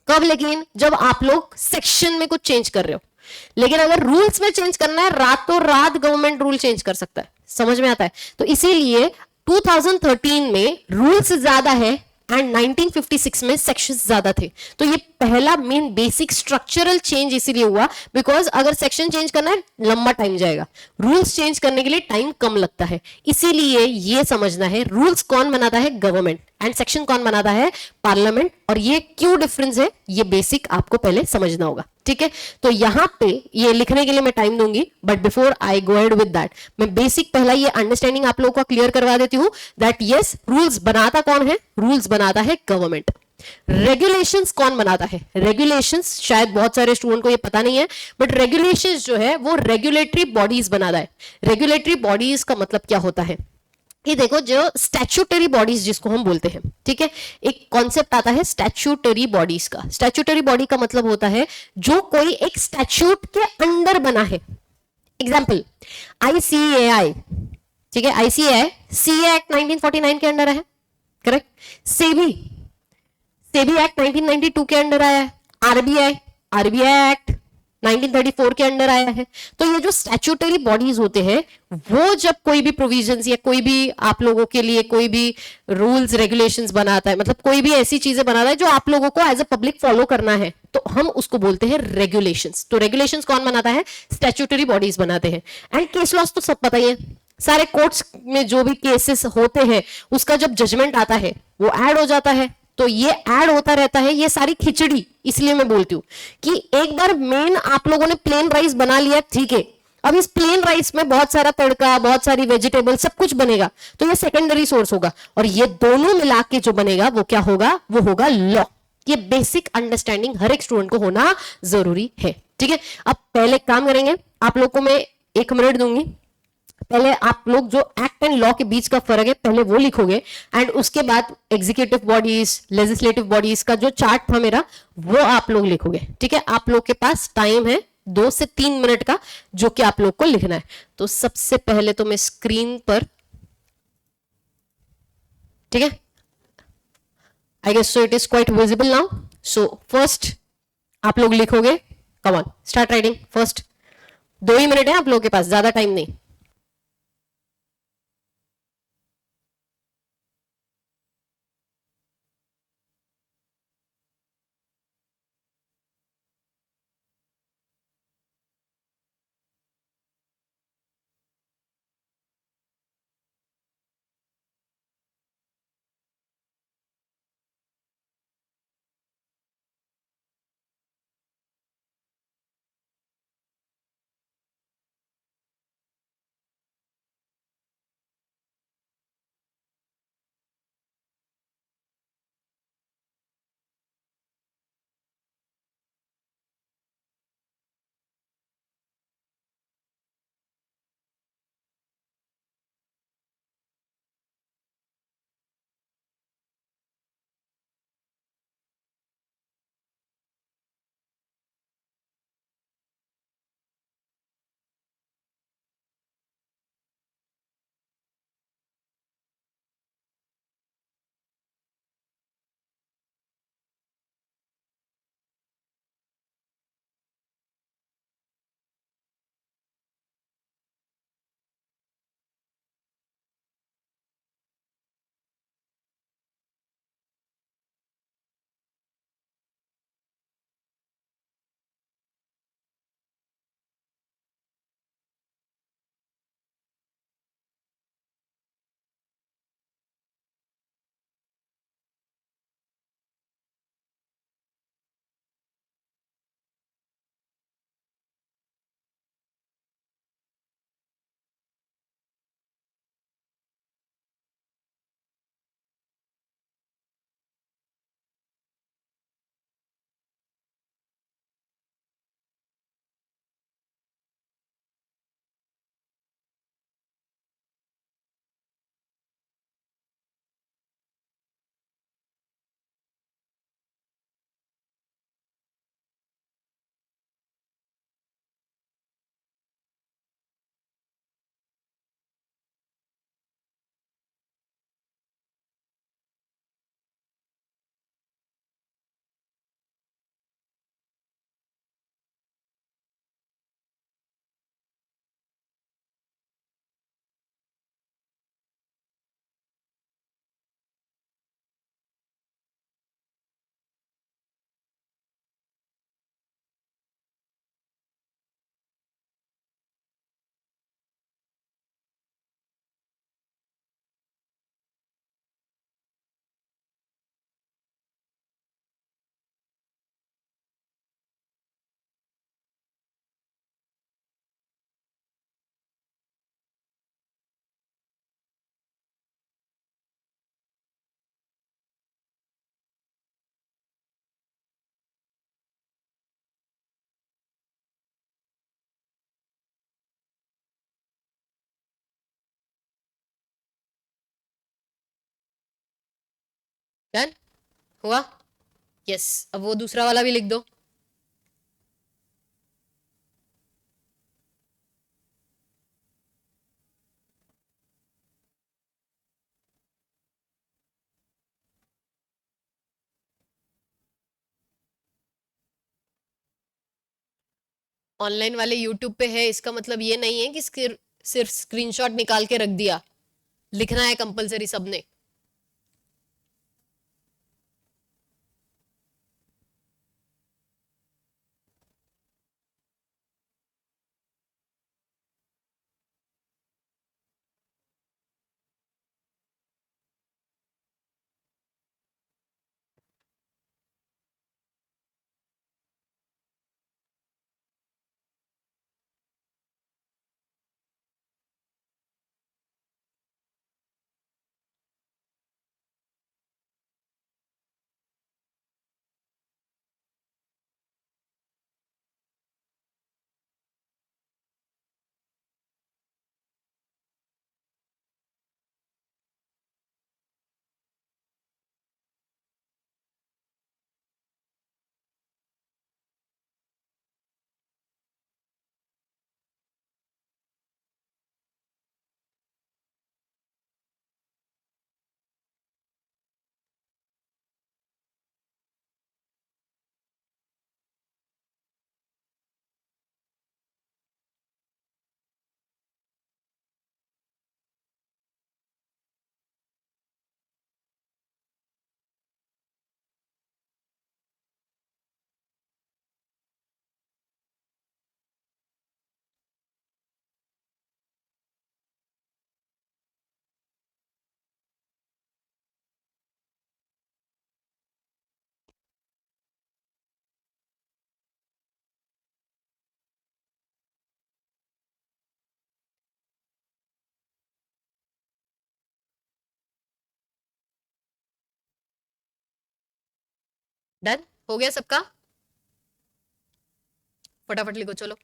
कब? लेकिन जब आप लोग सेक्शन में कुछ चेंज कर रहे हो। लेकिन अगर रूल्स में चेंज करना है, रातों रात गवर्नमेंट रूल चेंज कर सकता है। समझ में आता है? तो इसीलिए 2013 में रूल्स ज्यादा है एंड 1956 में सेक्शंस ज्यादा थे। तो ये पहला मेन बेसिक स्ट्रक्चरल चेंज इसीलिए हुआ, बिकॉज अगर सेक्शन चेंज करना है लंबा टाइम जाएगा, रूल्स चेंज करने के लिए टाइम कम लगता है। इसीलिए ये समझना है रूल्स कौन बनाता है? गवर्नमेंट, एंड सेक्शन कौन बनाता है? पार्लियामेंट। और ये क्यों डिफरेंस है, ये बेसिक आपको पहले समझना होगा। ठीक है, तो यहां पे ये लिखने के लिए मैं टाइम दूंगी, but before I go ahead with that, मैं बेसिक पहला ये अंडरस्टैंडिंग आप लोगों को क्लियर करवा देती हूं दैट यस, रूल्स बनाता कौन है? रूल्स बनाता है गवर्नमेंट। रेगुलेशंस कौन बनाता है? रेगुलेशंस शायद बहुत सारे स्टूडेंट को ये पता नहीं है, बट रेगुलेशंस जो है वो रेगुलेटरी बॉडीज बनाता है। रेगुलेटरी बॉडीज का मतलब क्या होता है? ये देखो, जो स्टैच्यूटरी बॉडीज जिसको हम बोलते हैं, ठीक है, एक कॉन्सेप्ट आता है स्टैच्यूटरी बॉडीज का। स्टैच्यूटरी बॉडी का मतलब होता है जो कोई एक स्टैच्यूट के अंडर बना है। एग्जाम्पल आईसीएआई, ठीक है, आईसीएआई सीए एक्ट 1949 के अंडर है, करेक्ट। सेबी, सेबी एक्ट 1992 के अंडर आया है। आरबीआई, आरबीआई एक्ट 1934 के अंडर आया है। तो ये जो स्टैच्यूटरी बॉडीज होते हैं, वो जब कोई भी प्रोविजंस या कोई भी आप लोगों के लिए कोई भी रूल्स रेगुलेशंस बनाता है, मतलब कोई भी ऐसी चीजें बनाता है जो आप लोगों को एज अ पब्लिक फॉलो करना है, तो हम उसको बोलते हैं रेगुलेशंस। तो रेगुलेशंस कौन बनाता है? स्टैच्यूटरी बॉडीज बनाते हैं। एंड केस लॉस तो सब पता ही है, सारे कोर्ट्स में जो भी केसेस होते हैं उसका जब जजमेंट आता है वो ऐड हो जाता है। तो ये ऐड होता रहता है, ये सारी खिचड़ी। इसलिए मैं बोलती हूँ कि एक बार मेन आप लोगों ने प्लेन राइस बना लिया, ठीक है, अब इस प्लेन राइस में बहुत सारा तड़का, बहुत सारी वेजिटेबल, सब कुछ बनेगा, तो ये सेकेंडरी सोर्स होगा। और ये दोनों मिला के जो बनेगा वो क्या होगा? वो होगा लॉ। ये बेसिक अंडरस्टैंडिंग हर एक स्टूडेंट को होना जरूरी है। ठीक है, अब पहले काम करेंगे, आप लोग को मैं 1 मिनट दूंगी। पहले आप लोग जो एक्ट एंड लॉ के बीच का फर्क है पहले वो लिखोगे, एंड उसके बाद एग्जीक्यूटिव बॉडीज, लेजिस्लेटिव बॉडीज का जो चार्ट था मेरा, वो आप लोग लिखोगे। ठीक है, आप लोग के पास टाइम है 2 से 3 मिनट का, जो कि आप लोग को लिखना है। तो सबसे पहले तो मैं स्क्रीन पर, ठीक है, I guess so it is quite visible now. So first आप लोग लिखोगे, come on start writing first. 2 ही मिनट है आप लोगों के पास, ज्यादा टाइम नहीं। डन हुआ? यस, अब वो दूसरा वाला भी लिख दो। ऑनलाइन वाले यूट्यूब पे है, इसका मतलब ये नहीं है कि सिर्फ स्क्रीनशॉट निकाल के रख दिया, लिखना है कंपलसरी सबने। डन हो गया सबका? फटाफट लिखो चलो।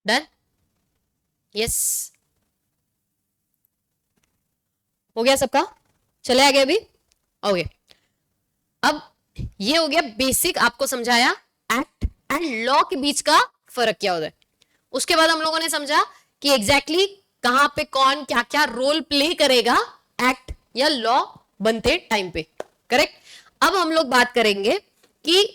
डन? यस, हो गया सबका? चले आगे अभी? ओके, अब ये हो गया बेसिक, आपको समझाया एक्ट एंड लॉ के बीच का फर्क क्या होता है। उसके बाद हम लोगों ने समझा कि एग्जैक्टली कहां पे कौन क्या क्या रोल प्ले करेगा एक्ट या लॉ बनते टाइम पे, करेक्ट। अब हम लोग बात करेंगे कि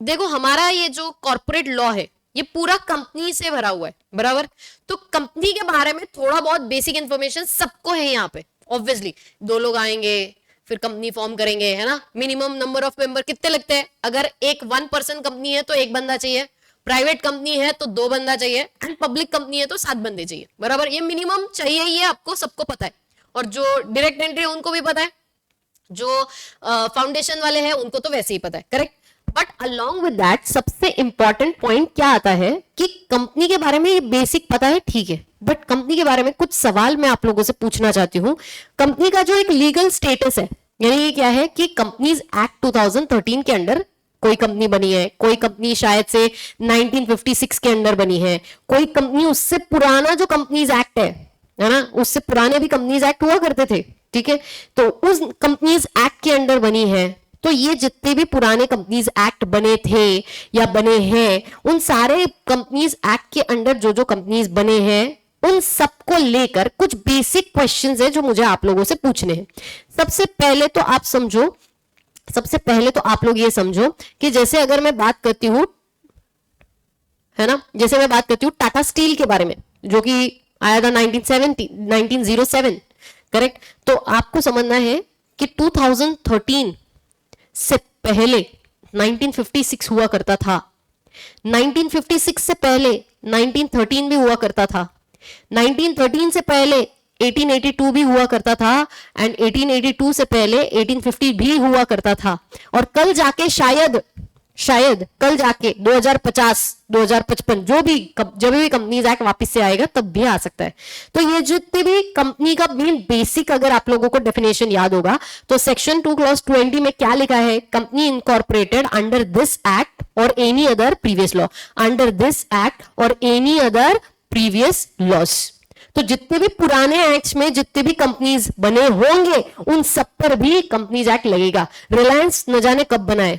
देखो हमारा ये जो कॉर्पोरेट लॉ है ये पूरा कंपनी से भरा हुआ है, बराबर। तो कंपनी के बारे में थोड़ा बहुत बेसिक इंफॉर्मेशन सबको है यहाँ पे। ऑब्वियसली 2 लोग आएंगे, फिर कंपनी फॉर्म करेंगे, है ना। मिनिमम नंबर ऑफ मेंबर कितने लगते हैं? अगर एक 1 पर्सन कंपनी है तो 1 बंदा चाहिए, प्राइवेट कंपनी है तो 2 बंदा चाहिए, एंड पब्लिक कंपनी है तो 7 बंदे चाहिए, बराबर। ये मिनिमम चाहिए, ये आपको सबको पता है, और जो डायरेक्ट एंट्री है उनको भी पता है, जो फाउंडेशन वाले हैं उनको तो वैसे ही पता है, correct. But along with that सबसे इंपॉर्टेंट पॉइंट क्या आता है कि कंपनी के बारे में ये बेसिक पता है, ठीक है, बट कंपनी के बारे में कुछ सवाल मैं आप लोगों से पूछना चाहती हूँ। कंपनी का जो एक लीगल स्टेटस है, यानी ये क्या है कि कंपनीज एक्ट 2013 के अंडर कोई कंपनी बनी है, कोई कंपनी शायद से 1956 के अंडर बनी है, कोई कंपनी उससे पुराना जो कंपनीज एक्ट है ना, उससे पुराने भी कंपनीज एक्ट हुआ करते थे, ठीक है, तो उस कंपनीज एक्ट के अंडर बनी है। तो ये जितने भी पुराने कंपनीज एक्ट बने थे या बने हैं, उन सारे कंपनीज एक्ट के अंडर जो जो कंपनीज बने हैं, उन सबको लेकर कुछ बेसिक क्वेश्चंस है जो मुझे आप लोगों से पूछने हैं। सबसे पहले तो आप समझो, सबसे पहले तो आप लोग ये समझो कि जैसे अगर मैं बात करती हूं, है ना, जैसे मैं बात करती हूँ टाटा स्टील के बारे में, जो कि आया था 1907, करेक्ट। तो आपको समझना है कि 2013 से पहले 1956 हुआ करता था, 1956 से पहले 1913 भी हुआ करता था, 1913 से पहले 1882 भी हुआ करता था, एंड 1882 से पहले 1850 भी हुआ करता था, और कल जाके शायद कल जाके 2050 2055 जब भी कंपनीज एक्ट वापस से आएगा तब भी आ सकता है। तो ये जितने भी कंपनी का मेन बेसिक अगर आप लोगों को डेफिनेशन याद होगा तो सेक्शन 2 क्लॉज 20 में क्या लिखा है? Company incorporated under this act और any other previous law, under this act और एनी अदर प्रीवियस लॉस। तो जितने भी पुराने एक्ट्स में जितने भी कंपनीज बने होंगे उन सब पर भी कंपनीज एक्ट लगेगा। रिलायंस न जाने कब बना है,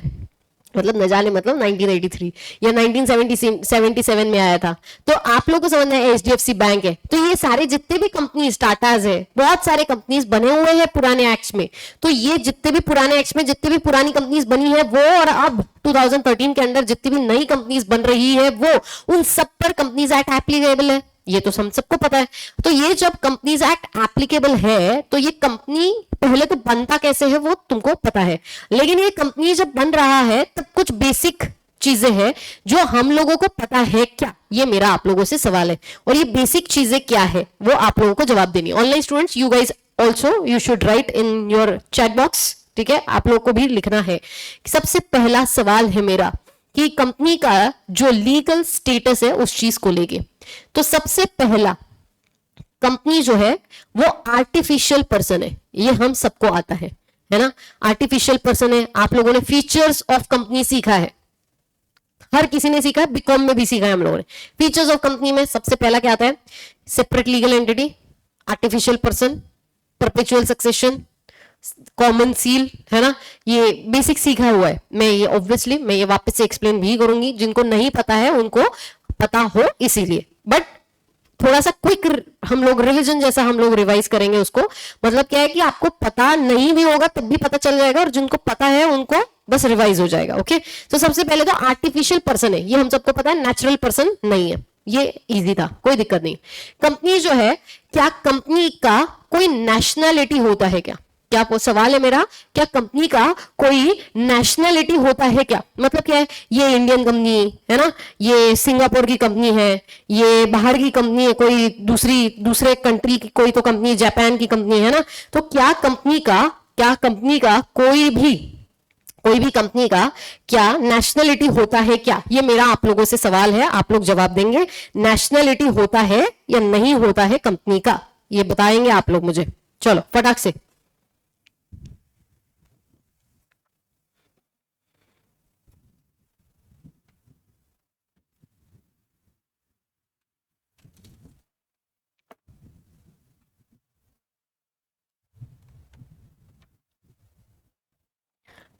मतलब न जाने मतलब 1983 या 1977 में आया था। तो आप लोगों को समझना है एचडीएफसी बैंक है, तो ये सारे जितने भी कंपनीज, टाटाज है, बहुत सारे कंपनीज बने हुए हैं पुराने एक्ट्स में। तो ये जितने भी पुराने एक्ट्स में जितने भी पुरानी कंपनीज बनी है वो, और अब 2013 के अंदर जितनी भी नई कंपनीज बन रही है वो, उन सब पर कंपनीज एक्ट एप्लीकेबल है, ये तो हम सबको पता है। तो ये जब कंपनीज एक्ट एप्लीकेबल है तो ये कंपनी पहले तो बनता कैसे है वो तुमको पता है, लेकिन ये कंपनी जब बन रहा है तब कुछ बेसिक चीजें हैं जो हम लोगों को पता है क्या, ये मेरा आप लोगों से सवाल है। और ये बेसिक चीजें क्या है वो आप लोगों को जवाब देनी है। Online students, you guys also you should write in your chat box, ठीक है, आप लोग को भी लिखना है। सबसे पहला सवाल है मेरा कि कंपनी का जो लीगल स्टेटस है उस चीज को लेके। तो सबसे पहला, कंपनी जो है वो आर्टिफिशियल पर्सन है, ये हम सबको आता है ना, आर्टिफिशियल पर्सन है। आप लोगों ने फीचर्स ऑफ कंपनी सीखा है, हर किसी ने सीखा है, बीकॉम में भी सीखा है हम लोगों ने। फीचर्स ऑफ कंपनी में सबसे पहला क्या आता है? Separate legal entity, artificial person, perpetual succession, common seal, है ना, ये बेसिक सीखा हुआ है। मैं ये ऑब्वियसली मैं ये वापस से एक्सप्लेन भी करूंगी, जिनको नहीं पता है उनको पता हो इसीलिए, बट थोड़ा सा क्विक हम लोग रिवीजन जैसा हम लोग रिवाइज करेंगे उसको। मतलब क्या है कि आपको पता नहीं भी होगा तब भी पता चल जाएगा, और जिनको पता है उनको बस रिवाइज हो जाएगा। ओके, तो सबसे पहले तो आर्टिफिशियल पर्सन है, ये हम सबको पता है, नेचुरल पर्सन नहीं है, ये इजी था, कोई दिक्कत नहीं। कंपनी जो है, क्या कंपनी का कोई नेशनैलिटी होता है क्या? क्या सवाल है मेरा, क्या कंपनी का कोई नेशनैलिटी होता है क्या? मतलब क्या है, ये इंडियन कंपनी है ना, ये सिंगापुर की कंपनी है, ये बाहर की कंपनी है, कोई दूसरे कंट्री की कोई तो कंपनी, जापान की कंपनी है ना। तो क्या कंपनी का कोई भी कंपनी का क्या नेशनैलिटी होता है क्या? ये मेरा आप लोगों से सवाल है, आप लोग जवाब देंगे। नेशनैलिटी होता है या नहीं होता है कंपनी का, ये बताएंगे आप लोग मुझे। चलो फटाक से।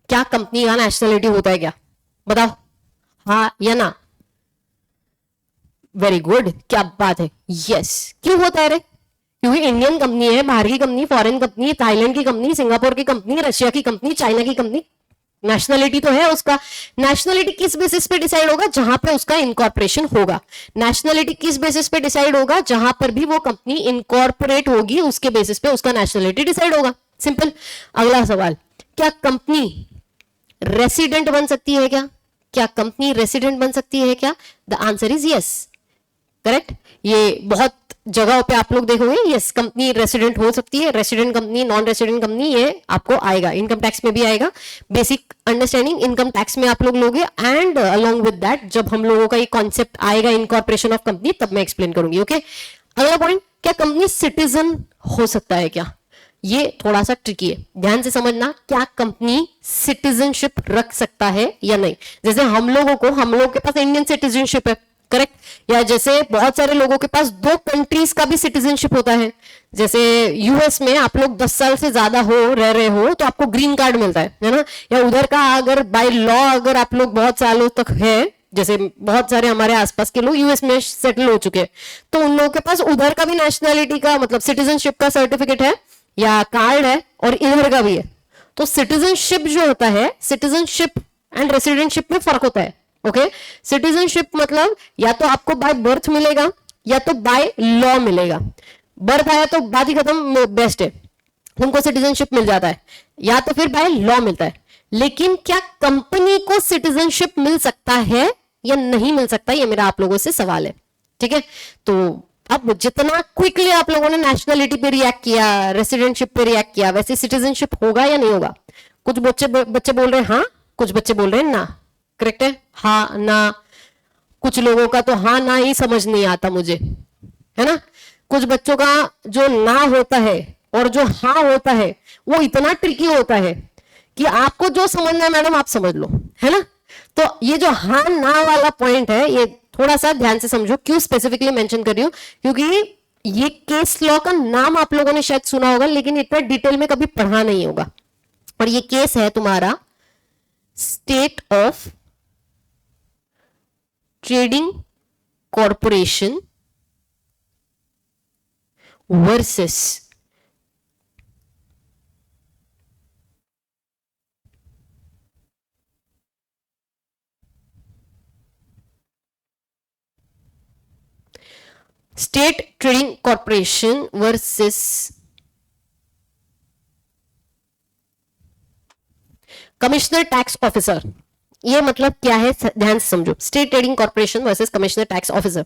क्या कंपनी का नेशनैलिटी होता है क्या? बताओ, हाँ या ना? वेरी गुड, क्या बात है, यस। क्यों होता है रे? क्योंकि इंडियन कंपनी है, बाहर की कंपनी, फॉरेन कंपनी, थाईलैंड की कंपनी, सिंगापुर की कंपनी, रशिया की कंपनी, चाइना की कंपनी, नेशनलिटी तो है उसका। नेशनलिटी किस बेसिस पे डिसाइड होगा? जहां पे उसका इनकॉर्पोरेशन होगा। नेशनलिटी किस बेसिस पे डिसाइड होगा? जहां पर भी वो कंपनी इनकॉर्पोरेट होगी उसके बेसिस पे उसका नेशनलिटी डिसाइड होगा। सिंपल। अगला सवाल, क्या कंपनी रेसिडेंट बन सकती है क्या? क्या कंपनी रेसिडेंट बन सकती है क्या? The answer is yes. Correct. ये बहुत जगहों पे आप लोग देखोगे, यस कंपनी रेसिडेंट हो सकती है। Resident company, non resident company, ये आपको आएगा, इनकम टैक्स में भी आएगा। बेसिक अंडरस्टैंडिंग इनकम टैक्स में आप लोग लोगे, एंड अलोंग विद दैट जब हम लोगों का ये कॉन्सेप्ट आएगा इनकॉर्पोरेशन ऑफ कंपनी, तब मैं एक्सप्लेन करूंगी। ओके। अगला पॉइंट, क्या कंपनी सिटीजन हो सकता है क्या? ये थोड़ा सा ट्रिकी है, ध्यान से समझना। क्या कंपनी सिटीजनशिप रख सकता है या नहीं? जैसे हम लोगों के पास इंडियन सिटीजनशिप है, करेक्ट। या जैसे बहुत सारे लोगों के पास 2 कंट्रीज का भी सिटीजनशिप होता है। जैसे यूएस में आप लोग 10 साल से ज्यादा रह रहे हो तो आपको ग्रीन कार्ड मिलता है ना। या उधर का अगर बाय लॉ अगर आप लोग बहुत सालों तक है, जैसे बहुत सारे हमारे आसपास के लोग यूएस में सेटल हो चुके हैं, तो उन लोगों के पास उधर का भी नेशनलिटी का मतलब सिटीजनशिप का सर्टिफिकेट है या कार्ड है, और इधर का भी है। तो सिटीजनशिप जो होता है, सिटीजनशिप एंड रेसिडेंटशिप में फर्क होता है। ओके। सिटीजनशिप मतलब या तो आपको बाय बर्थ मिलेगा या तो बाय लॉ मिलेगा। बर्थ आया तो बात ही खत्म, बेस्ट है, तुमको सिटीजनशिप मिल जाता है, या तो फिर बाय लॉ मिलता है। लेकिन क्या कंपनी को सिटीजनशिप मिल सकता है या नहीं मिल सकता, ये मेरा आप लोगों से सवाल है। ठीक है। तो अब जितना क्विकली आप लोगों ने नेशनलिटी पे रिएक्ट किया, रेसिडेंटशिप पे रिएक्ट किया, वैसे सिटीजनशिप होगा या नहीं होगा? कुछ बच्चे बोल रहे हैं हाँ, कुछ बच्चे बोल रहे हैं ना। करेक्ट है, हाँ ना। कुछ लोगों का तो हाँ ना ही समझ नहीं आता मुझे, है ना। कुछ बच्चों का जो ना होता है और जो हाँ होता है वो इतना ट्रिकी होता है कि आपको जो समझना है मैडम आप समझ लो, है ना। तो ये जो हाँ ना वाला पॉइंट है, ये थोड़ा सा ध्यान से समझो। क्यों स्पेसिफिकली मेंशन कर रही हूं? क्योंकि ये केस लॉ का नाम आप लोगों ने शायद सुना होगा, लेकिन इतना डिटेल में कभी पढ़ा नहीं होगा। और ये केस है तुम्हारा state of trading corporation versus state trading corporation versus commissioner tax officer. ये मतलब क्या है, ध्यान से समझो। State trading corporation versus commissioner tax officer,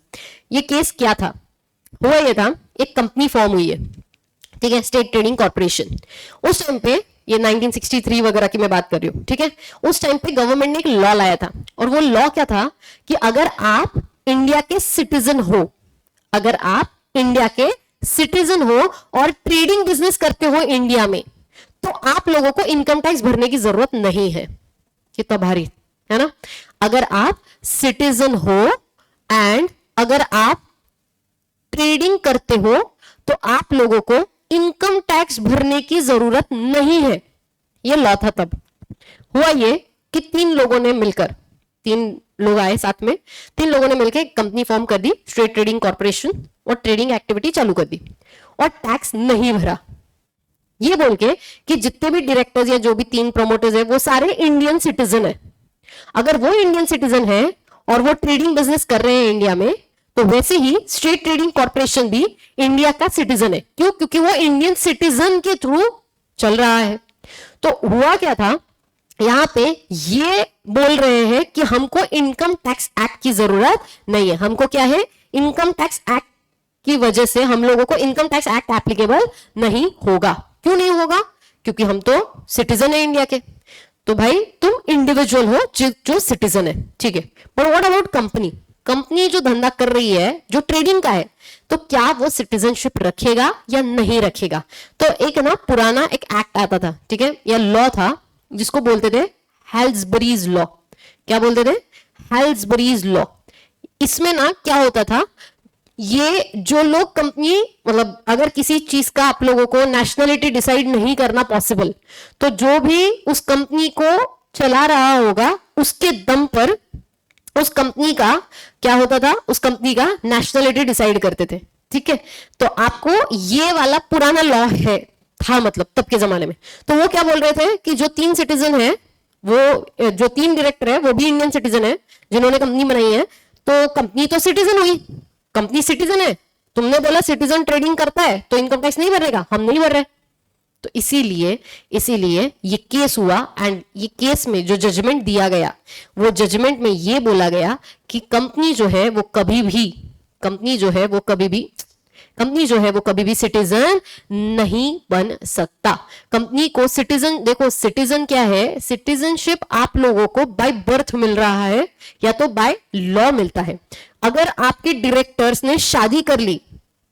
ये केस क्या था? हुआ ये था, एक कंपनी फॉर्म हुई है, ठीक है, स्टेट ट्रेडिंग कॉर्पोरेशन। उस टाइम पे, ये 1963 वगैरह की मैं बात कर रही हूँ, ठीक है। उस टाइम पे गवर्नमेंट ने एक लॉ लाया था, और वो लॉ क्या था कि अगर आप इंडिया के सिटीजन हो, अगर आप इंडिया के सिटीजन हो और ट्रेडिंग बिजनेस करते हो इंडिया में, तो आप लोगों को इनकम टैक्स भरने की जरूरत नहीं है। कितना भारी है ना। अगर आप सिटीजन हो एंड अगर आप ट्रेडिंग करते हो तो आप लोगों को इनकम टैक्स भरने की जरूरत नहीं है। ये लॉ था तब। हुआ ये कि 3 लोगों ने मिलकर, 3 लोग आए साथ में, 3 लोगों ने मिलकर एक कंपनी फॉर्म कर दी, स्टेट ट्रेडिंग कॉर्पोरेशन, और ट्रेडिंग एक्टिविटी चालू कर दी और टैक्स नहीं भरा। ये बोल के कि जितने भी डायरेक्टर्स या जो भी 3 प्रमोटर्स है वो सारे इंडियन सिटीजन है। अगर वो इंडियन सिटीजन है और वो ट्रेडिंग बिजनेस कर रहे हैं इंडिया में, तो वैसे ही स्टेट ट्रेडिंग कॉर्पोरेशन भी इंडिया का सिटीजन है। क्यों? क्योंकि वो इंडियन सिटीजन के थ्रू चल रहा है। तो हुआ क्या था, यहां पे ये बोल रहे हैं कि हमको इनकम टैक्स एक्ट की जरूरत नहीं है। हमको क्या है, इनकम टैक्स एक्ट की वजह से हम लोगों को इनकम टैक्स एक्ट एप्लीकेबल नहीं होगा। क्यों नहीं होगा? क्योंकि हम तो सिटीजन है इंडिया के। तो भाई तुम इंडिविजुअल हो जो सिटीजन है, ठीक है। पर व्हाट अबाउट कंपनी? कंपनी जो धंधा कर रही है, जो ट्रेडिंग का है, तो क्या वो सिटीजनशिप रखेगा या नहीं रखेगा? तो एक ना पुराना एक एक्ट आता था, ठीक है, या लॉ था, जिसको बोलते थे हेल्सबरीज लॉ। क्या बोलते थे? हेल्सबरीज लॉ। इसमें ना क्या होता था, ये जो लोग कंपनी, मतलब अगर किसी चीज का आप लोगों को नेशनलिटी डिसाइड नहीं करना पॉसिबल, तो जो भी उस कंपनी को चला रहा होगा उसके दम पर उस कंपनी का क्या होता था, उस कंपनी का नेशनलिटी डिसाइड करते थे, ठीक है। तो आपको ये वाला पुराना लॉ है था, मतलब तब के जमाने में। तो वो क्या बोल रहे थे कि जो 3 सिटीजन है वो जो 3 डायरेक्टर है वो भी इंडियन सिटीजन है जिन्होंने कंपनी बनाई है, तो कंपनी तो सिटीजन हुई, कंपनी सिटीजन है। तुमने बोला सिटीजन ट्रेडिंग करता है तो इनकम टैक्स नहीं भरेगा, हम नहीं भर रहे। तो इसीलिए ये केस हुआ, एंड ये केस में जो जजमेंट दिया गया, वो जजमेंट में ये बोला गया कि कंपनी जो है वो कभी भी सिटीजन नहीं बन सकता। कंपनी को सिटीजन, देखो सिटीजन क्या है, सिटीजनशिप आप लोगों को बाय बर्थ मिल रहा है या तो बाय लॉ मिलता है। अगर आपके डायरेक्टर्स ने शादी कर ली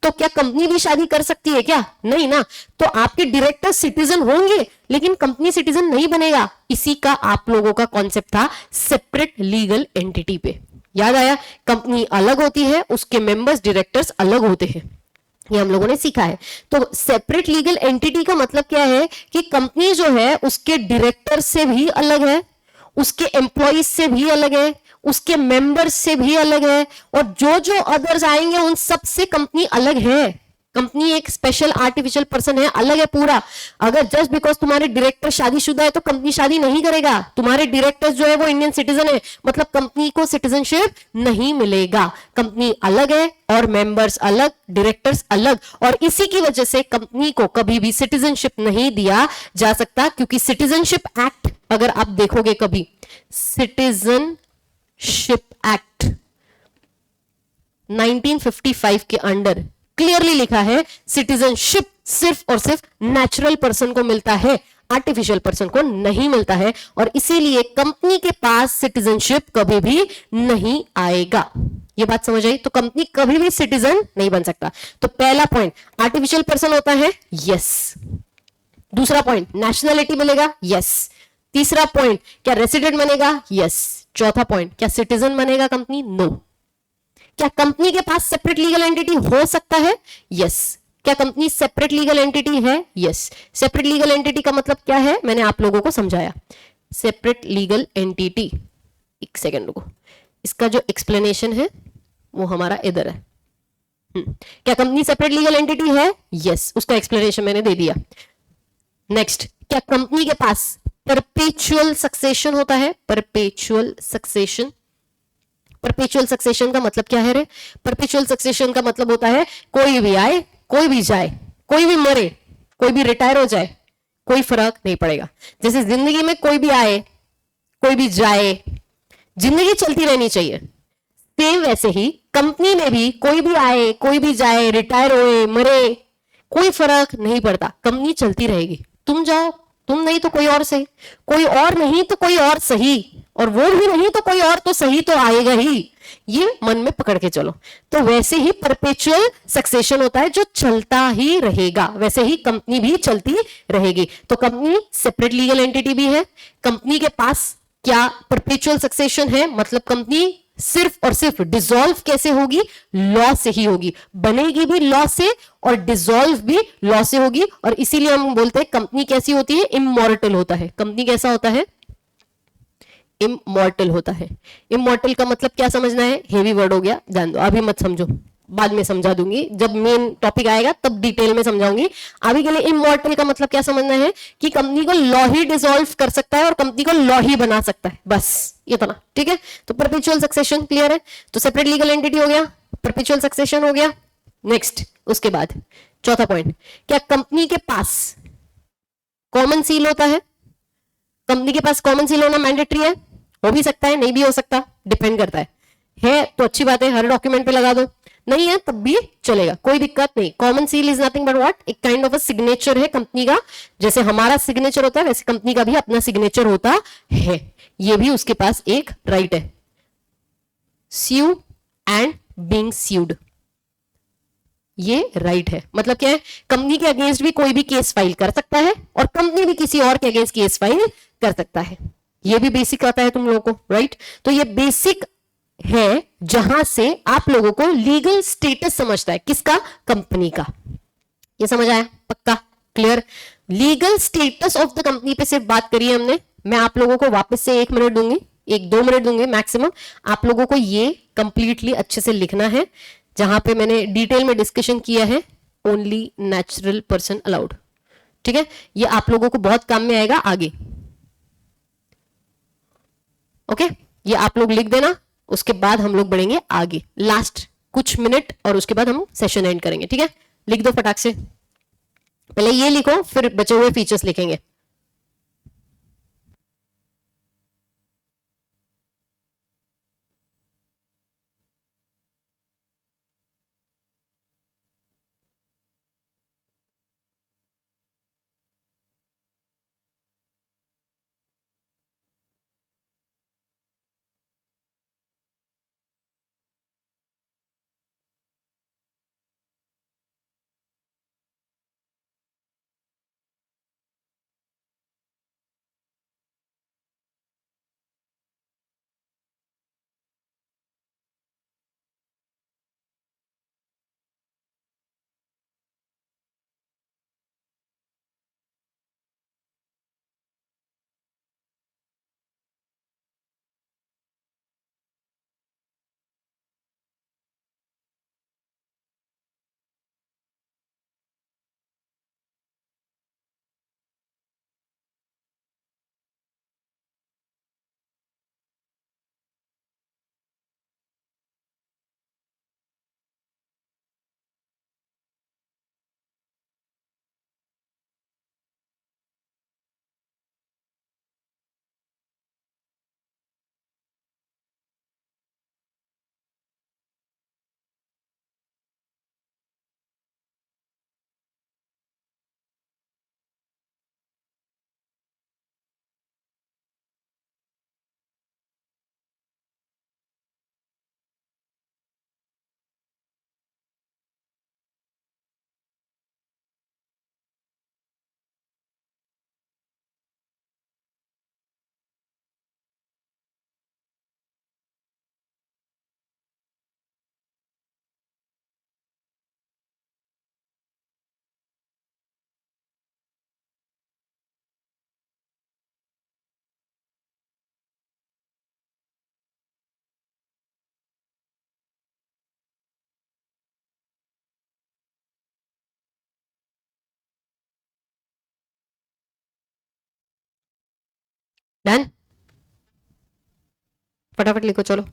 तो क्या कंपनी भी शादी कर सकती है क्या? नहीं ना। तो आपके डायरेक्टर सिटीजन होंगे लेकिन कंपनी सिटीजन नहीं बनेगा। इसी का आप लोगों का कॉन्सेप्ट था सेपरेट लीगल एंटिटी पे। याद आया? कंपनी अलग होती है, उसके मेंबर्स डायरेक्टर्स अलग होते हैं, ये हम लोगों ने सीखा है। तो सेपरेट लीगल एंटिटी का मतलब क्या है कि कंपनी जो है उसके डायरेक्टर से भी अलग है, उसके एम्प्लॉइज से भी अलग है, उसके मेंबर्स से भी अलग है, और जो जो अदर्स आएंगे उन सब से कंपनी अलग है। कंपनी एक स्पेशल आर्टिफिशियल पर्सन है, अलग है पूरा। अगर जस्ट बिकॉज तुम्हारे डायरेक्टर शादीशुदा है तो कंपनी शादी नहीं करेगा। तुम्हारे डायरेक्टर्स जो है वो इंडियन सिटीजन है, मतलब कंपनी को सिटीजनशिप नहीं मिलेगा। कंपनी अलग है और मेंबर्स अलग, डायरेक्टर्स अलग, और इसी की वजह से कंपनी को कभी भी सिटीजनशिप नहीं दिया जा सकता, क्योंकि सिटीजनशिप एक्ट अगर आप देखोगे कभी, सिटीजनशिप एक्ट 1955 के अंडर क्लियरली लिखा है सिटीजनशिप सिर्फ और सिर्फ नेचुरल पर्सन को मिलता है, आर्टिफिशियल पर्सन को नहीं मिलता है, और इसीलिए कंपनी के पास सिटीजनशिप कभी भी नहीं आएगा। ये बात समझ आई? तो कंपनी कभी भी सिटीजन नहीं बन सकता। तो पहला पॉइंट, आर्टिफिशियल पर्सन होता है, यस। दूसरा पॉइंट, नेशनलिटी मिलेगा, यस। तीसरा पॉइंट, क्या रेसिडेंट बनेगा, यस। चौथा पॉइंट, क्या सिटीजन बनेगा कंपनी, नो। क्या कंपनी के पास सेपरेट लीगल एंटिटी हो सकता है, यस। क्या कंपनी सेपरेट लीगल एंटिटी है, यस। सेपरेट लीगल एंटिटी का मतलब क्या है मैंने आप लोगों को समझाया। सेपरेट लीगल एंटिटी, एक सेकेंड रुको, इसका जो एक्सप्लेनेशन है वो हमारा इधर है। क्या कंपनी सेपरेट लीगल एंटिटी है, यस, उसका एक्सप्लेनेशन मैंने दे दिया। नेक्स्ट, क्या कंपनी के पास परपेचुअल सक्सेशन होता है, परपेचुअल सक्सेशन। परपेचुअल सक्सेशन का मतलब क्या है रे? परपेचुअल सक्सेशन का मतलब होता है कोई भी आए, कोई भी जाए, कोई भी मरे, कोई भी रिटायर हो जाए, कोई फर्क नहीं पड़ेगा। जैसे जिंदगी में कोई भी आए, कोई भी जाए, जिंदगी चलती रहनी चाहिए, सेम वैसे ही कंपनी में भी कोई भी आए, कोई भी जाए, रिटायर होए, मरे, कोई फर्क नहीं पड़ता, कंपनी चलती रहेगी। तुम जाओ, तुम नहीं तो कोई और सही, कोई और नहीं तो कोई और सही, और वो भी नहीं तो कोई और तो सही तो आएगा ही। ये मन में पकड़ के चलो। तो वैसे ही परपेचुअल सक्सेशन होता है जो चलता ही रहेगा, वैसे ही कंपनी भी चलती रहेगी। तो कंपनी सेपरेट लीगल एंटिटी भी है। कंपनी के पास क्या परपेचुअल सक्सेशन है, मतलब कंपनी सिर्फ और सिर्फ डिसॉल्व कैसे होगी, लॉ से ही होगी, बनेगी भी लॉ से और डिसॉल्व भी लॉ से होगी। और इसीलिए हम बोलते हैं कंपनी कैसी होती है, इमॉर्टल होता है। कंपनी कैसा होता है, इमॉर्टल होता है। इमॉर्टल का मतलब क्या समझना है, हेवी वर्ड हो गया, जान दो, अभी मत समझो, बाद में समझा दूंगी, जब मेन टॉपिक आएगा तब डिटेल में समझाऊंगी। अभी के लिए इमॉर्टल का मतलब क्या समझना है कि कंपनी को लॉ ही डिसॉल्व कर सकता है और कंपनी को लॉ ही बना सकता है, बस इतना, ठीक है। तो परपेचुअल सक्सेशन क्लियर है। तो सेपरेट लीगल एंटिटी हो गया, परपेचुअल सक्सेशन हो गया। नेक्स्ट, उसके बाद चौथा पॉइंट, क्या कंपनी के पास कॉमन सील होता है। कंपनी के पास कॉमन सील होना मैंडेटरी है, हो भी सकता है, नहीं भी हो सकता, डिपेंड करता है तो अच्छी बात है, हर डॉक्यूमेंट पे लगा दो, नहीं है तब भी चलेगा, कोई दिक्कत नहीं। Common seal is nothing but what, एक काइंड ऑफ अ सिग्नेचर है कंपनी का। जैसे हमारा सिग्नेचर होता है वैसे कंपनी का भी अपना सिग्नेचर होता है। ये भी उसके पास एक राइट है, स्यू एंड बीइंग स्यूड, ये राइट है। मतलब क्या है, कंपनी के अगेंस्ट भी कोई भी केस फाइल कर सकता है और कंपनी भी किसी और के अगेंस्ट केस फाइल कर सकता है। ये भी बेसिक आता है तुम लोगों को, राइट। तो ये बेसिक है जहां से आप लोगों को लीगल स्टेटस समझता है, किसका, कंपनी का। ये समझ आया, पक्का, clear. Legal status of the company पे सिर्फ बात करी हमने। मैं आप लोगों को वापस से 1 मिनट दूंगी, 1-2 मिनट दूंगी मैक्सिमम। आप लोगों को ये कंप्लीटली अच्छे से लिखना है, जहां पे मैंने डिटेल में डिस्कशन किया है, ओनली नेचुरल पर्सन अलाउड, ठीक है। ये आप लोगों को बहुत काम में आएगा आगे। ओके, ये आप लोग लिख देना, उसके बाद हम लोग बढ़ेंगे आगे लास्ट कुछ मिनट, और उसके बाद हम सेशन एंड करेंगे। ठीक है, लिख दो फटाक से, पहले ये लिखो फिर बचे हुए फीचर्स लिखेंगे। डन, फटाफट लिखो चलो।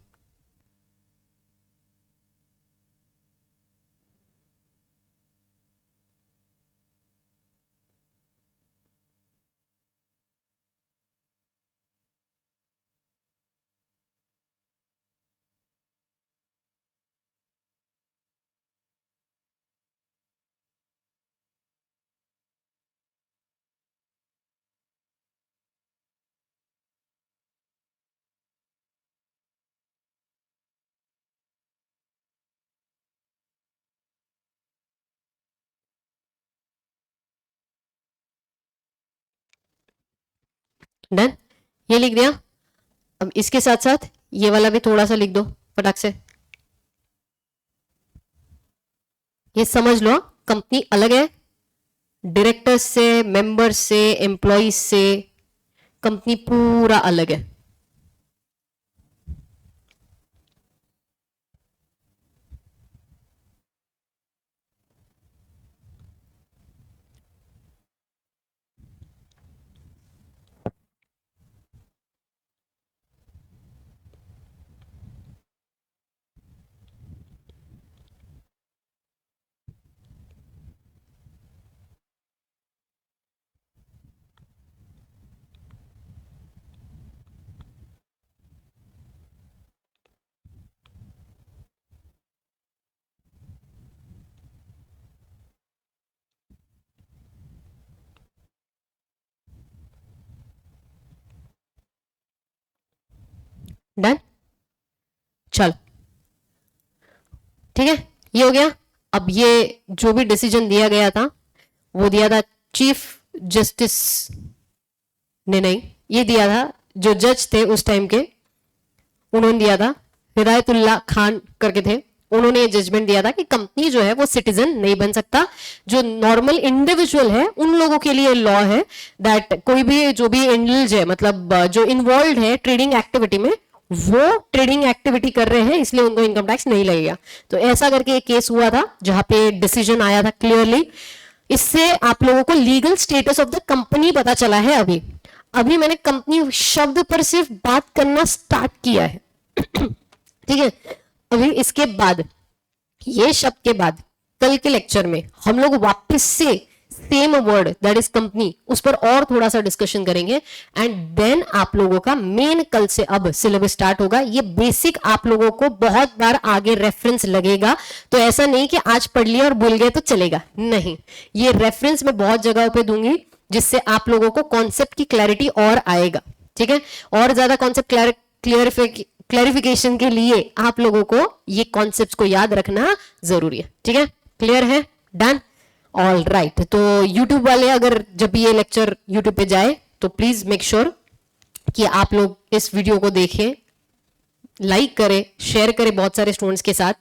डन, ये लिख दिया। अब इसके साथ साथ ये वाला भी थोड़ा सा लिख दो फटाक से। ये समझ लो, कंपनी अलग है, डायरेक्टर्स से, मेंबर्स से, एम्प्लॉइज से, कंपनी पूरा अलग है। डन, चल ठीक है, ये हो गया। अब ये जो भी डिसीजन दिया गया था वो दिया था चीफ जस्टिस ने, नहीं, ये दिया था जो जज थे उस टाइम के, उन्होंने दिया था, हिदायतुल्लाह खान करके थे, उन्होंने ये जजमेंट दिया था कि कंपनी जो है वो सिटीजन नहीं बन सकता। जो नॉर्मल इंडिविजुअल है उन लोगों के लिए लॉ है दैट कोई भी जो भी इंडल्ज है, मतलब जो इन्वॉल्व है ट्रेडिंग एक्टिविटी में, वो ट्रेडिंग एक्टिविटी कर रहे हैं इसलिए उनको इनकम टैक्स नहीं लगेगा। तो ऐसा करके एक केस हुआ था जहां पे डिसीजन आया था क्लियरली। इससे आप लोगों को legal status of the company पता चला है अभी। अभी मैंने कंपनी शब्द पर सिर्फ बात करना स्टार्ट किया है। ठीक है, अभी इसके बाद, ये शब्द के बाद कल के लेक्चर में हम लोग वापस से same word that is company उस पर और थोड़ा सा डिस्कशन करेंगे एंड देन आप लोगों का मेन कल से अब सिलेबस स्टार्ट होगा। ये बेसिक आप लोगों को बहुत बार आगे रेफरेंस लगेगा, तो ऐसा नहीं कि आज पढ़ लिया और भूल गए तो चलेगा, नहीं, ये रेफरेंस मैं बहुत जगह पे दूंगी जिससे आप लोगों को कॉन्सेप्ट की क्लैरिटी और आएगा। ठीक है, और ज्यादा कॉन्सेप्ट क्लैरिफिकेशन के लिए आप लोगों को ये कॉन्सेप्ट्स को याद रखना जरूरी है। ठीक है, क्लियर है, डन, ऑल राइट। तो यूट्यूब वाले अगर जब ये लेक्चर यूट्यूब पे जाए तो प्लीज मेक श्योर कि आप लोग इस वीडियो को देखें, लाइक करें, शेयर करें बहुत सारे स्टूडेंट्स के साथ।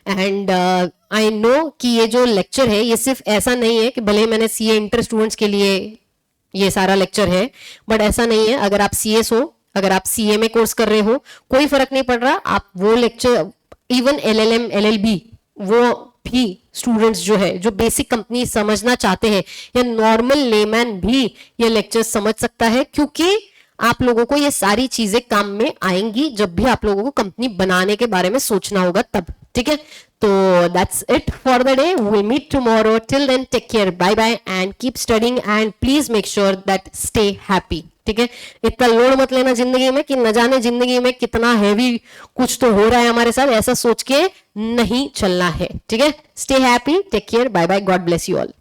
एंड आई नो कि ये जो लेक्चर है ये सिर्फ ऐसा नहीं है कि भले मैंने सीए इंटर स्टूडेंट्स के लिए ये सारा लेक्चर है, बट ऐसा नहीं है। अगर आप सीएस हो, अगर आप सीए में कोर्स कर रहे हो, कोई फर्क नहीं पड़ रहा, आप वो लेक्चर, इवन एलएलएम एलएलबी, वो भी स्टूडेंट्स जो है जो बेसिक कंपनी समझना चाहते हैं, या नॉर्मल लेमैन भी ये लेक्चर समझ सकता है, क्योंकि आप लोगों को ये सारी चीजें काम में आएंगी जब भी आप लोगों को कंपनी बनाने के बारे में सोचना होगा तब। ठीक है, तो that's it for the day, will meet tomorrow, till then take care, bye bye and keep studying and please make sure that stay happy. ठीक है, इतना लोड मत लेना जिंदगी में कि न जाने जिंदगी में कितना हैवी कुछ तो हो रहा है हमारे साथ, ऐसा सोच के नहीं चलना है। ठीक है, stay happy, take care, bye bye, God bless you all.